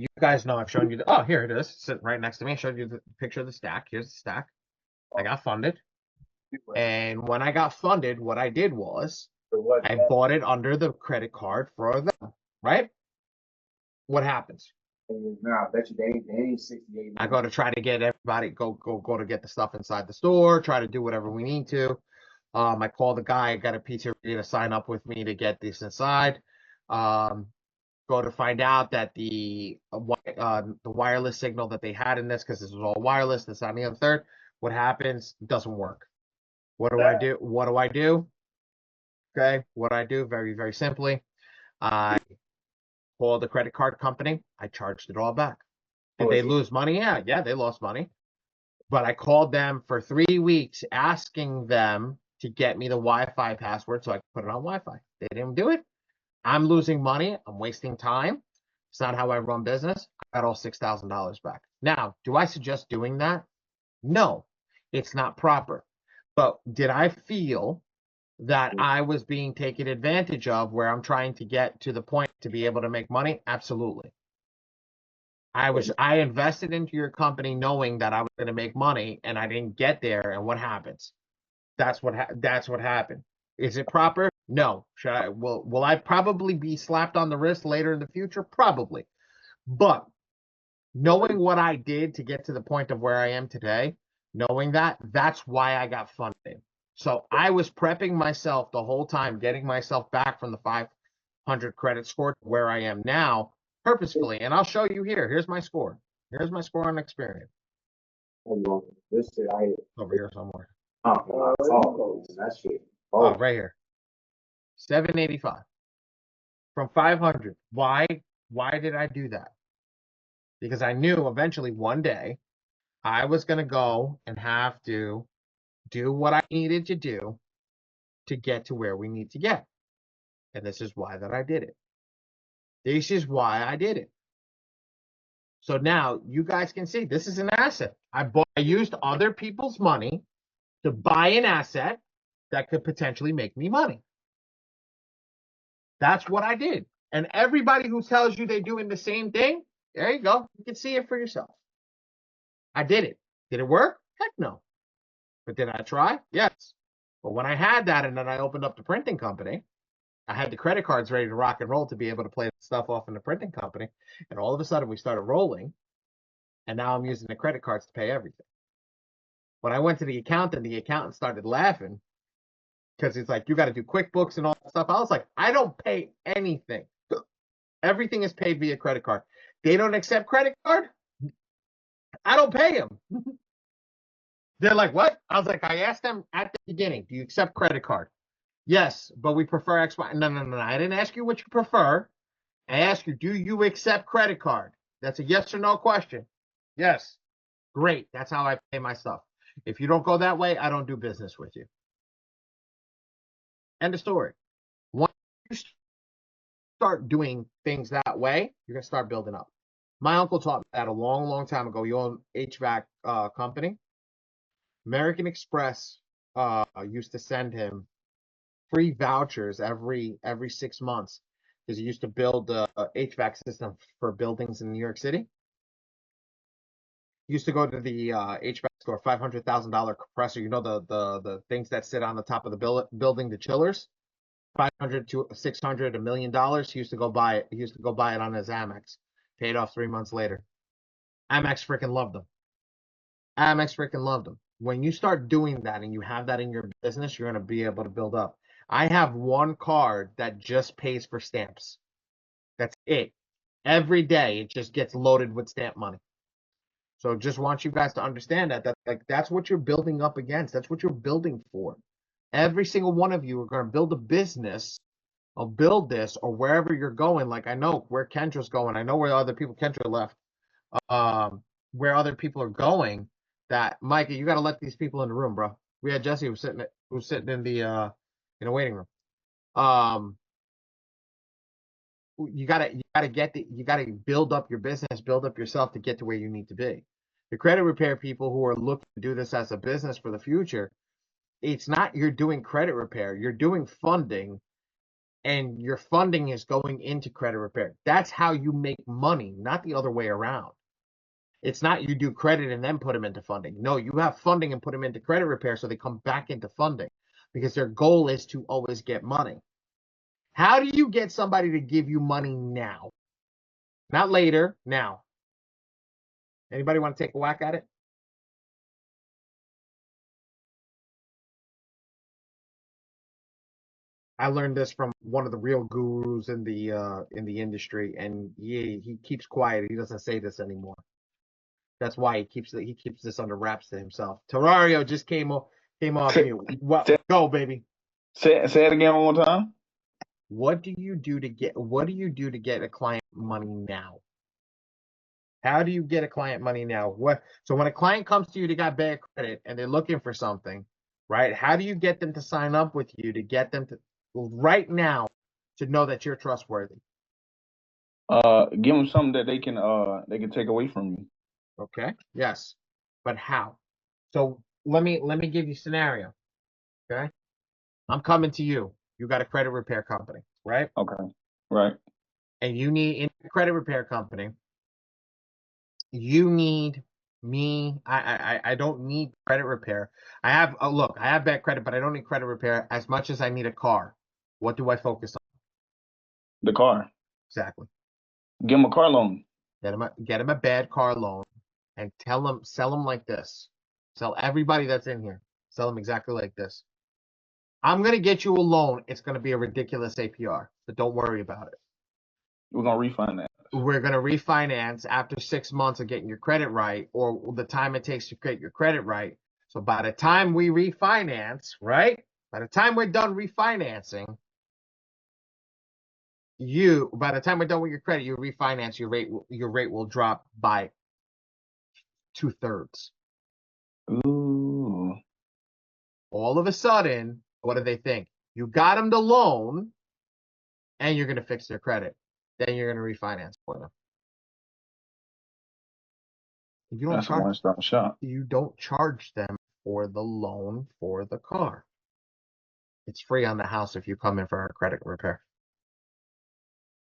you guys know I've shown you here it is, sitting right next to me. I showed you the picture of the stack. Here's the stack. I got funded. And when I got funded, what I did was I bought it under the credit card for them, right? What happens? Nah, I bet you they ain't 68. I go to try to get everybody go to get the stuff inside the store, try to do whatever we need to. I call the guy, I got a pizzeria to sign up with me to get this inside. Go to find out that the wireless signal that they had in this, because this was all wireless, this on the other third, what happens? It doesn't work. What do I do? What do I do? Okay, what I do, very, very simply, I called the credit card company. I charged it all back. Did they lose money? Yeah, they lost money. But I called them for 3 weeks asking them to get me the Wi-Fi password so I could put it on Wi-Fi. They didn't do it. I'm losing money. I'm wasting time. It's not how I run business. I got all $6,000 back. Now, do I suggest doing that? No, it's not proper. But did I feel that I was being taken advantage of where I'm trying to get to the point to be able to make money? Absolutely. I invested into your company knowing that I was going to make money and I didn't get there. And what happens? That's what happened. Is it proper? No. Will I probably be slapped on the wrist later in the future? Probably. But knowing what I did to get to the point of where I am today, knowing that's why I got funded. So I was prepping myself the whole time, getting myself back from the 500 credit score to where I am now purposefully. And I'll show you here. Here's my score. Here's my score on Experian. Over here somewhere. That shit. Oh, right here. 785 from 500. Why did I do that? Because I knew eventually one day I was going to go and have to do what I needed to do to get to where we need to get. And this is why that I did it. This is why I did it. So now you guys can see this is an asset. I used other people's money to buy an asset that could potentially make me money. That's what I did. And everybody who tells you they're doing the same thing, there you go. You can see it for yourself. I did it. Did it work? Heck no. But did I try? Yes. But when I had that and then I opened up the printing company, I had the credit cards ready to rock and roll to be able to play the stuff off in the printing company. And all of a sudden we started rolling. And now I'm using the credit cards to pay everything. When I went to the accountant started laughing because it's like, you got to do QuickBooks and all that stuff. I was like, I don't pay anything. Everything is paid via credit card. They don't accept credit card. I don't pay them. They're like, what? I was like, I asked them at the beginning, do you accept credit card? Yes, but we prefer X. No. I didn't ask you what you prefer. I asked you, do you accept credit card? That's a yes or no question. Yes. Great. That's how I pay my stuff. If you don't go that way, I don't do business with you. End of story. Once you start doing things that way, you're going to start building up. My uncle taught me that a long, long time ago. You own HVAC company. American Express used to send him free vouchers every 6 months because he used to build a HVAC system for buildings in New York City. He used to go to the HVAC store, $500,000 compressor. You know the things that sit on the top of the building, the chillers. 500 to 600, $1 million. He used to go buy it. He used to go buy it on his Amex. Paid off 3 months later. Amex freaking loved him. Amex freaking loved him. When you start doing that and you have that in your business, you're going to be able to build up. I have one card that just pays for stamps. That's it. Every day it just gets loaded with stamp money. So just want you guys to understand that that's what you're building up against. That's what you're building for. Every single one of you are going to build a business or build this or wherever you're going. Like I know where Kendra's going. I know where other people, Kendra left, where other people are going. That Micah, you got to let these people in the room, bro. We had Jesse who was sitting in the waiting room. You gotta build up your business, build up yourself to get to where you need to be. The credit repair people who are looking to do this as a business for the future, it's not you're doing credit repair, you're doing funding, and your funding is going into credit repair. That's how you make money, not the other way around. It's not you do credit and then put them into funding. No, you have funding and put them into credit repair so they come back into funding because their goal is to always get money. How do you get somebody to give you money now? Not later, now. Anybody want to take a whack at it? I learned this from one of the real gurus in the industry, and he keeps quiet. He doesn't say this anymore. That's why he keeps this under wraps to himself. Terrario just came off mute. What? Go, baby. Say it again one more time. What do you do to get a client money now? How do you get a client money now? So when a client comes to you, they got bad credit and they're looking for something, right? How do you get them to sign up with you to get them to right now to know that you're trustworthy? Give them something that they can take away from you. Okay. Yes. But how? So let me give you a scenario. Okay. I'm coming to you. You got a credit repair company, right? Okay. Right. And you need in a credit repair company, you need me. I don't need credit repair. I have look, I have bad credit, but I don't need credit repair as much as I need a car. What do I focus on? The car. Exactly. Give them a car loan. Get him a bad car loan and sell them like this. Sell everybody that's in here. Sell them exactly like this. I'm gonna get you a loan. It's gonna be a ridiculous APR, but don't worry about it. We're gonna refinance. We're going to refinance after 6 months of getting your credit right, or the time it takes to get your credit right. So by the time we refinance, right? By the time we're done refinancing, by the time we're done with your credit, you refinance, your rate will drop by 2/3. Ooh. All of a sudden, what do they think? You got them the loan, and you're going to fix their credit. Then you're going to refinance for them. That's a one-stop shop. You don't charge them for the loan for the car. It's free on the house if you come in for a credit repair.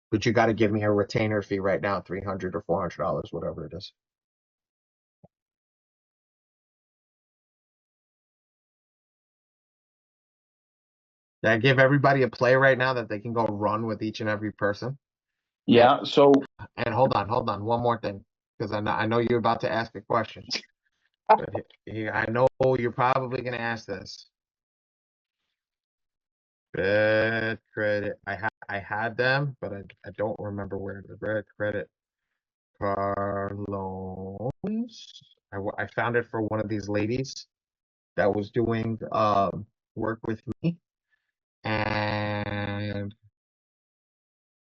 But you got to give me a retainer fee right now, $300 or $400, whatever it is. Did I give everybody a play right now that they can go run with each and every person? Yeah. So. And hold on, one more thing, because I know you're about to ask a question. But I know you're probably going to ask this. Bad credit. I had them, but I don't remember where the bad credit car loans. I found it for one of these ladies that was doing work with me, and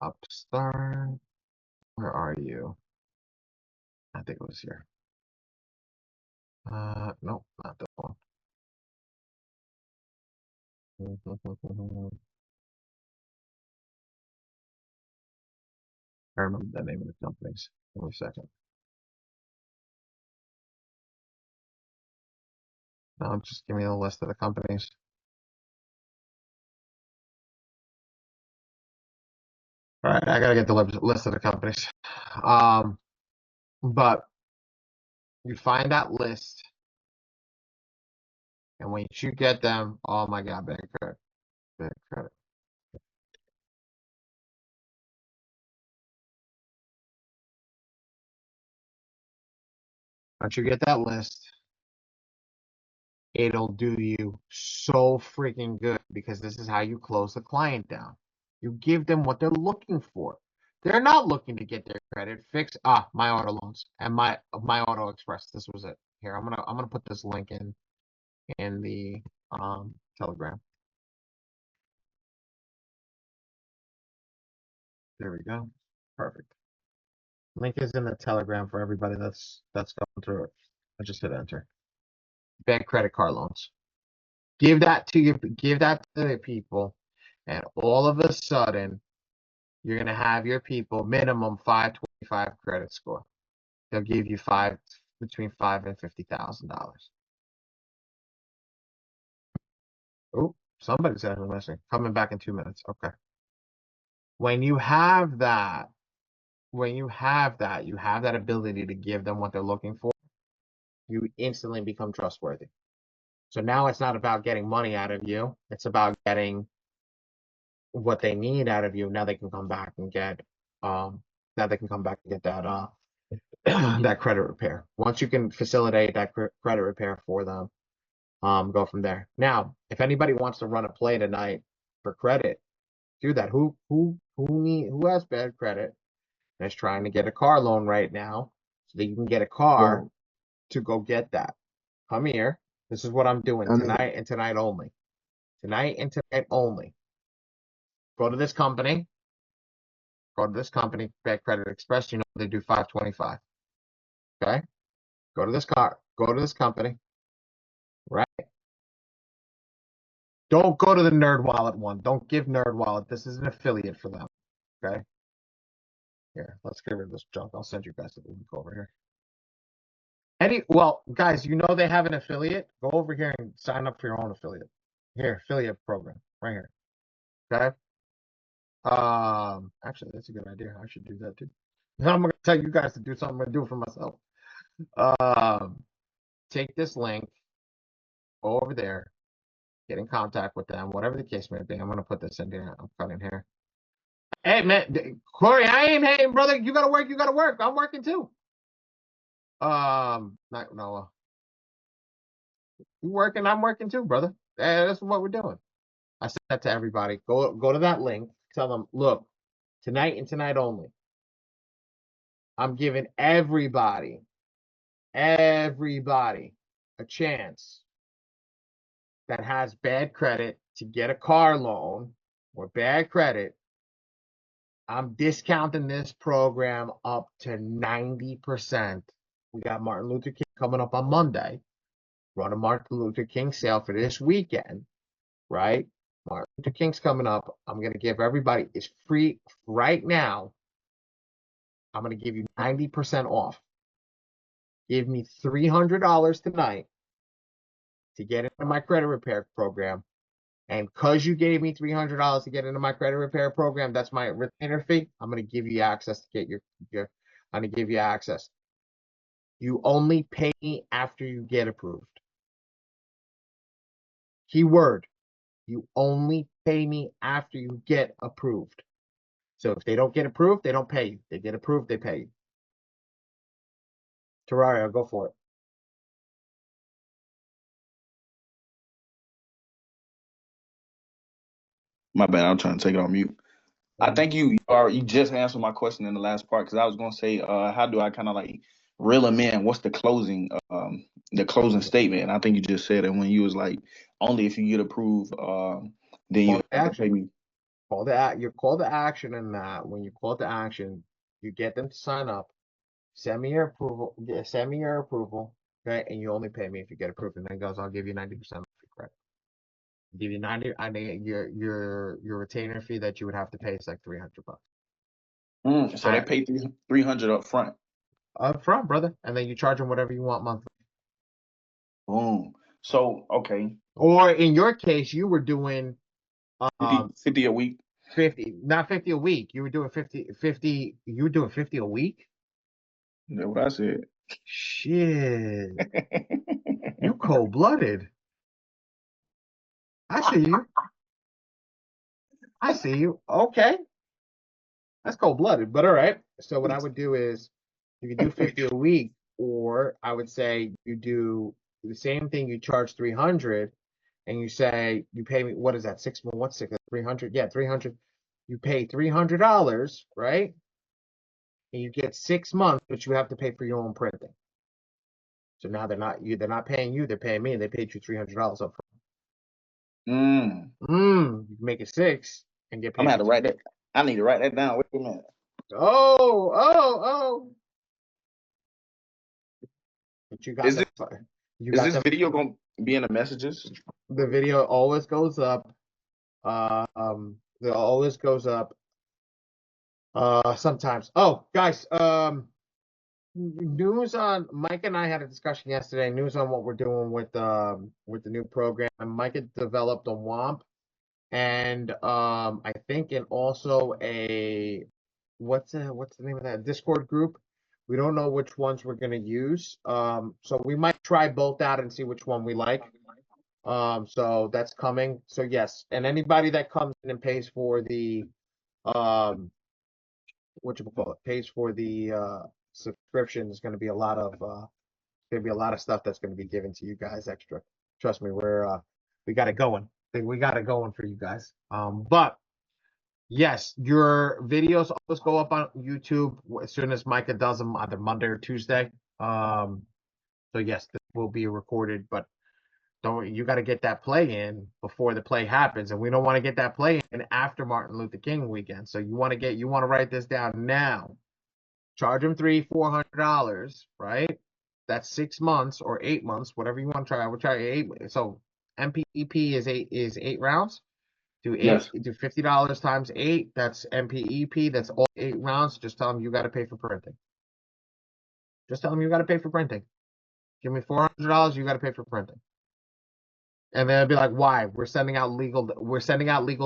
Upstart. Where are you? I think it was here. No, not this one. I remember the name of the companies. Give me a second. No, just give me the list of the companies. All right, I gotta get the list of the companies. But you find that list, and when you get them, oh my God, bad credit, bad credit. Once you get that list, it'll do you so freaking good because this is how you close the client down. You give them what they're looking for. They're not looking to get their credit fixed. My auto loans and my auto express. This was it. Here, I'm gonna put this link in the Telegram. There we go. Perfect. Link is in the Telegram for everybody that's going through it. I just hit enter. Bad credit card loans. Give that to the people, and all of a sudden you're gonna have your people minimum 525 credit score. They'll give you between $5,000 and $50,000. Oh, somebody's having a message. Coming back in 2 minutes. Okay. When you have that, you have that ability to give them what they're looking for, you instantly become trustworthy. So now it's not about getting money out of you. It's about getting what they need out of you. Now they can come back and get that that credit repair. Once you can facilitate that credit repair for them, go from there. Now, if anybody wants to run a play tonight for credit, do that. Who has bad credit and is trying to get a car loan right now so that you can get a car to go get that? Come here. This is what I'm doing tonight and tonight only. Tonight and tonight only. Go to this company. Bad Credit Express. You know they do 525. Okay. Go to this company. Right. Don't go to the Nerd Wallet one. Don't give Nerd Wallet. This is an affiliate for them. Okay. Here, let's get rid of this junk. I'll send you guys the link over here. Well, guys, you know they have an affiliate. Go over here and sign up for your own affiliate. Here, affiliate program right here. Okay. Actually, that's a good idea. I should do that too. I'm gonna tell you guys to do something. I'm gonna do it for myself. Take this link, go over there, get in contact with them, whatever the case may be. I'm gonna put this in there. I'm cutting here. Hey man, Corey, I ain't hating, brother. You gotta work. You gotta work. I'm working too. Not Noah. You working? I'm working too, brother. That's what we're doing. I said that to everybody. Go to that link. Tell them, look, tonight and tonight only. I'm giving everybody a chance that has bad credit to get a car loan or bad credit. I'm discounting this program up to 90%. We got Martin Luther King coming up on Monday. Run a Martin Luther King sale for this weekend, right? Martin Luther King's coming up. I'm going to give everybody, it's free right now. I'm going to give you 90% off. Give me $300 tonight to get into my credit repair program. And because you gave me $300 to get into my credit repair program, that's my retainer fee. I'm going to give you access to get I'm going to give you access. You only pay me after you get approved. Keyword, you only pay me after you get approved. So if they don't get approved, they don't pay you. They get approved, they pay you. Terraria, go for it. My bad. I'm trying to take it on mute. I think you just answered my question in the last part because I was gonna say, how do I kind of like reel them in? What's the closing statement? And I think you just said it when you was like, only if you get approved, then you maybe Call the action in that. When you call the action, you get them to sign up. Send me your approval. Send me your approval. Okay, and you only pay me if you get approved. And then goes, I'll give you 90% of your credit. I'll give you 90. I think your retainer fee that you would have to pay is like $300. So they pay 300 up front. Up front, brother, and then you charge them whatever you want monthly. Boom. So okay, Or in your case, you were doing 50 a week. 50, not 50 a week. You were doing 50. You were doing 50 a week. That's what I said. Shit, you cold-blooded. I see you. I see you. Okay, that's cold-blooded, but all right. So what I would do is you could do 50 a week, or I would say you do the same thing. You charge 300, and you say you pay me. What is that? 6 months? What's 6? 300? Yeah, 300. You pay $300, right? And you get 6 months, but you have to pay for your own printing. So now they're not paying you, they're paying me, and they paid you $300 up front. You can make it 6 and get paid. I'm gonna have to write that. I need to write that down. Wait a minute. Oh. But you got Is this video gonna be in the messages? The video always goes up. It always goes up. Sometimes. Oh, guys, news on Mike and I had a discussion yesterday. News on what we're doing with the new program. And Mike had developed a WOMP, and I think in also a what's the name of that Discord group. We don't know which ones we're gonna use. So we might try both out and see which one we like. So that's coming. So yes, and anybody that comes in and pays for the pays for the subscription is going to be a lot of stuff that's going to be given to you guys extra. Trust me, we got it going. We got it going for you guys. But yes, your videos always go up on YouTube as soon as Micah does them, either Monday or Tuesday. So yes, this will be recorded, but you got to get that play in before the play happens, and we don't want to get that play in after Martin Luther King weekend. So you want to write this down now. Charge them $300-$400, right? That's 6 months or 8 months, whatever you want to try. I would try 8. So MPEP is 8 rounds. Do $50 times 8. That's MPEP. That's all 8 rounds. Just tell them you got to pay for printing. Just tell them you got to pay for printing. Give me $400. You got to pay for printing. And they'll be like, why? We're sending out legal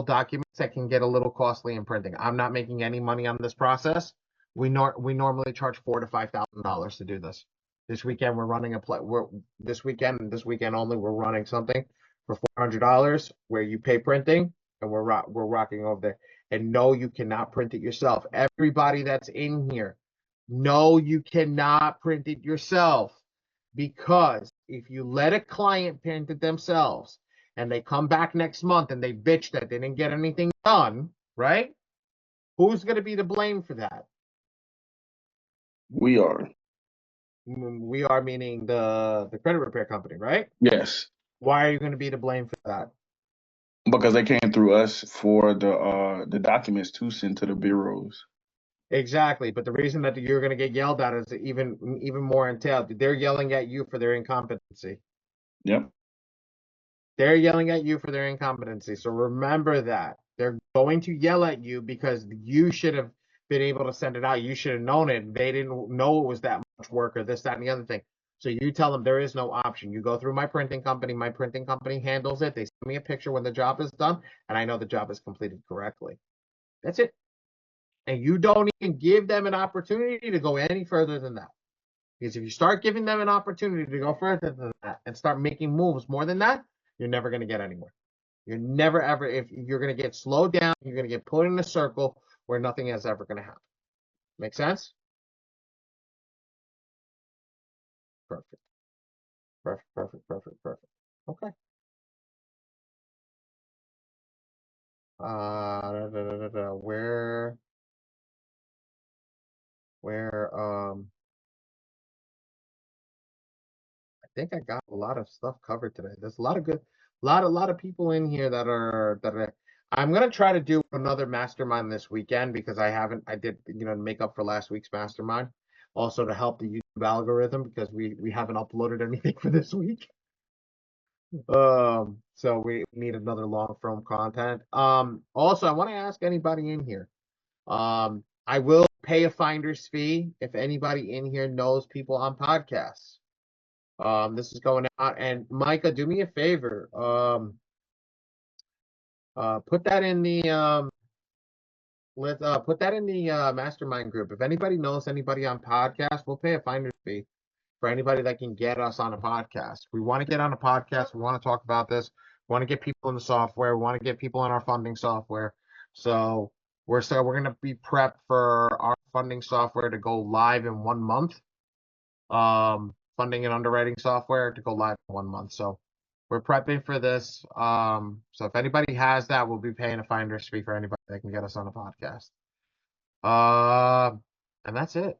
documents that can get a little costly in printing. I'm not making any money on this process. We normally charge $4,000 to $5,000 to do this. This weekend we're running this weekend only we're running something for $400 where you pay printing, and we're rocking over there. And no, you cannot print it yourself. Everybody that's in here, no, you cannot print it yourself. Because if you let a client print it themselves and they come back next month and they bitch that they didn't get anything done, right? Who's going to be to blame for that? We are. We are meaning the credit repair company, right? Yes. Why are you going to be to blame for that? Because they came through us for the documents to send to the bureaus. Exactly, but the reason that you're going to get yelled at is even more entailed. They're yelling at you for their incompetency. Yep. They're yelling at you for their incompetency. So remember that. They're going to yell at you because you should have been able to send it out. You should have known it. They didn't know it was that much work or this, that, and the other thing. So you tell them there is no option. You go through my printing company. My printing company handles it. They send me a picture when the job is done, and I know the job is completed correctly. That's it. And you don't even give them an opportunity to go any further than that. Because if you start giving them an opportunity to go further than that and start making moves more than that, you're never going to get anywhere. You're never, ever, if you're going to get slowed down, you're going to get put in a circle where nothing is ever going to happen. Make sense? Perfect. Okay. I think I got a lot of stuff covered today. There's a lot of people in here that are I'm gonna try to do another mastermind this weekend because I did make up for last week's mastermind. Also to help the YouTube algorithm because we haven't uploaded anything for this week. So we need another long form content. Also, I want to ask anybody in here. I will pay a finder's fee if anybody in here knows people on podcasts. This is going out, and Micah, do me a favor. Put that in the put that in the mastermind group. If anybody knows anybody on podcast, we'll pay a finder's fee for anybody that can get us on a podcast. We want to get on a podcast. We want to talk about this. We want to get people in the software. We want to get people in our funding software. So we're going to be prepped for our funding software to go live in 1 month. Funding and underwriting software to go live in 1 month. So we're prepping for this. So if anybody has that, we'll be paying a finder's fee for anybody that can get us on a podcast. And that's it.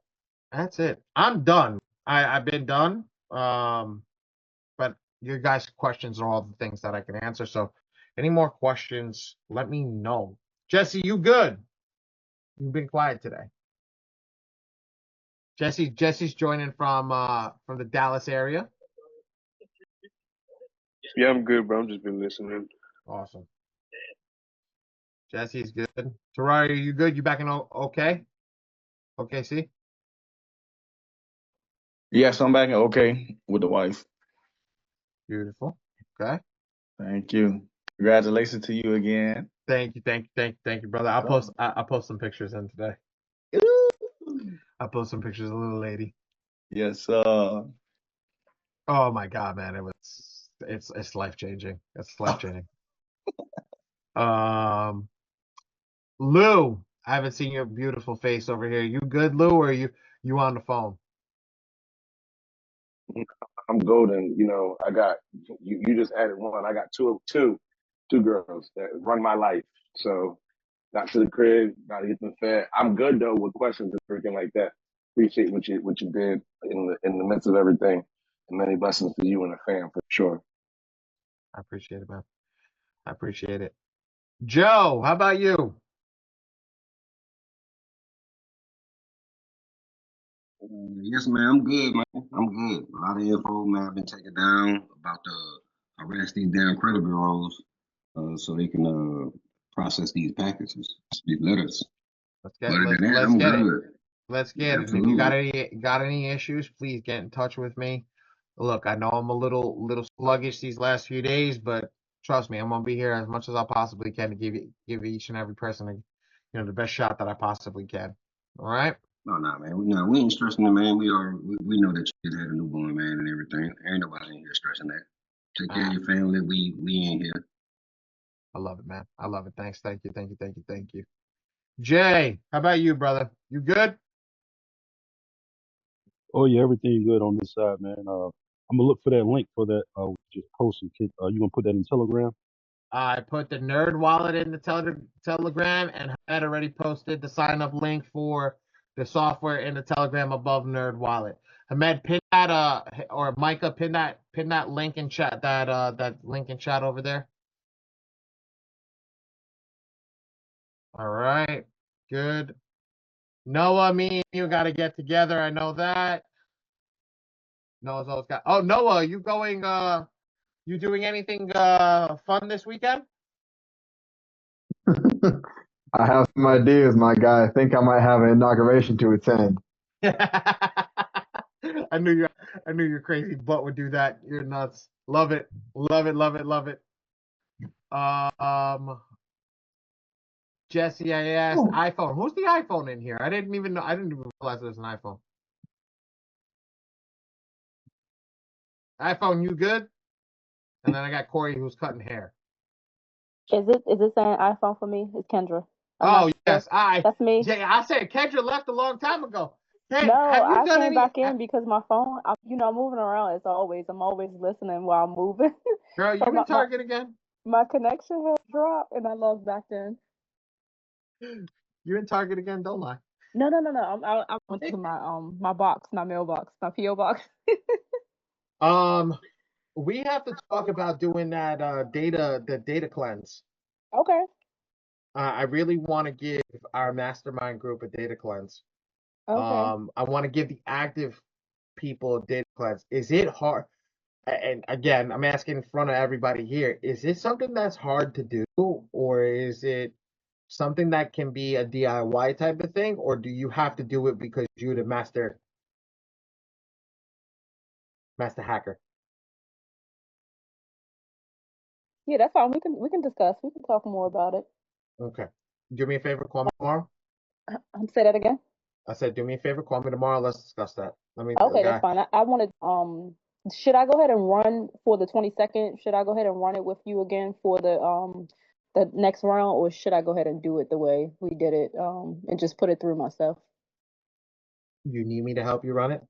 That's it. I'm done. I've been done. But your guys' questions are all the things that I can answer. So any more questions, let me know. Jesse, you good? You've been quiet today. Jesse's joining from the Dallas area. Yeah, I'm good, bro. I'm just been listening. Awesome. Jesse's good. Terraria, you good? You back in okay? Okay, see? Yes, I'm back in okay with the wife. Beautiful. Okay. Thank you. Congratulations to you again. Thank you, brother. I'll post some pictures in today. I'll post some pictures of the little lady. Yes, Oh my God, man. It's life changing. It's life changing. Lou, I haven't seen your beautiful face over here. You good, Lou, or you on the phone? I'm golden. You know, I got you just added one. I got two girls that run my life. So got to the crib, got to get them fed. I'm good though with questions and everything like that. Appreciate what you did in the midst of everything, and many blessings to you and the fam for sure. I appreciate it, man. I appreciate it. Joe, how about you? Yes, man, I'm good, man. I'm good. A lot of info, man, I've been taking down about the arrest these damn credit bureaus, so they can process these packages, these letters. Let's get it. Let's get it. And if you Absolutely. got any issues, please get in touch with me. Look, I know I'm a little sluggish these last few days, but trust me, I'm gonna be here as much as I possibly can to give each and every person the best shot that I possibly can. All right? No, man. We ain't stressing it, man. We know that you just had a newborn, man, and everything. Ain't nobody in here stressing that. Take care of your family. We in here. I love it, man. I love it. Thanks. Thank you. Jay, how about you, brother? You good? Oh yeah, everything good on this side, man. I'm gonna look for that link for that. Just posting. You gonna put that in Telegram? I put the Nerd Wallet in the Telegram, and had already posted the sign up link for the software in the Telegram above Nerd Wallet. Hamed, pin that or Micah, pin that link in chat, that link in chat over there. All right, good. Noah, me and you got to get together. I know that. Noah's always got. Oh, Noah, you going? You doing anything fun this weekend? I have some ideas, my guy. I think I might have an inauguration to attend. I knew your crazy butt would do that. You're nuts. Love it. Jesse, I asked iPhone. Who's the iPhone in here? I didn't even realize there's an iPhone. iPhone, you good? And then I got Corey who's cutting hair. Is it saying iPhone for me? It's Kendra. Yes, that's me. Yeah, I said Kendra left a long time ago. Hey, No, have you I done came any? back in because my phone, I'm moving around as always. I'm always listening while I'm moving. Girl, you in Target again? My connection has dropped and I logged back in. You in Target again? Don't lie. No. I went to my box, my mailbox, my PO box. We have to talk about doing that data cleanse. Okay. I really want to give our mastermind group a data cleanse. Okay. I want to give the active people did cleanse, is it hard? And again, I'm asking in front of everybody here, is this something that's hard to do, or is it something that can be a DIY type of thing, or do you have to do it because you're the master hacker? Yeah, that's fine. We can discuss. We can talk more about it. Okay. Do me a favor, call me tomorrow. Say that again. I said, do me a favor, call me tomorrow. Let's discuss that. Let me, Okay, that's guy. fine. I wanted should I go ahead and run for the 22nd? Should I go ahead and run it with you again for the next round, or should I go ahead and do it the way we did it and just put it through myself? You need me to help you run it?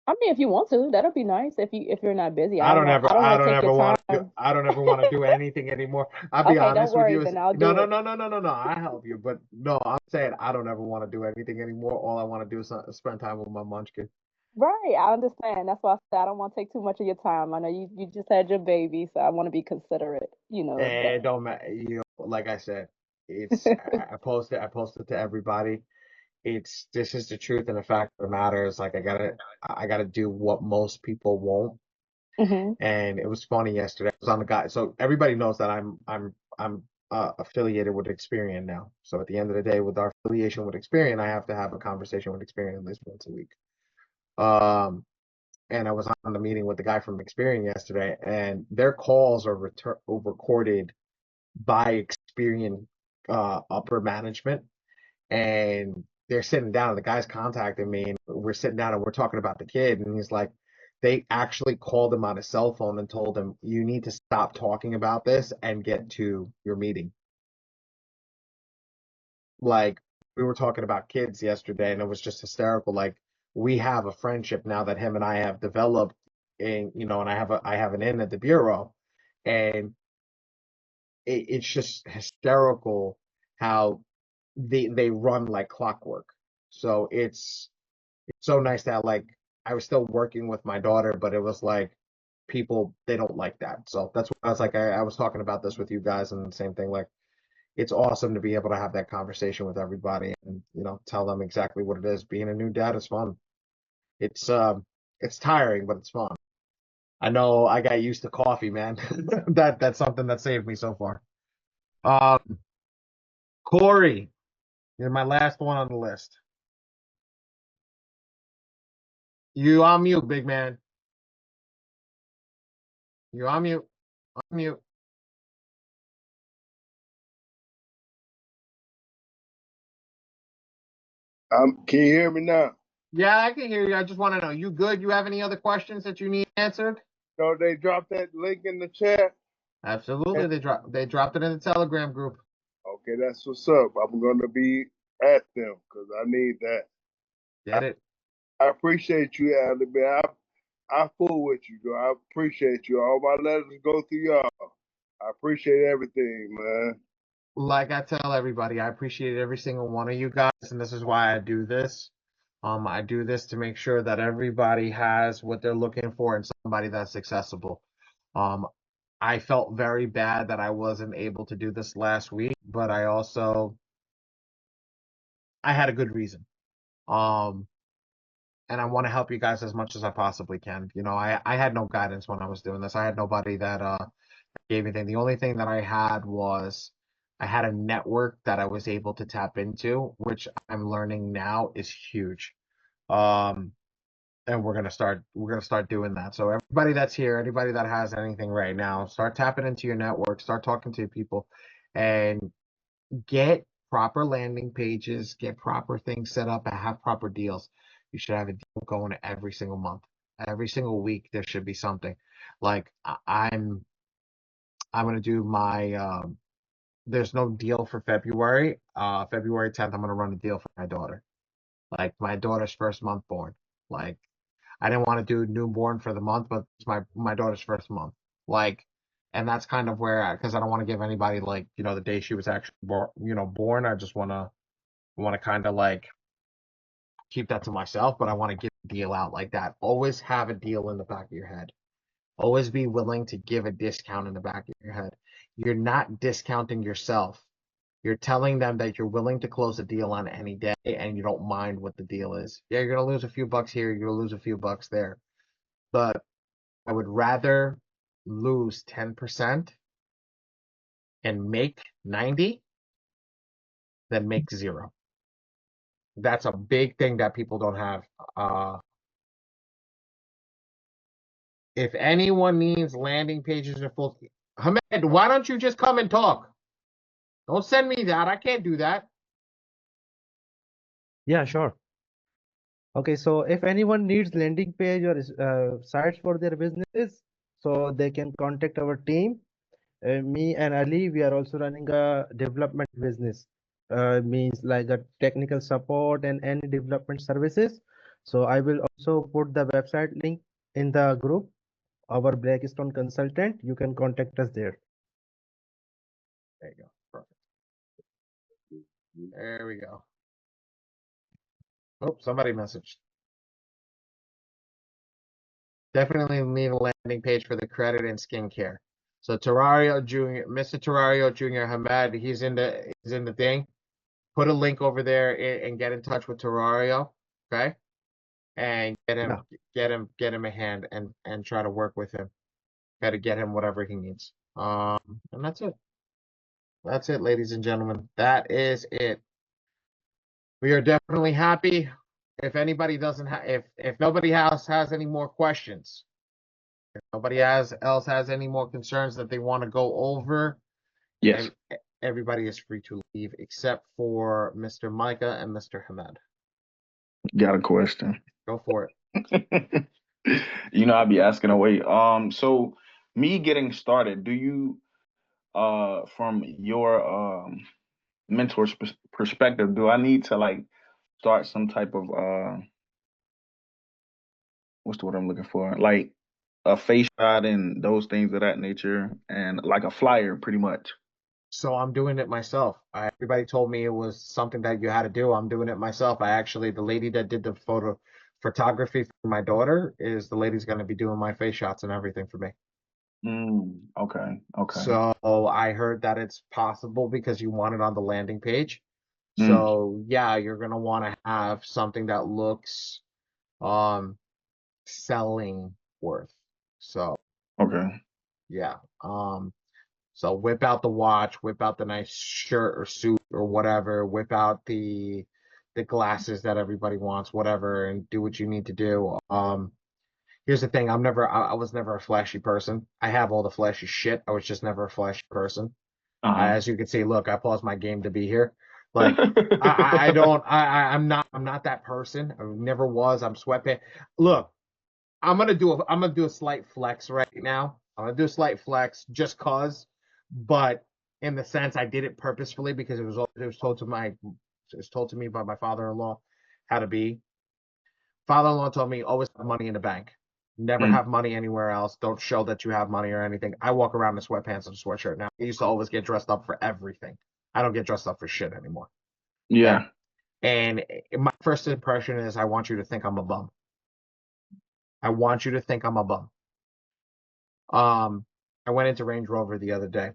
I mean, if you want to, that'll be nice. If you're not busy, I don't ever I don't want to take your want to time. I don't ever want to do anything anymore. I'll be Okay, don't honest with worry, you. then I'll No, do no, it. no, no, no, no, no. I help you, but no, I'm saying I don't ever want to do anything anymore. All I want to do is spend time with my munchkin. Right, I understand. That's why I said I don't want to take too much of your time. I know you just had your baby, so I want to be considerate, of And it that. don't matter. Like I said, I posted to everybody. This is the truth, and the fact of the matter is, like, I gotta do what most people won't. Hmm. And it was funny yesterday. I was on the guy, so everybody knows that I'm affiliated with Experian now. So at the end of the day, with our affiliation with Experian, I have to have a conversation with Experian at least once a week. And I was on the meeting with the guy from Experian yesterday, and their calls are recorded by Experian upper management, and they're sitting down. The guy's contacting me, and we're sitting down and we're talking about the kid, and he's like, they actually called him on his cell phone and told him, you need to stop talking about this and get to your meeting. Like, we were talking about kids yesterday, and it was just hysterical. Like, we have a friendship now that him and I have developed, and and I have an in at the bureau, and it's just hysterical how they run like clockwork. So it's so nice that, like, I was still working with my daughter, but it was like people, they don't like that. So that's why I was like, I was talking about this with you guys, and the same thing. Like, it's awesome to be able to have that conversation with everybody and tell them exactly what it is. Being a new dad is fun. It's tiring, but it's fun. I know I got used to coffee, man. That's something that saved me so far. Um, Corey, you're my last one on the list. You on mute, big man. You on mute. On mute. Can you hear me now? Yeah, I can hear you. I just want to know, you good? You have any other questions that you need answered? So they dropped that link in the chat. Absolutely. They dropped it in the Telegram group. Okay, that's what's up. I'm gonna be at them because I need that. Get it? I appreciate you, Ali, man. I fool with you, though. I appreciate you. All my letters go through y'all. I appreciate everything, man. Like I tell everybody, I appreciate every single one of you guys, and this is why I do this. I do this to make sure that everybody has what they're looking for and somebody that's accessible. Um, I felt very bad that I wasn't able to do this last week, but I had a good reason. Um, and I want to help you guys as much as I possibly can. I had no guidance when I was doing this. I had nobody that gave me anything. The only thing that I had was I had a network that I was able to tap into, which I'm learning now is huge. Um, and we're gonna start doing that. So everybody that's here, anybody that has anything right now, start tapping into your network, start talking to people, and get proper landing pages, get proper things set up, and have proper deals. You should have a deal going every single month. Every single week there should be something. Like, I'm gonna do my there's no deal for February. February 10th, I'm gonna run a deal for my daughter. Like, my daughter's first month born. Like, I didn't want to do newborn for the month, but it's my daughter's first month. Like, and that's kind of where, because I don't want to give anybody, like, the day she was actually born. I just want to kind of like keep that to myself, but I want to give a deal out like that. Always have a deal in the back of your head. Always be willing to give a discount in the back of your head. You're not discounting yourself. You're telling them that you're willing to close a deal on any day and you don't mind what the deal is. Yeah, you're going to lose a few bucks here, you're going to lose a few bucks there. But I would rather lose 10% and make 90 than make 0. That's a big thing that people don't have. If anyone needs landing pages or full, Hamed, why don't you just come and talk? Don't send me that. I can't do that. Yeah, sure. Okay, so if anyone needs landing page or sites for their businesses, so they can contact our team. Me and Ali, we are also running a development business. Means like a technical support and any development services. So I will also put the website link in the group. Our Blackstone consultant, you can contact us there. There you go. Perfect. There we go. Oh, somebody messaged. Definitely need a landing page for the credit and skincare. So Terrario Jr., Mr. Terrario Jr. Hamed, he's in the thing. Put a link over there and get in touch with Terrario, okay? And get him a hand and try to work with him. Try to get him whatever he needs. And that's it. That's it, ladies and gentlemen. That is it. We are definitely happy. If anybody doesn't have, if nobody else has any more questions, if nobody else has any more concerns that they want to go over, Yes. everybody is free to leave except for Mr. Micah and Mr. Hamed. Got a question. Go for it. You know, I'd be asking away. So me getting started, do you from your mentor's perspective, do I need to like start some type of what's the word I'm looking for? Like a face shot and those things of that nature and like a flyer pretty much. So I'm doing it myself. Everybody told me it was something that you had to do. I'm doing it myself. The lady that did the photography for my daughter is the lady's going to be doing my face shots and everything for me. Okay. So I heard that it's possible because you want it on the landing page. Mm, So yeah, you're going to want to have something that looks selling worth. So okay. yeah. So whip out the watch, whip out the nice shirt or suit or whatever, whip out the glasses that everybody wants, whatever, and do what you need to do. Here's the thing, I was never a flashy person. I have all the flashy shit. I was just never a flashy person. Uh-huh. As you can see, look, I paused my game to be here. Like I don't I'm not that person. I never was. I'm sweatpants. Look, I'm gonna do a slight flex right now. I'm gonna do a slight flex just cause, but in the sense I did it purposefully because it was told to me by my father-in-law how to be. Father-in-law told me always have money in the bank. Never Mm, have money anywhere else. Don't show that you have money or anything. I walk around in sweatpants and a sweatshirt now. I used to always get dressed up for everything. I don't get dressed up for shit anymore. Okay. yeah. And my first impression is I want you to think I'm a bum. I want you to think I'm a bum. I went into Range Rover the other day.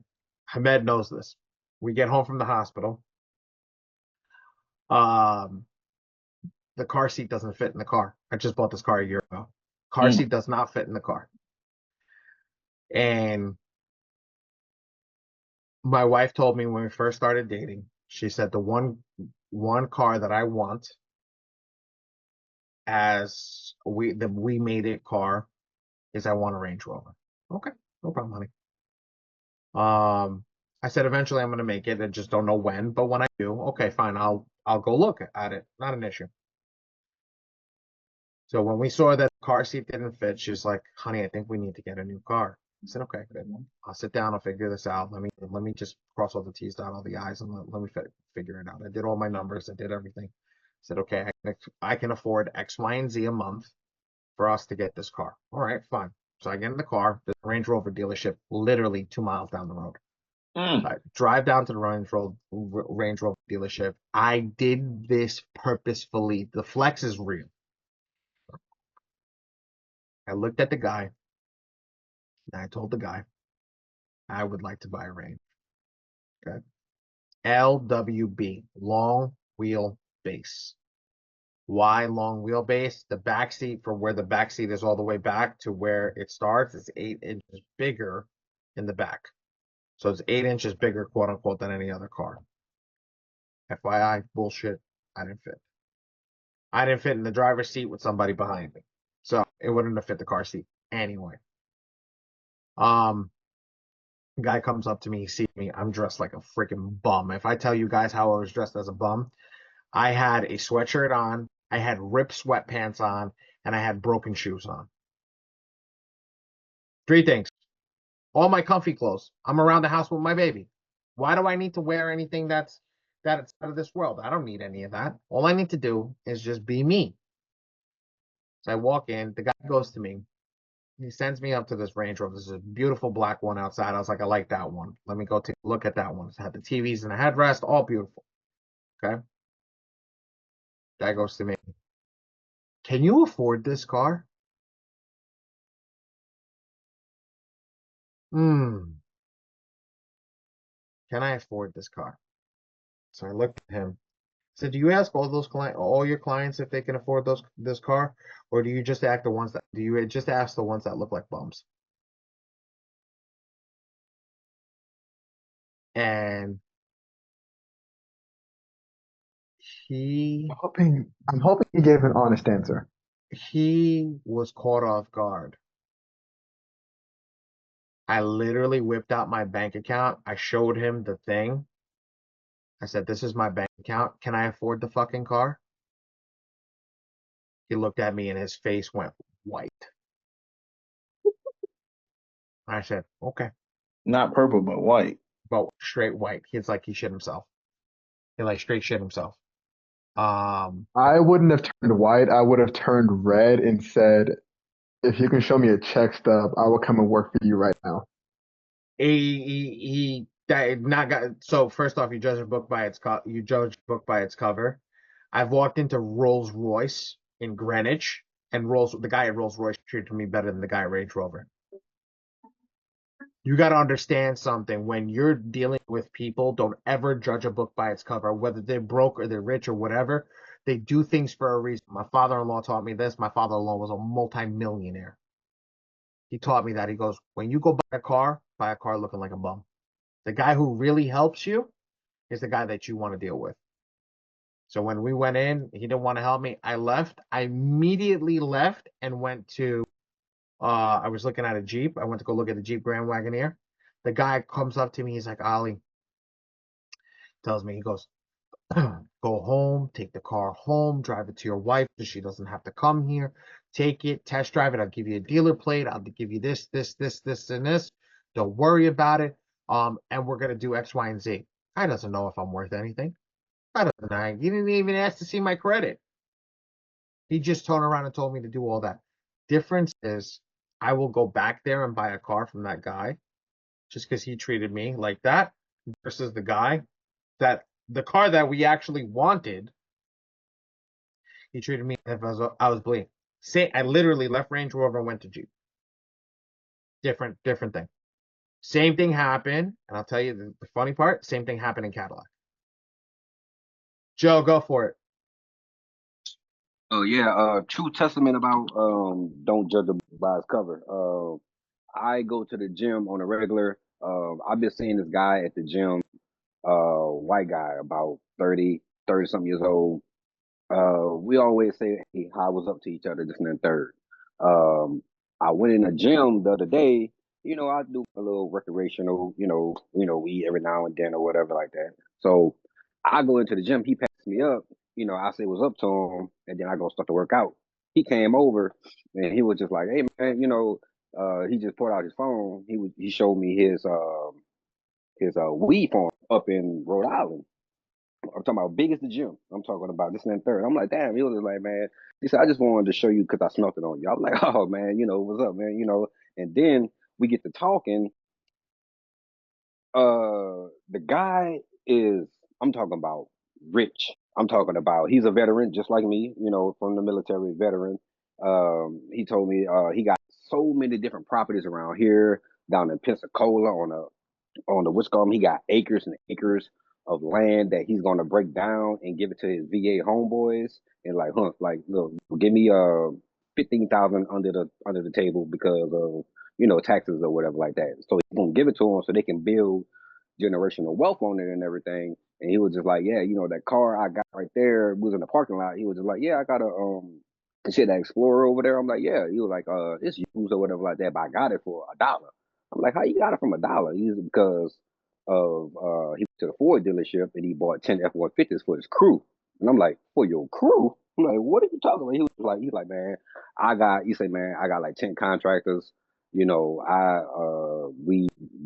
Hamed knows this. We get home from the hospital. Um, the car seat doesn't fit in the car. I just bought this car a year ago. Car Mm, seat does not fit in the car. And my wife told me when we first started dating, she said the one car that I want as we made it car is I want a Range Rover. Okay, no problem, honey. I said eventually I'm gonna make it. I just don't know when, but when I do, okay, fine. I'll go look at it. Not an issue. So when we saw that the car seat didn't fit, she was like, "Honey, I think we need to get a new car." I said, "Okay, good. I'll sit down. I'll figure this out. Let me just cross all the T's, dot all the I's, and let me figure it out." I did all my numbers. I did everything. I said, "Okay, I can afford X, Y, and Z a month for us to get this car." All right, fine. So I get in the car. The Range Rover dealership, literally 2 miles down the road. mm. I drive down to the Range Rover dealership. I did this purposefully. The flex is real. I looked at the guy and I told the guy I would like to buy a Range. Okay. LWB, long wheel base. Why long wheelbase? The back seat, for where the back seat is all the way back to where it starts, is 8 inches bigger in the back. So it's 8 inches bigger, quote unquote, than any other car. FYI, bullshit. I didn't fit. I didn't fit in the driver's seat with somebody behind me. So it wouldn't have fit the car seat anyway. Guy comes up to me, he sees me, I'm dressed like a freaking bum. If I tell you guys how I was dressed as a bum, I had a sweatshirt on, I had ripped sweatpants on, and I had broken shoes on. 3 things. All my comfy clothes. I'm around the house with my baby. Why do I need to wear anything that's out of this world? I don't need any of that. All I need to do is just be me. So I walk in, the guy goes to me. He sends me up to this Range Rover. This is a beautiful black one outside. I was like, I like that one. Let me go take a look at that one. It had the TVs and the headrest, all beautiful. Okay. Guy goes to me. Can you afford this car? Can I afford this car? So I looked at him. I said, do you ask all your clients if they can afford this car, or do you just ask the ones that look like bums? And I'm hoping he gave an honest answer. he was caught off guard. I literally whipped out my bank account. I showed him the thing. I said, this is my bank account. Can I afford the fucking car? He looked at me and his face went white. I said, okay. Not purple, but white. But straight white. He's like, he shit himself. He like straight shit himself. I wouldn't have turned white. I would have turned red and said, if you can show me a check stub, I will come and work for you right now. So first off, you judge a book by its cover. I've walked into Rolls Royce in Greenwich, and the guy at Rolls Royce treated me better than the guy at Range Rover. You got to understand something. When you're dealing with people, don't ever judge a book by its cover, whether they're broke or they're rich or whatever. They do things for a reason. My father-in-law taught me this. My father-in-law was a multi-millionaire. He taught me that. He goes, when you go buy a car looking like a bum. The guy who really helps you is the guy that you want to deal with. So when we went in, he didn't want to help me. I left. I immediately left and went to I was looking at a Jeep. I went to go look at the Jeep Grand Wagoneer. The guy comes up to me. He's like, Ali, tells me, he goes, go home, take the car home, drive it to your wife so she doesn't have to come here. Take it, test drive it. I'll give you a dealer plate. I'll give you this, and this. Don't worry about it. And we're gonna do X, Y, and Z. Guy doesn't know if I'm worth anything. Guy doesn't know. He didn't even ask to see my credit. He just turned around and told me to do all that. Difference is, I will go back there and buy a car from that guy just because he treated me like that, versus the guy that the car that we actually wanted, he treated me as if I was bleeding. I literally left Range Rover and went to Jeep. Different thing. Same thing happened, and I'll tell you the funny part, same thing happened in Cadillac. Joe, go for it. Oh yeah, true testament about don't judge a book by its cover. I go to the gym on a regular. I've been seeing this guy at the gym, white guy, about 30 something years old. We always say, hey, how I was up to each other, this and that third. I went in the gym the other day, I do a little recreational, we eat every now and then or whatever like that. So I go into the gym, he packs me up, I say what's up to him, and then I go start to work out. He came over and he was just like, hey man, he just pulled out his phone. He showed me his weed farm up in Rhode Island. I'm talking about big as the gym. I'm talking about this and that third. I'm like, damn. He was just like, man. He said, I just wanted to show you because I smelt it on you. I was like, oh man, what's up, man? And then we get to talking. The guy is, I'm talking about rich. I'm talking about he's a veteran just like me, from the military, veteran. He told me he got so many different properties around here, down in Pensacola on the Wisconsin. He got acres and acres of land that he's gonna break down and give it to his VA homeboys and like, like, look, give me 15,000 under the table because of taxes or whatever like that. So he's gonna give it to them so they can build generational wealth on it and everything. And he was just like, yeah, that car I got right there was in the parking lot. He was just like, yeah, I got that Explorer over there. I'm like, yeah. He was like, it's used or whatever like that, but I got it for $1. I'm like, how you got it from $1? He's because of he went to the Ford dealership and he bought 10 F-150s for his crew. And I'm like, for your crew? I'm like, what are you talking about? He's like, man, I got like 10 contractors. We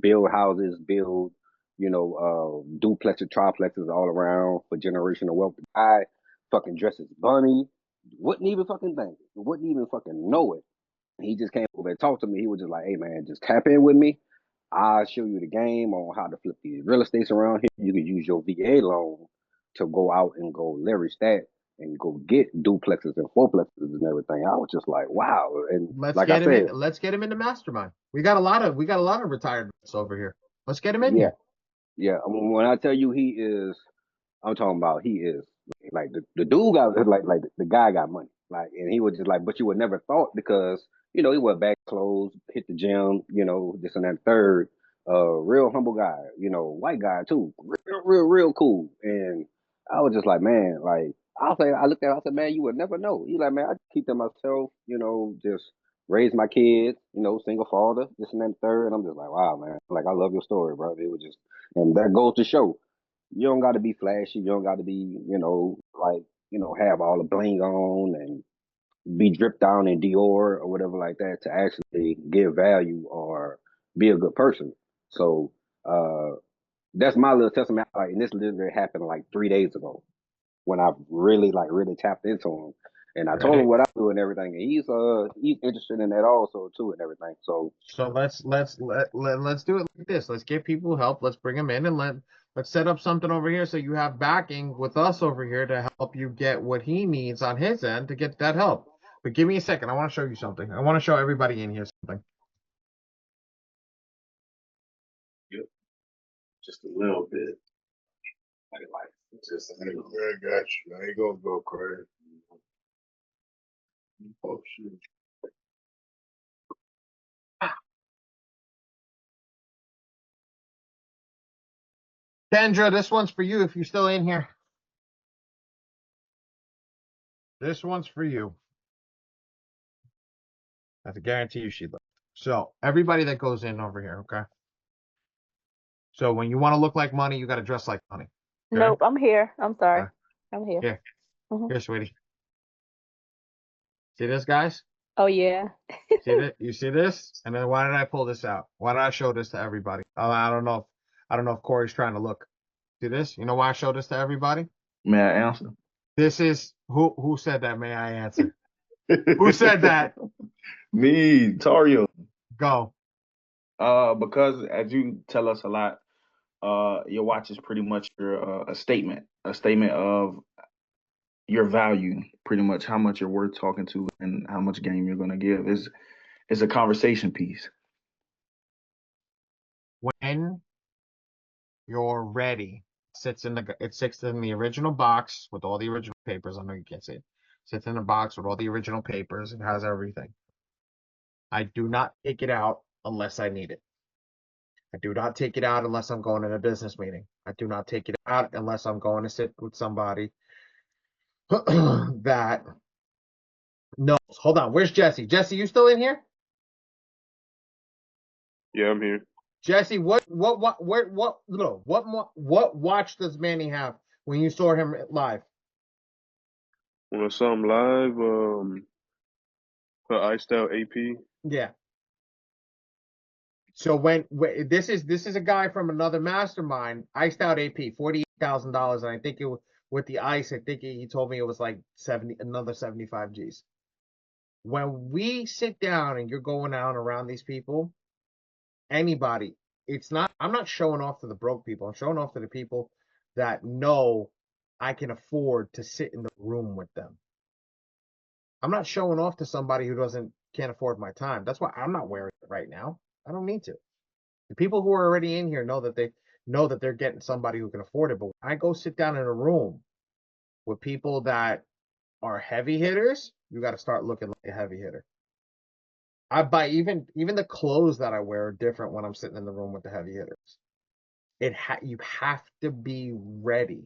build houses, build, duplexes, triplexes all around for generational wealth. The guy fucking dresses bunny, wouldn't even fucking think, wouldn't even fucking know it. He just came over and talked to me. He was just like, hey man, just tap in with me. I'll show you the game on how to flip these real estates around here. You can use your VA loan to go out and go leverage that and go get duplexes and fourplexes and everything. I was just like, wow. And Let's get him in. Let's get him into Mastermind. We got a lot of retirements over here. Let's get him in here. Yeah. When I tell you I'm talking about he is like the dude got like the guy got money. Like, and he was just like, but you would never thought because he wear back clothes, hit the gym, this and that third. Real humble guy, white guy too, real cool. And I was just like, man, like I looked at him, I said, man, you would never know. He's like, man, I keep to myself, just raise my kids, single father, this and that third. And I'm just like, wow, man, like I love your story, bro. It was just, and that goes to show you don't got to be flashy. You don't got to be, have all the bling on and be dripped down in Dior or whatever like that to actually give value or be a good person. So that's my little testament. Like, and this literally happened like 3 days ago when I really tapped into him. And I told him what I do and everything, and he's interested in that also too and everything. So let's do it like this. Let's get people help. Let's bring them in and let's set up something over here so you have backing with us over here to help you get what he needs on his end to get that help. But give me a second. I want to show you something. I want to show everybody in here something. Yep. Just a little bit. Like just a little. I got you. I ain't gonna go crazy. Oh shit. Kendra, this one's for you if you're still in here. This one's for you. I have to guarantee you she left. So everybody that goes in over here, okay? So when you want to look like money, you got to dress like money. Okay? Nope, I'm here. I'm sorry. I'm here. Here. Here, sweetie. See this, guys? Oh yeah. See that? You see this? And then why did I pull this out? Why did I show this to everybody? I don't know if Corey's trying to look. See this? You know why I showed this to everybody? May I answer? This is who said that? May I answer? Who said that? Me, Tario. Go. Because as you tell us a lot, your watch is pretty much a statement of your value, pretty much how much you're worth talking to and how much game you're going to give. Is a conversation piece. When you're ready, it sits in the original box with all the original papers. I know you can't see it. Sits in a box with all the original papers. It has everything. I do not take it out unless I need it. I do not take it out unless I'm going in a business meeting. I do not take it out unless I'm going to sit with somebody that knows. Hold on. Where's Jesse? Jesse, you still in here? Yeah, I'm here. Jesse, what watch does Manny have when you saw him live? When I saw him live, her iced out AP. Yeah. So when this is a guy from another mastermind, iced out AP, $48,000, and I think it was with the ice. I think he told me it was like another 75 G's. When we sit down and you're going out around these people, anybody, I'm not showing off to the broke people. I'm showing off to the people that know I can afford to sit in the room with them. I'm not showing off to somebody who can't afford my time. That's why I'm not wearing it right now. I don't need to. The people who are already in here know that know that they're getting somebody who can afford it. But when I go sit down in a room with people that are heavy hitters, you got to start looking like a heavy hitter. I buy even the clothes that I wear are different when I'm sitting in the room with the heavy hitters. You have to be ready.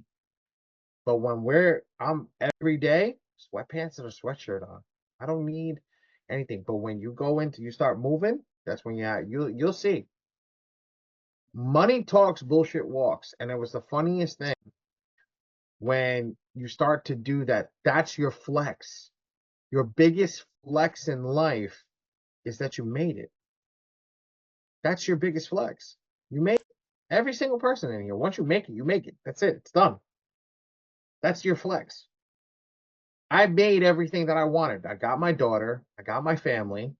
But when I'm every day, sweatpants and a sweatshirt on. I don't need anything. But when you start moving, that's when you'll see. Money talks, bullshit walks. And it was the funniest thing when you start to do that. That's your flex. Your biggest flex in life is that you made it. That's your biggest flex. You made it. Every single person in here, once you make it, you make it. That's it. It's done. That's your flex. I made everything that I wanted. I got my daughter. I got my family.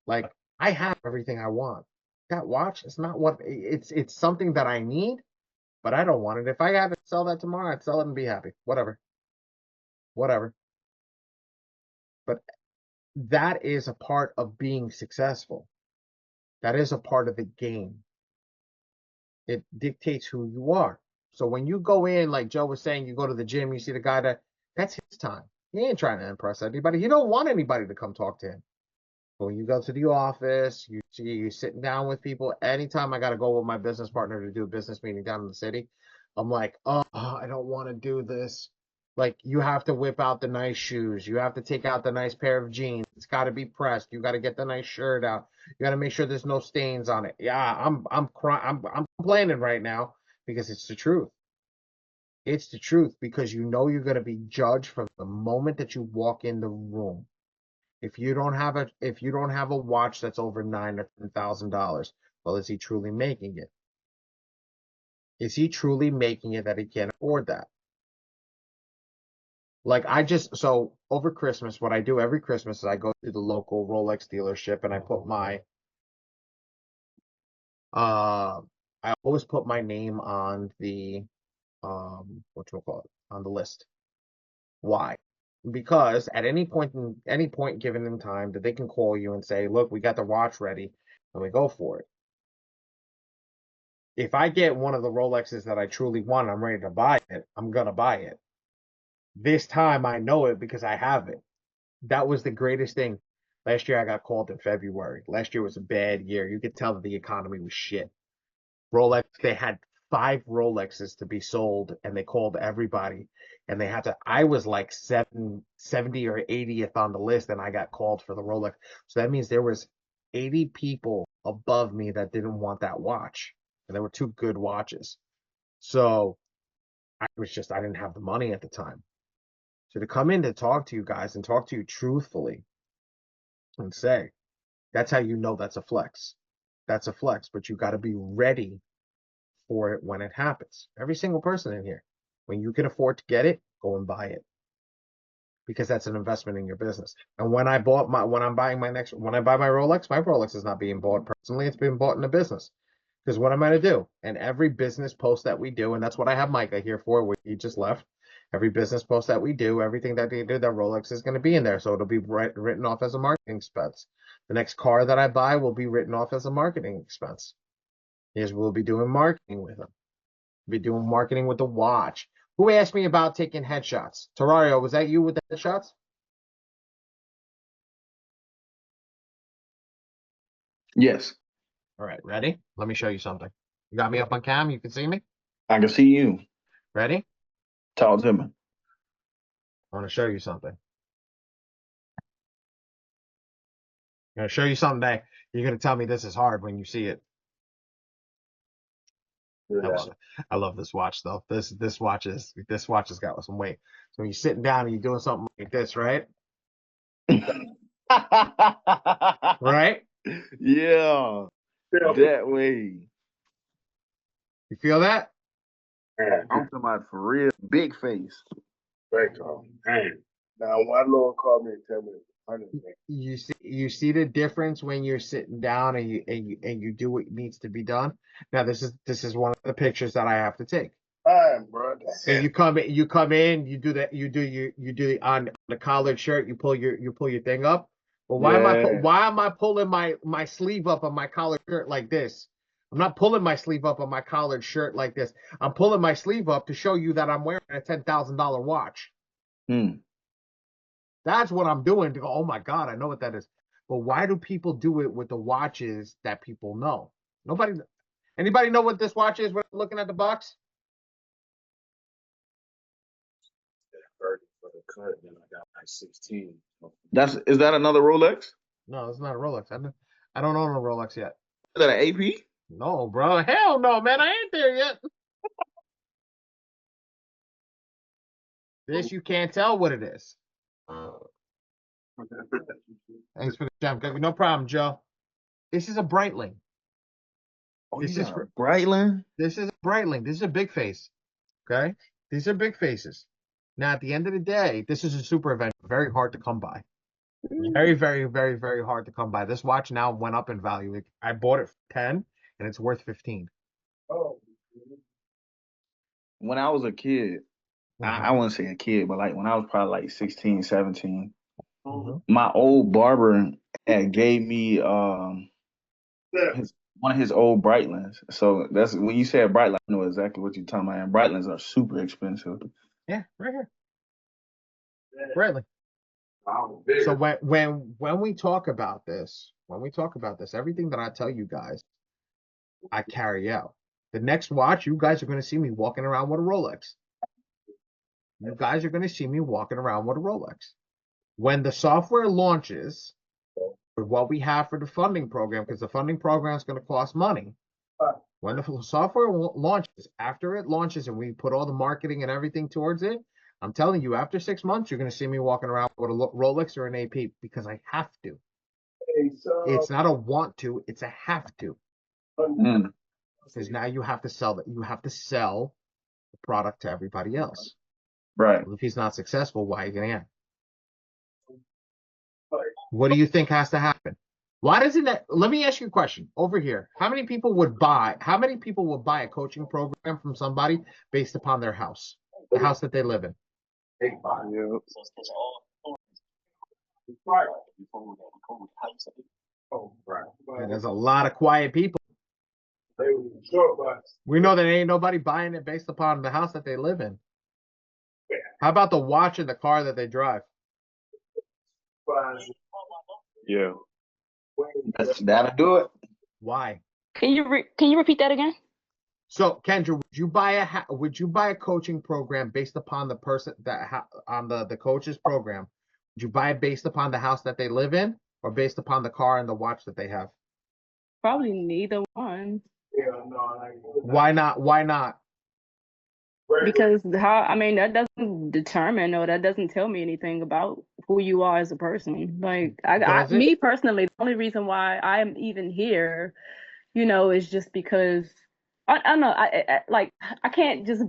Like, I have everything I want. That watch is not what it's something that I need, but I don't want it. If I had to sell that tomorrow, I'd sell it and be happy. Whatever. But that is a part of being successful. That is a part of the game. It dictates who you are. So when you go in, like Joe was saying, you go to the gym, you see the guy that's his time. He ain't trying to impress anybody. He don't want anybody to come talk to him. But when you go to the office, you're sitting down with people. Anytime I got to go with my business partner to do a business meeting down in the city, I'm like, oh, I don't want to do this. Like, you have to whip out the nice shoes. You have to take out the nice pair of jeans. It's got to be pressed. You got to get the nice shirt out. You got to make sure there's no stains on it. Yeah, I'm crying. I'm complaining right now because it's the truth. It's the truth because you know you're going to be judged from the moment that you walk in the room. If you don't have a watch that's over $9,000 or $10,000, well, is he truly making it? Is he truly making it that he can't afford that? Like, so over Christmas, what I do every Christmas is I go to the local Rolex dealership and I put I always put my name on the on the list. Why? Because at any point given in time that they can call you and say, look, we got the watch ready, and we go for it. If I get one of the Rolexes that I truly want, I'm ready to buy it, I'm gonna buy it. This time I know it because I have it. That was the greatest thing. Last year I got called in February. Last year was a bad year. You could tell that the economy was shit. Rolex, they had 5 Rolexes to be sold, and they called everybody, and I was like 70 or 80th on the list, and I got called for the Rolex. So that means there was 80 people above me that didn't want that watch, and there were 2 good watches. So I didn't have the money at the time. So to come in to talk to you guys and talk to you truthfully and say, that's how you know that's a flex. That's a flex, but you got to be ready for it when it happens. Every single person in here, when you can afford to get it, go and buy it, because that's an investment in your business. And when I buy my Rolex is not being bought personally, it's being bought in a business. Because what am I going to do? And every business post that we do, and that's what I have Micah here for, he just left. Every business post that we do, everything that they do, that Rolex is going to be in there. So it'll be written off as a marketing expense. The next car that I buy will be written off as a marketing expense. We'll be doing marketing with them. We'll be doing marketing with the watch. Who asked me about taking headshots? Terrario, was that you with the headshots? Yes, All right, ready? Let me show you something. You got me up on cam? You can see me? I can see you. Ready? Talk to me. I want to show you something. I'm going to show you something that you're going to tell me this is hard when you see it. I love this watch though. This watch has got some weight. So when you're sitting down and you're doing something like this, right? Right? Yeah, that way. You feel that? I'm talking about for real, big face. Now, one Lord called me and tell me it's 100. You see the difference when you're sitting down and you do what needs to be done. Now this is one of the pictures that I have to take. Fine, bro. And you come in, you do that, you do on the collared shirt, you pull your thing up. Well, why am I pulling my sleeve up on my collared shirt like this? I'm not pulling my sleeve up on my collared shirt like this. I'm pulling my sleeve up to show you that I'm wearing a $10,000 watch. That's what I'm doing to go, oh my God, I know what that is. But why do people do it with the watches that people know? Anybody know what this watch is? We're looking at the box. For the cut, then I got like 16. Is that another Rolex? No, it's not a Rolex. I don't own a Rolex yet. Is that an AP? No, bro. Hell no, man. I ain't there yet. This you can't tell what it is. Thanks for the jump. No problem, Joe. This is a Breitling. Oh, This you is got a Breitling? This is a Breitling. This is a big face. Okay? These are big faces. Now, at the end of the day, this is a super event. Very hard to come by. Very, very, very, very hard to come by. This watch now went up in value. I bought it for 10 and it's worth 15. When I was a kid, I wouldn't say a kid, but like when I was probably like 16, 17, my old barber had gave me one of his old Breitlings. So that's when you said Breitling, I know exactly what you're talking about. And Breitlings are super expensive. Yeah, right here. Breitling. So when we talk about this, everything that I tell you guys, I carry out. The next watch, you guys are going to see me walking around with a Rolex. You guys are going to see me walking around with a Rolex. When the software launches, with what we have for the funding program, because the funding program is going to cost money. When the software launches, after it launches and we put all the marketing and everything towards it, I'm telling you, after 6 months, you're going to see me walking around with a Rolex or an AP because I have to. It's not a want to, it's a have to. Because now you have to sell that. You have to sell the product to everybody else. Right. Well, if he's not successful, why are you going to? What do you think has to happen? Why doesn't that? Let me ask you a question over here. How many people would buy a coaching program from somebody based upon their house, the house that they live in? And there's a lot of quiet people. We know that ain't nobody buying it based upon the house that they live in. How about the watch and the car that they drive? Yeah. That'll do it. Why? Can you repeat that again? So, Kendra, would you buy a coaching program based upon the person on the coach's program? Would you buy it based upon the house that they live in, or based upon the car and the watch that they have? Probably neither one. Why not? Why not? Because that doesn't determine or that doesn't tell me anything about who you are as a person. Like me personally, the only reason why I am even here, is just because I don't know. I can't just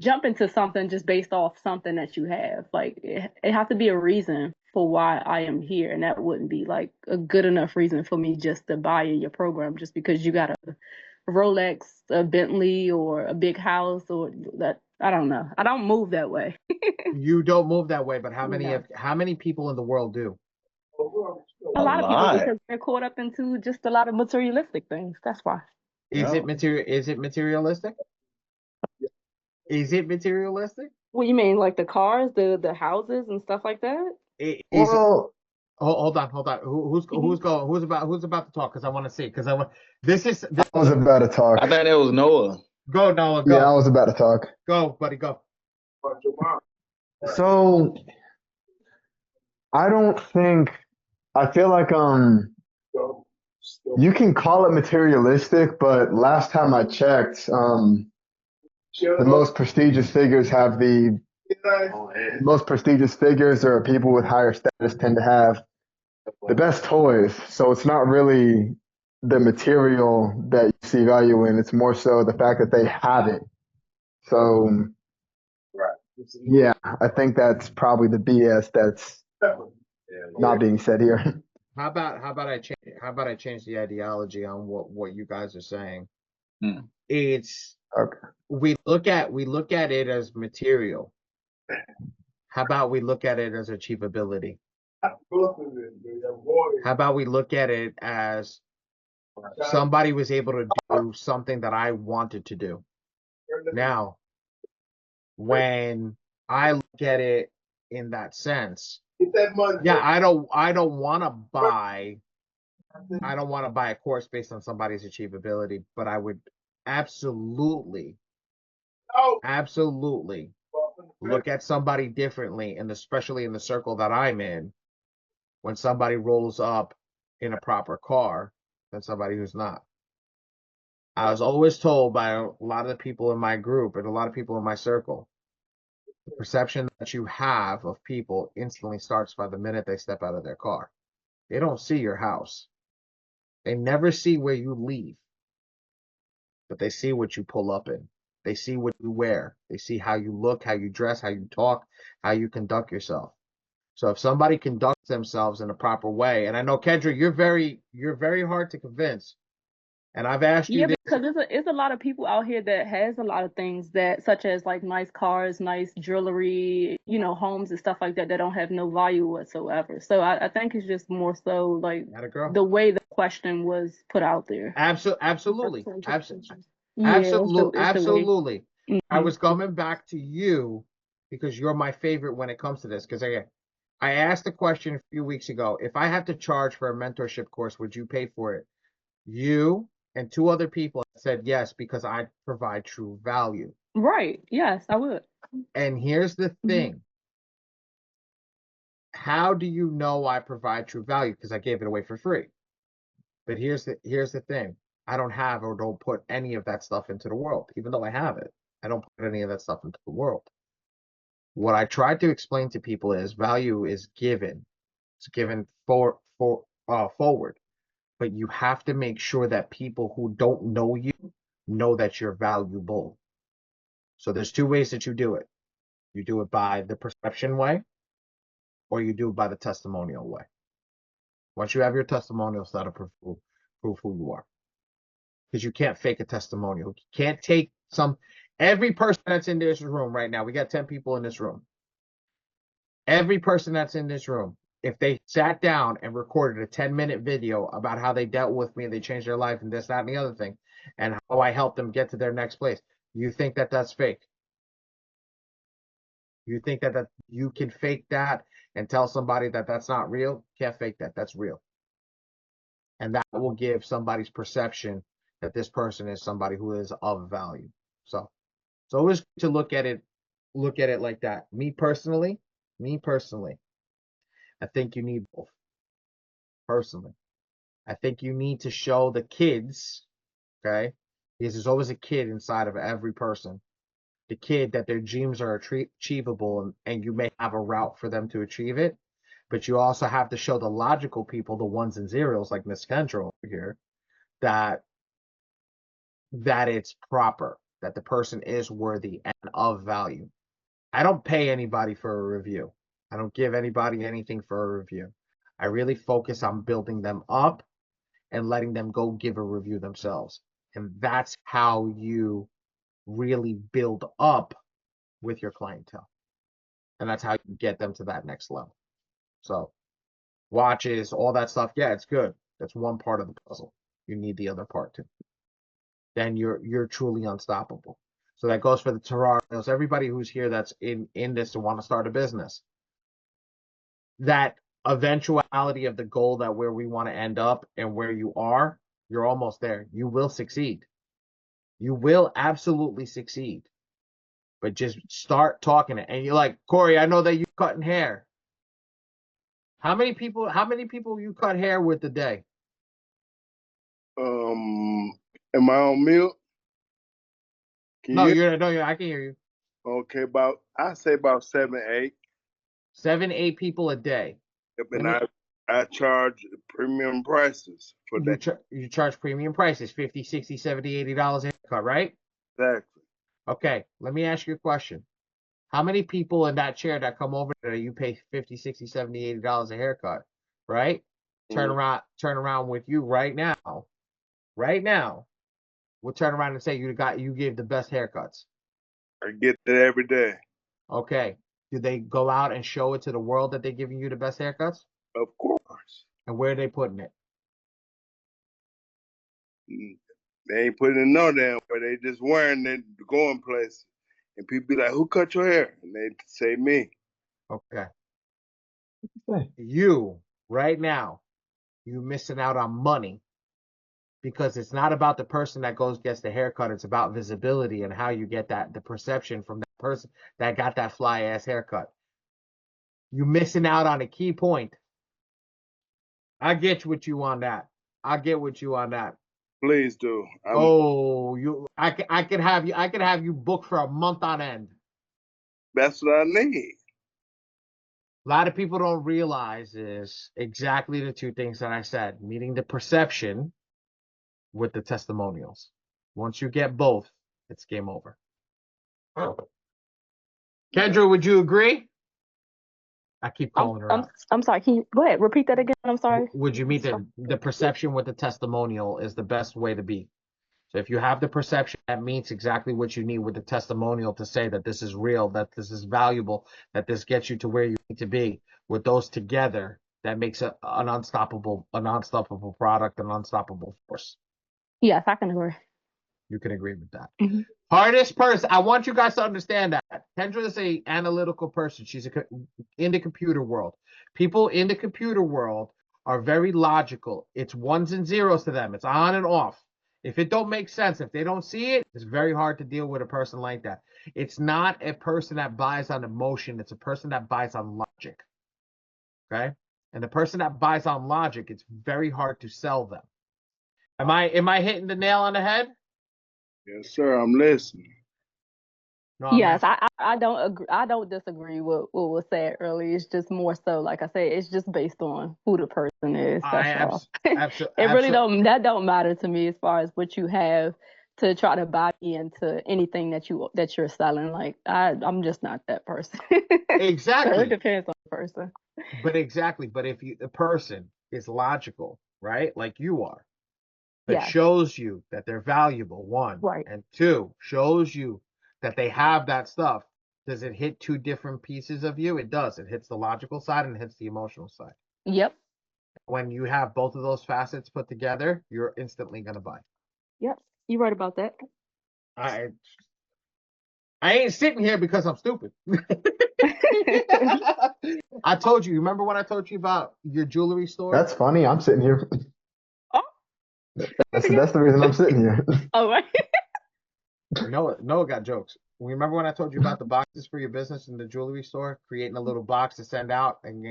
jump into something just based off something that you have. Like it has to be a reason for why I am here, and that wouldn't be like a good enough reason for me just to buy in your program just because you got a Rolex, a Bentley, or a big house, or that. I don't know. I don't move that way. You don't move that way, but how No. many people in the world do? A lot of people, because they're caught up into just a lot of materialistic things. That's why. Is it materialistic? Is it materialistic? What do you mean, like the cars, the houses, and stuff like that? Hold on. Who's going? Who's about to talk? Because I want to see. Because I want. I was about to talk. I thought it was Noah. Go, Noah. Go. Yeah, I was about to talk. Go, buddy. Go. So I feel like you can call it materialistic, but last time I checked, the most prestigious figures or people with higher status tend to have the best toys. So it's not really the material that you see value in. It's more so the fact that they have it. So yeah, I think that's probably the BS that's not being said here. How about I change the ideology on what you guys are saying? It's okay. We look at it as material. How about we look at it as achievability? How about we look at it as somebody was able to do something that I wanted to do. Now, when I look at it in that sense, yeah, I don't want to buy a course based on somebody's achievability, but I would absolutely look at somebody differently, and especially in the circle that I'm in, when somebody rolls up in a proper car than somebody who's not. I was always told by a lot of the people in my group and a lot of people in my circle, the perception that you have of people instantly starts by the minute they step out of their car. They don't see your house. They never see where you leave, but they see what you pull up in. They see what you wear. They see how you look, how you dress, how you talk, how you conduct yourself. So if somebody conducts themselves in a proper way, and I know, Kendra, you're very hard to convince. And I've asked you Yeah, this. because it's a lot of people out here that has a lot of things that, such as like nice cars, nice jewelry, homes and stuff like that, that don't have no value whatsoever. So I think it's just more so like the way the question was put out there. Absolutely. Yeah, it's the way. Absolutely. I Mhm. was coming back to you because you're my favorite when it comes to this. Because I asked a question a few weeks ago. If I had to charge for a mentorship course, would you pay for it? You and two other people said yes, because I provide true value. Right. Yes, I would. And here's the thing. How do you know I provide true value? Because I gave it away for free. But here's the thing. I don't have or don't put any of that stuff into the world. Even though I have it, I don't put any of that stuff into the world. What I tried to explain to people is value is given. It's given forward. But you have to make sure that people who don't know you know that you're valuable. So there's two ways that you do it. You do it by the perception way, or you do it by the testimonial way. Once you have your testimonials, that'll prove who you are. Because you can't fake a testimonial. You can't take every person that's in this room right now, we got 10 people in this room. Every person that's in this room, if they sat down and recorded a 10-minute video about how they dealt with me, they changed their life and this, that, and the other thing, and how I helped them get to their next place, you think that that's fake? You think that you can fake that and tell somebody that that's not real? Can't fake that. That's real. And that will give somebody's perception that this person is somebody who is of value. So it's always good to look at it like that. Me personally, I think you need both. Personally, I think you need to show the kids, okay, because there's always a kid inside of every person, the kid that their dreams are achievable, and you may have a route for them to achieve it, but you also have to show the logical people, the ones and zeros like Miss Kendra over here, that it's proper, that the person is worthy and of value. I don't pay anybody for a review. I don't give anybody anything for a review. I really focus on building them up and letting them go give a review themselves. And that's how you really build up with your clientele. And that's how you get them to that next level. So watches, all that stuff, yeah, it's good. That's one part of the puzzle. You need the other part too. Then you're truly unstoppable. So that goes for the Terrarios, everybody who's here that's in this to want to start a business. That eventuality of the goal, that where we want to end up and where you are, you're almost there. You will succeed. You will absolutely succeed. But just start talking it. And you're like, Corey, I know that you cutting hair. How many people you cut hair with a day? Am I on mute? No, I can hear you. Okay, I say about 7, 8. 7, 8 people a day. And I charge premium prices for that. You charge premium prices, $50, $60, $70, $80 a haircut, right? Exactly. Okay, let me ask you a question. How many people in that chair that come over there, you pay $50, $60, $70, $80 a haircut, right? Turn around with you right now, we'll turn around and say you gave the best haircuts. I get that every day. Okay. Do they go out and show it to the world that they're giving you the best haircuts? Of course. And where are they putting it? They ain't putting in no damn way. They just wearing it, going places. And people be like, who cut your hair? And they say me. Okay. You, right now, you missing out on money because it's not about the person that gets the haircut. It's about visibility and how you get the perception from that person that got that fly ass haircut. You missing out on a key point. I get with you on that. I get with you on that. Please do. I could have you booked for a month on end. That's what I need. A lot of people don't realize is exactly the two things that I said, meeting the perception with the testimonials. Once you get both, it's game over. Kendra, would you agree? I keep calling her out. I'm sorry. Can you go ahead? Repeat that again. I'm sorry. Would you meet the perception with the testimonial is the best way to be. So if you have the perception that meets exactly what you need with the testimonial to say that this is real, that this is valuable, that this gets you to where you need to be, with those together, that makes it an unstoppable product, an unstoppable force. Yes, I can agree. You can agree with that. Mm-hmm. Hardest person. I want you guys to understand that. Kendra is an analytical person. She's in the computer world. People in the computer world are very logical. It's ones and zeros to them. It's on and off. If it don't make sense, if they don't see it, it's very hard to deal with a person like that. It's not a person that buys on emotion. It's a person that buys on logic. Okay? And the person that buys on logic, it's very hard to sell them. Am I hitting the nail on the head? Yes, sir. I'm listening. No, yes, I don't agree. I don't disagree with what was said earlier. It's just more so, like I said, it's just based on who the person is. That's all. It really don't matter to me as far as what you have to try to buy me into anything that you're selling. Like I'm just not that person. Exactly. So it depends on the person. But if the person is logical, right, like you are, that shows you that they're valuable, one, right, and two, shows you that they have that stuff. Does it hit two different pieces of you? It does. It hits the logical side and it hits the emotional side. Yep. When you have both of those facets put together, you're instantly gonna buy. Yep. You're right about that. I ain't sitting here because I'm stupid. I told you. Remember when I told you about your jewelry store? That's funny. I'm sitting here. Oh. That's the reason I'm sitting here. Oh, right. Noah got jokes. Remember when I told you about the boxes for your business in the jewelry store, creating a little box to send out and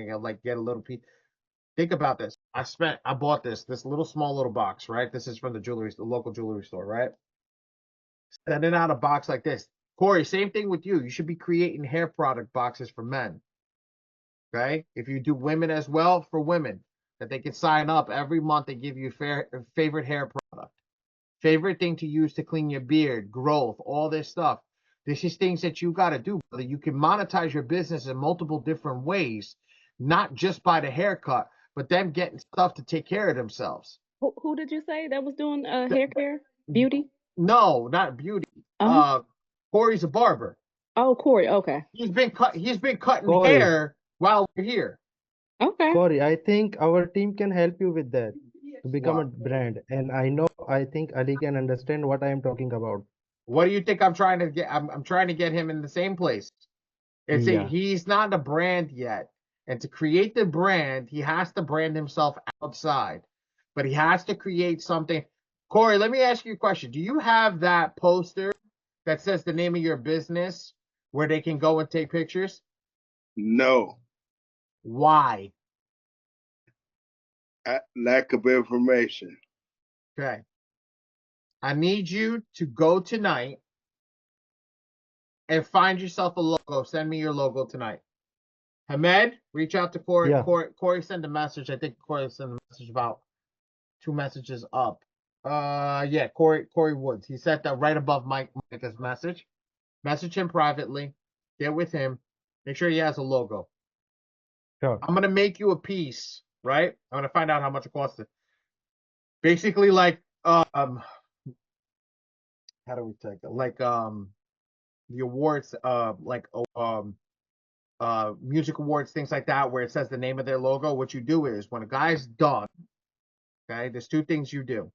get a little piece. Think about this. I bought this little small little box, right? This is from the local jewelry store, right? Sending out a box like this. Corey, same thing with you. You should be creating hair product boxes for men. Okay? If you do women as well, for women, that they can sign up every month. They give you favorite hair product, favorite thing to use to clean your beard, growth, all this stuff. This is things that you got to do, brother. You can monetize your business in multiple different ways, not just by the haircut, but them getting stuff to take care of themselves. Who did you say that was doing hair care? Beauty? No, not beauty. Corey's a barber. Oh, Corey. Okay. He's been cutting hair while we're here. Okay. Corey, I think our team can help you with that to become a brand. And I think Ali can understand what I am talking about. What do you think I'm trying to get? I'm trying to get him in the same place. He's not a brand yet. And to create the brand, he has to brand himself outside. But he has to create something. Corey, let me ask you a question. Do you have that poster that says the name of your business where they can go and take pictures? No. Why? Lack of information. Okay. I need you to go tonight and find yourself a logo. Send me your logo tonight. Hamed, reach out to Corey. Yeah. Corey sent a message. I think Corey sent a message about 2 messages up. Corey Woods. He sent that right above Micah's message. Message him privately. Get with him. Make sure he has a logo. Sure. I'm gonna make you a piece, right? I'm gonna find out how much it costs. Basically, like how do we take it? Like the awards, music awards, things like that, where it says the name of their logo. What you do is when a guy's done, okay, there's 2 things you do.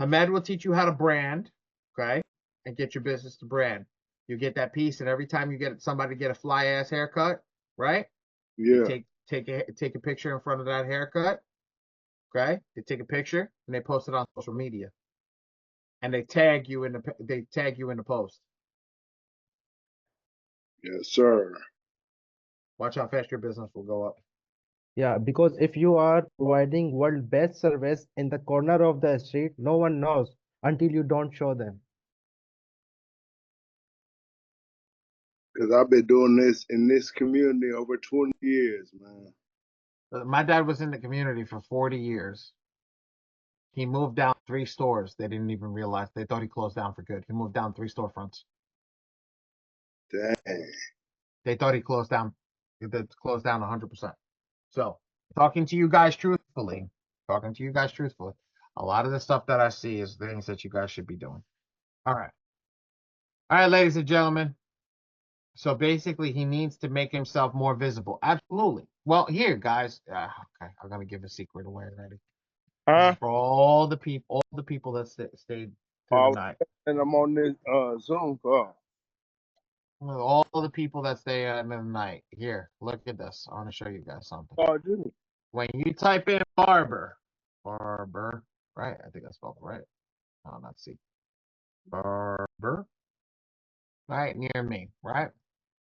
Hamed will teach you how to brand, okay, and get your business to brand. You get that piece, and every time you get somebody to get a fly ass haircut, right? Yeah. You take a picture in front of that haircut, okay? They take a picture and they post it on social media, and they tag you in the post. Yes, sir. Watch how fast your business will go up. Yeah, because if you are providing world best service in the corner of the street, no one knows until you don't show them. Because I've been doing this in this community over 20 years, man. My dad was in the community for 40 years. He moved down 3 stores. They didn't even realize. They thought he closed down for good. He moved down 3 storefronts. Dang. They thought he closed down. He closed down 100%. So, talking to you guys truthfully, a lot of the stuff that I see is things that you guys should be doing. All right, ladies and gentlemen. So basically, he needs to make himself more visible. Absolutely. Well, here, guys. Okay, I'm gonna give a secret away already. Huh? For all the people that stayed through the night. And I'm on this Zoom call. All the people that stay in the night. Here, look at this. I want to show you guys something. Oh, Jimmy. When you type in barber, right? I think I spelled it right. No, not C. Barber, right near me, right?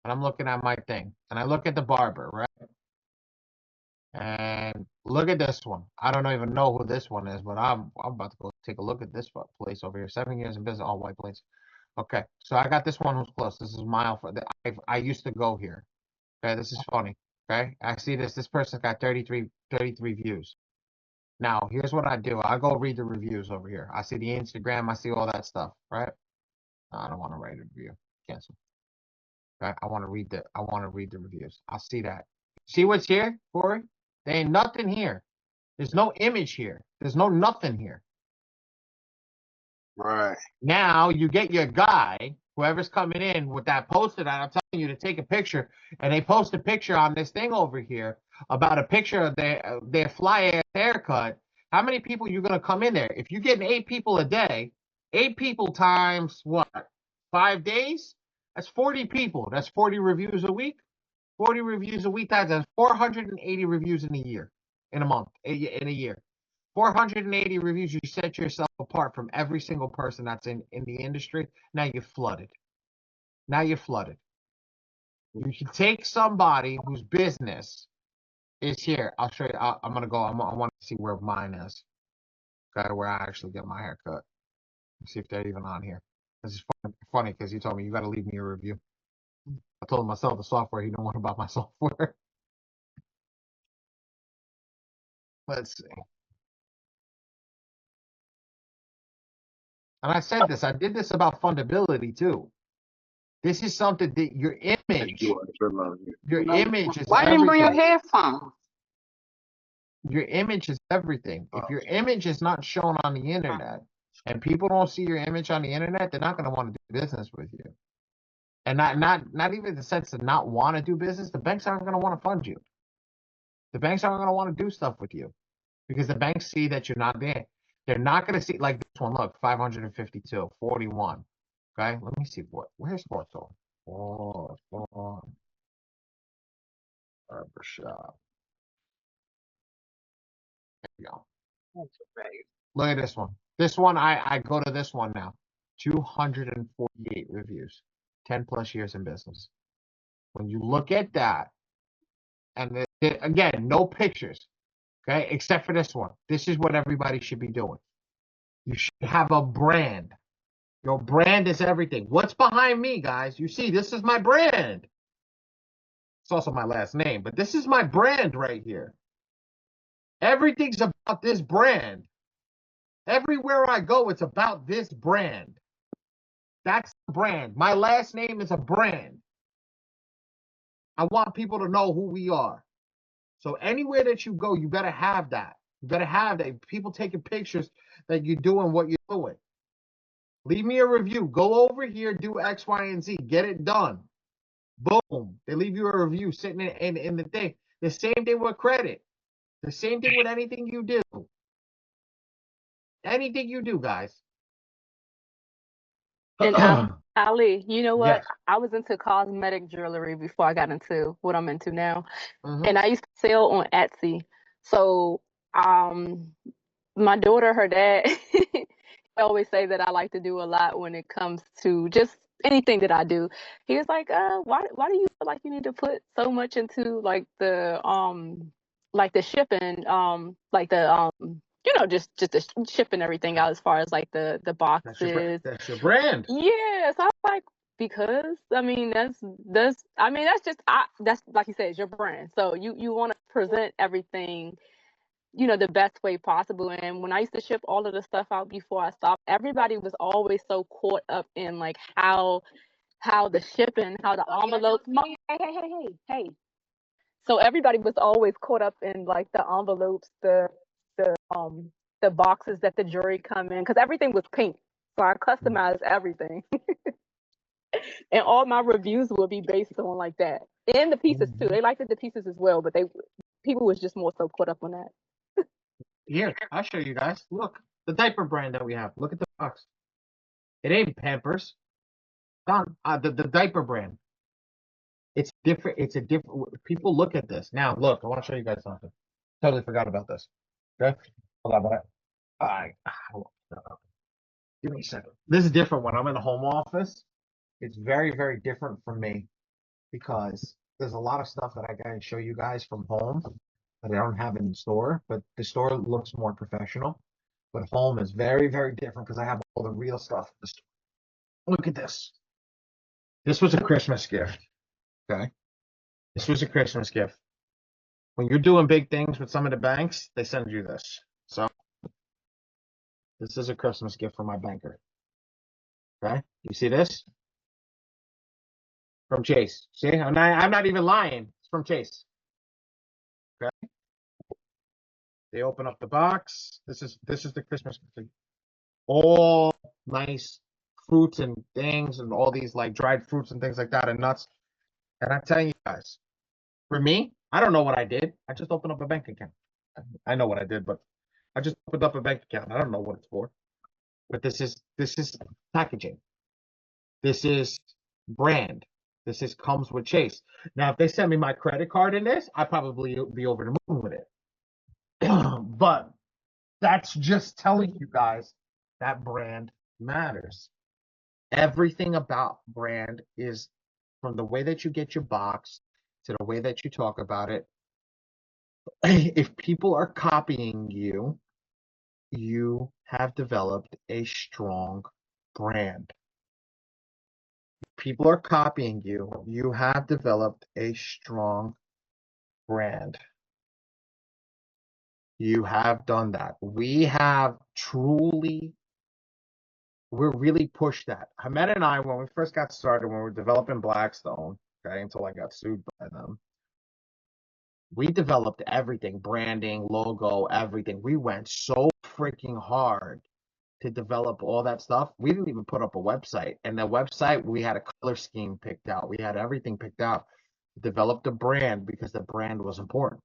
And I'm looking at my thing, and I look at the barber, right? And look at this one. I don't even know who this one is, but I'm about to go take a look at this place over here. 7 years in business, all white place. Okay, so I got this one who's close. This is mile for I used to go here. Okay, this is funny. Okay, I see this. This person's got 33 views. Now, here's what I do. I go read the reviews over here. I see the Instagram. I see all that stuff, right? No, I don't want to write a review. Cancel. Okay, I want to read the reviews. I see that. See what's here, Corey? There ain't nothing here. There's no image here. There's no nothing here. Right. Now you get your guy, whoever's coming in with that poster that I'm telling you to take a picture, and they post a picture on this thing over here about a picture of their fly ass haircut. How many people you gonna come in there? If you're getting 8 people a day, 8 people times what? 5 days? That's 40 people. That's 40 reviews a week. 40 reviews a week. That's 480 reviews in a year, in a month, in a year. 480 reviews. You set yourself apart from every single person that's in the industry. Now you're flooded. You can take somebody whose business is here. I'll show you. I'm gonna go. I want to see where mine is. Okay, where I actually get my haircut. See if they're even on here. This is funny because he told me you got to leave me a review. I told him I sell the software. He don't want about my software. Let's see. And I said this. I did this about fundability too. This is something that your image is Why didn't you bring your everything. headphones? Your image is everything. If your image is not shown on the internet and people don't see your image on the internet, they're not going to want to do business with you. And not even the sense of not want to do business. The banks aren't going to want to fund you. The banks aren't going to want to do stuff with you because the banks see that you're not there. They're not going to see like this one. Look, 552, 41. Okay, let me see where's Hawthorne? Barbershop. There we go. Look at this one. This one, I go to this one now. 248 reviews. 10 plus years in business. When you look at that, and again, no pictures, okay, except for this one. This is what everybody should be doing. You should have a brand. Your brand is everything. What's behind me, guys? You see, this is my brand. It's also my last name, but this is my brand right here. Everything's about this brand. Everywhere I go, it's about this brand. That's the brand. My last name is a brand. I want people to know who we are. So anywhere that you go, you better have that. You better have that. People taking pictures that you're doing what you're doing. Leave me a review. Go over here, do X, Y, and Z. Get it done. Boom. They leave you a review sitting in the thing. The same thing with credit. The same thing with anything you do. Anything you do, guys. And Ali, you know what? Yes. I was into cosmetic jewelry before I got into what I'm into now. Mm-hmm. And I used to sell on Etsy. So, my daughter, her dad, he always say that I like to do a lot when it comes to just anything that I do. He was like, why do you feel like you need to put so much into like the shipping, like the just the shipping everything out as far as like the boxes. That's your brand. Yeah, so I was like, because I mean that's just that's like you said, it's your brand. So you want to present everything, the best way possible. And when I used to ship all of the stuff out before I stopped, everybody was always so caught up in like how the shipping, how the envelopes. Hey. So everybody was always caught up in like the envelopes, the boxes that the jewelry come in, because everything was pink. So I customized everything. And all my reviews will be based on like that. And the pieces too. They liked the pieces as well, but people was just more so caught up on that. Here, I'll show you guys. Look, the diaper brand that we have. Look at the box. It ain't Pampers. Done. The diaper brand. It's different. It's a different. People look at this now. Look, I want to show you guys something. Totally forgot about this. Okay, hold on, but give me a second. This is different when I'm in the home office. It's very, very different from me because there's a lot of stuff that I gotta show you guys from home that I don't have in the store. But the store looks more professional. But home is very, very different because I have all the real stuff in the store. Look at this. This was a Christmas gift. Okay. This was a Christmas gift. When you're doing big things with some of the banks, they send you this. So this is a Christmas gift from my banker. Okay. You see this? From Chase. See, I'm not even lying. It's from Chase. Okay. They open up the box. This is the Christmas gift. All nice fruits and things and all these like dried fruits and things like that and nuts. And I'm telling you guys, for me, I don't know what I did. I just opened up a bank account. I know what I did, but I just opened up a bank account. I don't know what it's for. But this is packaging. This is brand. This is comes with Chase. Now, if they send me my credit card in this, I'd probably be over the moon with it. But that's just telling you guys that brand matters. Everything about brand is from the way that you get your box to the way that you talk about it. If people are copying you, you have developed a strong brand. People are copying you, you have developed a strong brand. You have done that. We have we're really pushed that. Hamed and I, when we first got started, when we were developing Blackstone, okay, until I got sued by them, we developed everything, branding, logo, everything. We went so freaking hard to develop all that stuff. We didn't even put up a website. And the website, we had a color scheme picked out. We had everything picked out. Developed a brand because the brand was important.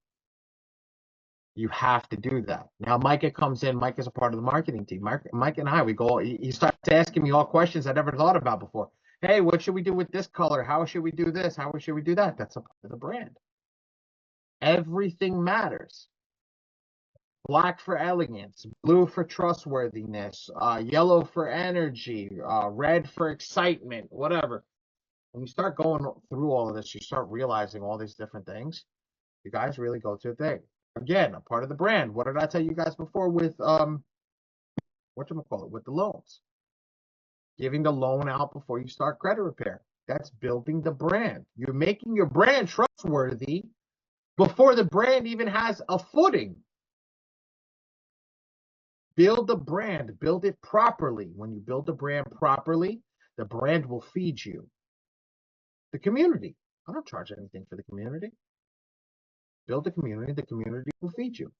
You have to do that. Now, Micah comes in. Mike is a part of the marketing team. Mike and I, we go, he starts asking me all questions I never thought about before. Hey, what should we do with this color? How should we do this? How should we do that? That's a part of the brand. Everything matters. Black for elegance, blue for trustworthiness, yellow for energy, red for excitement, whatever. When you start going through all of this, you start realizing all these different things. You guys really go to a thing. Again, a part of the brand. What did I tell you guys before with whatchamacallit, with the loans? Giving the loan out before you start credit repair. That's building the brand. You're making your brand trustworthy before the brand even has a footing. Build the brand, build it properly. When you build the brand properly, the brand will feed you. The community. I don't charge anything for the community. Build the community will feed you.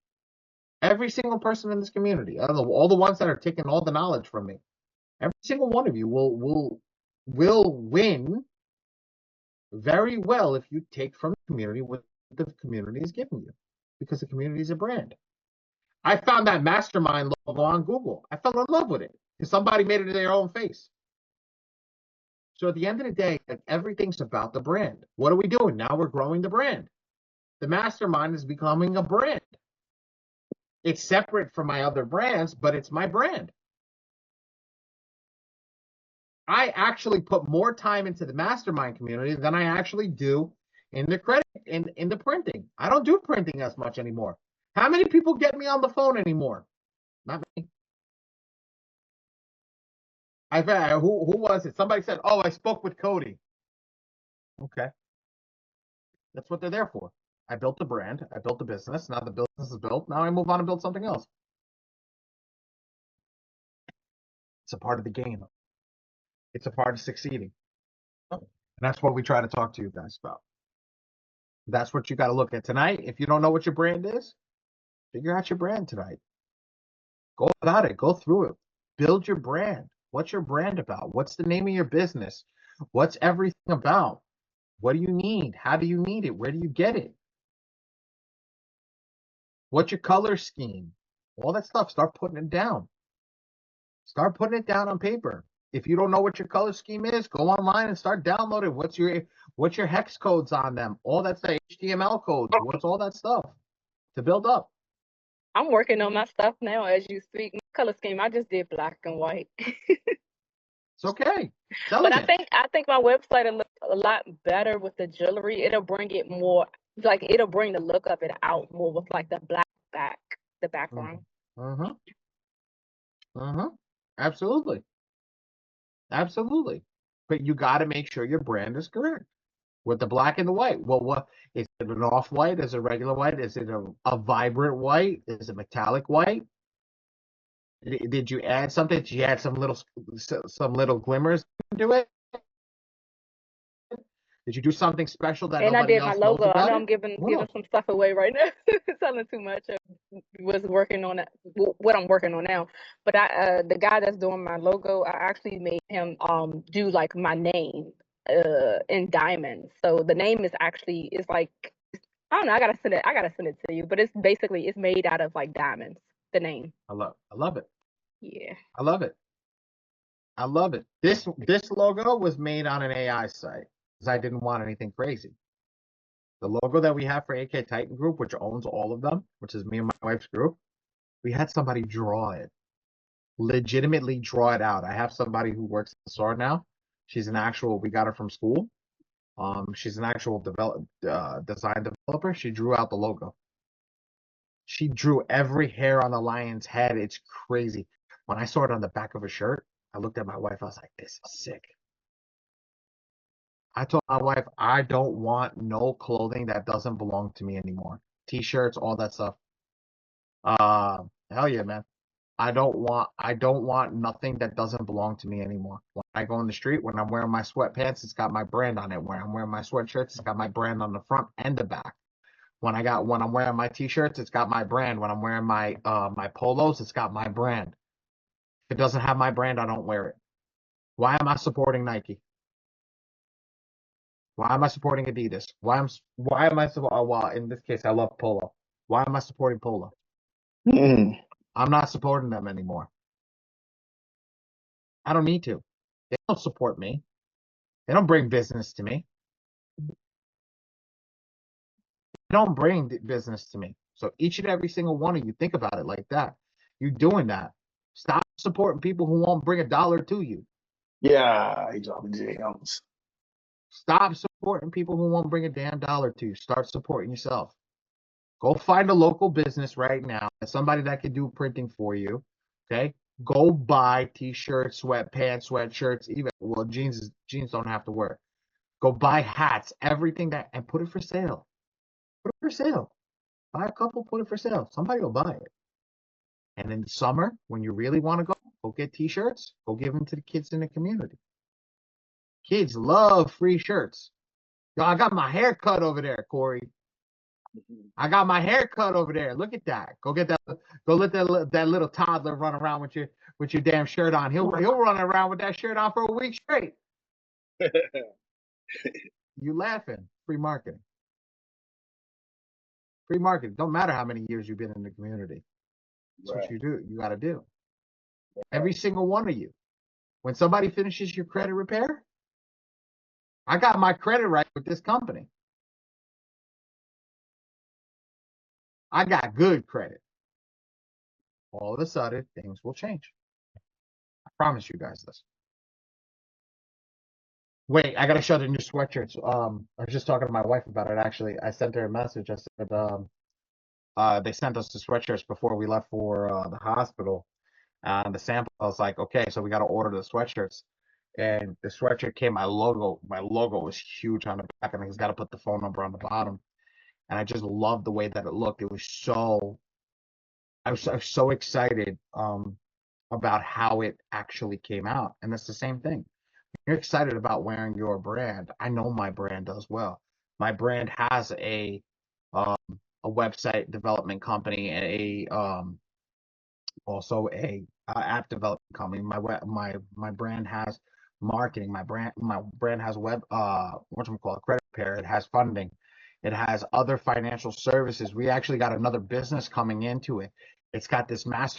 Every single person in this community, I don't know, all the ones that are taking all the knowledge from me, every single one of you will win very well if you take from the community what the community is giving you, because the community is a brand. I found that Mastermind logo on Google. I fell in love with it because somebody made it in their own face. So at the end of the day, like, everything's about the brand. What are we doing? Now we're growing the brand. The Mastermind is becoming a brand. It's separate from my other brands, but it's my brand. I actually put more time into the Mastermind community than I actually do in the credit in the printing. I don't do printing as much anymore. How many people get me on the phone anymore? Not me. Who was it? Somebody said, "Oh, I spoke with Cody." Okay, that's what they're there for. I built a brand. I built a business. Now the business is built. Now I move on and build something else. It's a part of the game. It's a part of succeeding. And that's what we try to talk to you guys about. That's what you got to look at tonight. If you don't know what your brand is, figure out your brand tonight. Go about it. Go through it. Build your brand. What's your brand about? What's the name of your business? What's everything about? What do you need? How do you need it? Where do you get it? What's your color scheme? All that stuff. Start putting it down. Start putting it down on paper. If you don't know what your color scheme is, go online and start downloading. What's your hex codes on them? All that's the HTML codes. What's all that stuff to build up? I'm working on my stuff now as you speak. My color scheme, I just did black and white. It's okay. But I think my website will look a lot better with the jewelry. It'll bring it more, like it'll bring the look of it out more with like the black the background. Mm-hmm. Mm-hmm. Absolutely. Absolutely. But you got to make sure your brand is correct with the black and the white. Well, what is it? An off-white? Is it regular white? Is it a vibrant white? Is it metallic white? Did you add something? Did you add some little glimmers into it? Did you do something special that And I nobody did my else knows logo. I about know it? I'm giving Well, some stuff away right now. Telling too much. I was working on it, what I'm working on now. But the guy that's doing my logo, I actually made him do like my name in diamonds. So the name is actually, it's like, I don't know, I gotta send it to you. But it's basically, it's made out of like diamonds. The name. I love it. Yeah. I love it. I love it. This logo was made on an AI site because I didn't want anything crazy. The logo that we have for AK Titan Group, which owns all of them, which is me and my wife's group, we had somebody draw it, legitimately draw it out. I have somebody who works at the store now. She's an actual, we got her from school. She's an actual design developer. She drew out the logo. She drew every hair on the lion's head. It's crazy. When I saw it on the back of a shirt, I looked at my wife. I was like, this is sick. I told my wife, I don't want no clothing that doesn't belong to me anymore. T-shirts, all that stuff. Hell yeah, man. I don't want nothing that doesn't belong to me anymore. When I go in the street, when I'm wearing my sweatpants, it's got my brand on it. When I'm wearing my sweatshirts, it's got my brand on the front and the back. When I'm wearing my t-shirts, it's got my brand. When I'm wearing my polos, it's got my brand. If it doesn't have my brand, I don't wear it. Why am I supporting Nike? Why am I supporting Adidas? Why am I supporting? Well, in this case, I love Polo. Why am I supporting Polo? Mm. I'm not supporting them anymore. I don't need to. They don't support me. They don't bring business to me. They don't bring business to me. So each and every single one of you, think about it like that. You're doing that. Stop supporting people who won't bring a dollar to you. Yeah, he dropping jams. Stop supporting people who won't bring a damn dollar to you. Start supporting yourself. Go find a local business right now, somebody that can do printing for you. Okay? Go buy t-shirts, sweatpants, sweatshirts, even jeans don't have to work. Go buy hats, everything and put it for sale. Put it for sale. Buy a couple, put it for sale. Somebody will buy it. And in the summer, when you really want to go get t-shirts, go give them to the kids in the community. Kids love free shirts. Yo, I got my hair cut over there, Corey. I got my hair cut over there. Look at that. Go get that. Go let that little toddler run around with your damn shirt on. He'll run around with that shirt on for a week straight. You laughing? Free marketing. Free marketing. Don't matter how many years you've been in the community. That's what you do. You got to do. Every single one of you. When somebody finishes your credit repair, I got my credit right with this company. I got good credit. All of a sudden, things will change. I promise you guys this. Wait, I gotta show the new sweatshirts. I was just talking to my wife about it. Actually, I sent her a message. I said, they sent us the sweatshirts before we left for the hospital. And the sample, I was like, okay, so we got to order the sweatshirts. And the sweatshirt came, my logo was huge on the back, and he's got to put the phone number on the bottom. And I just loved the way that it looked. It was I was so excited about how it actually came out. And that's the same thing. You're excited about wearing your brand. I know my brand does well. My brand has um, a website development company and also a app development company. My brand has marketing. My brand has credit repair. It has funding. It has other financial services. We actually got another business coming into it. It's got this mastermind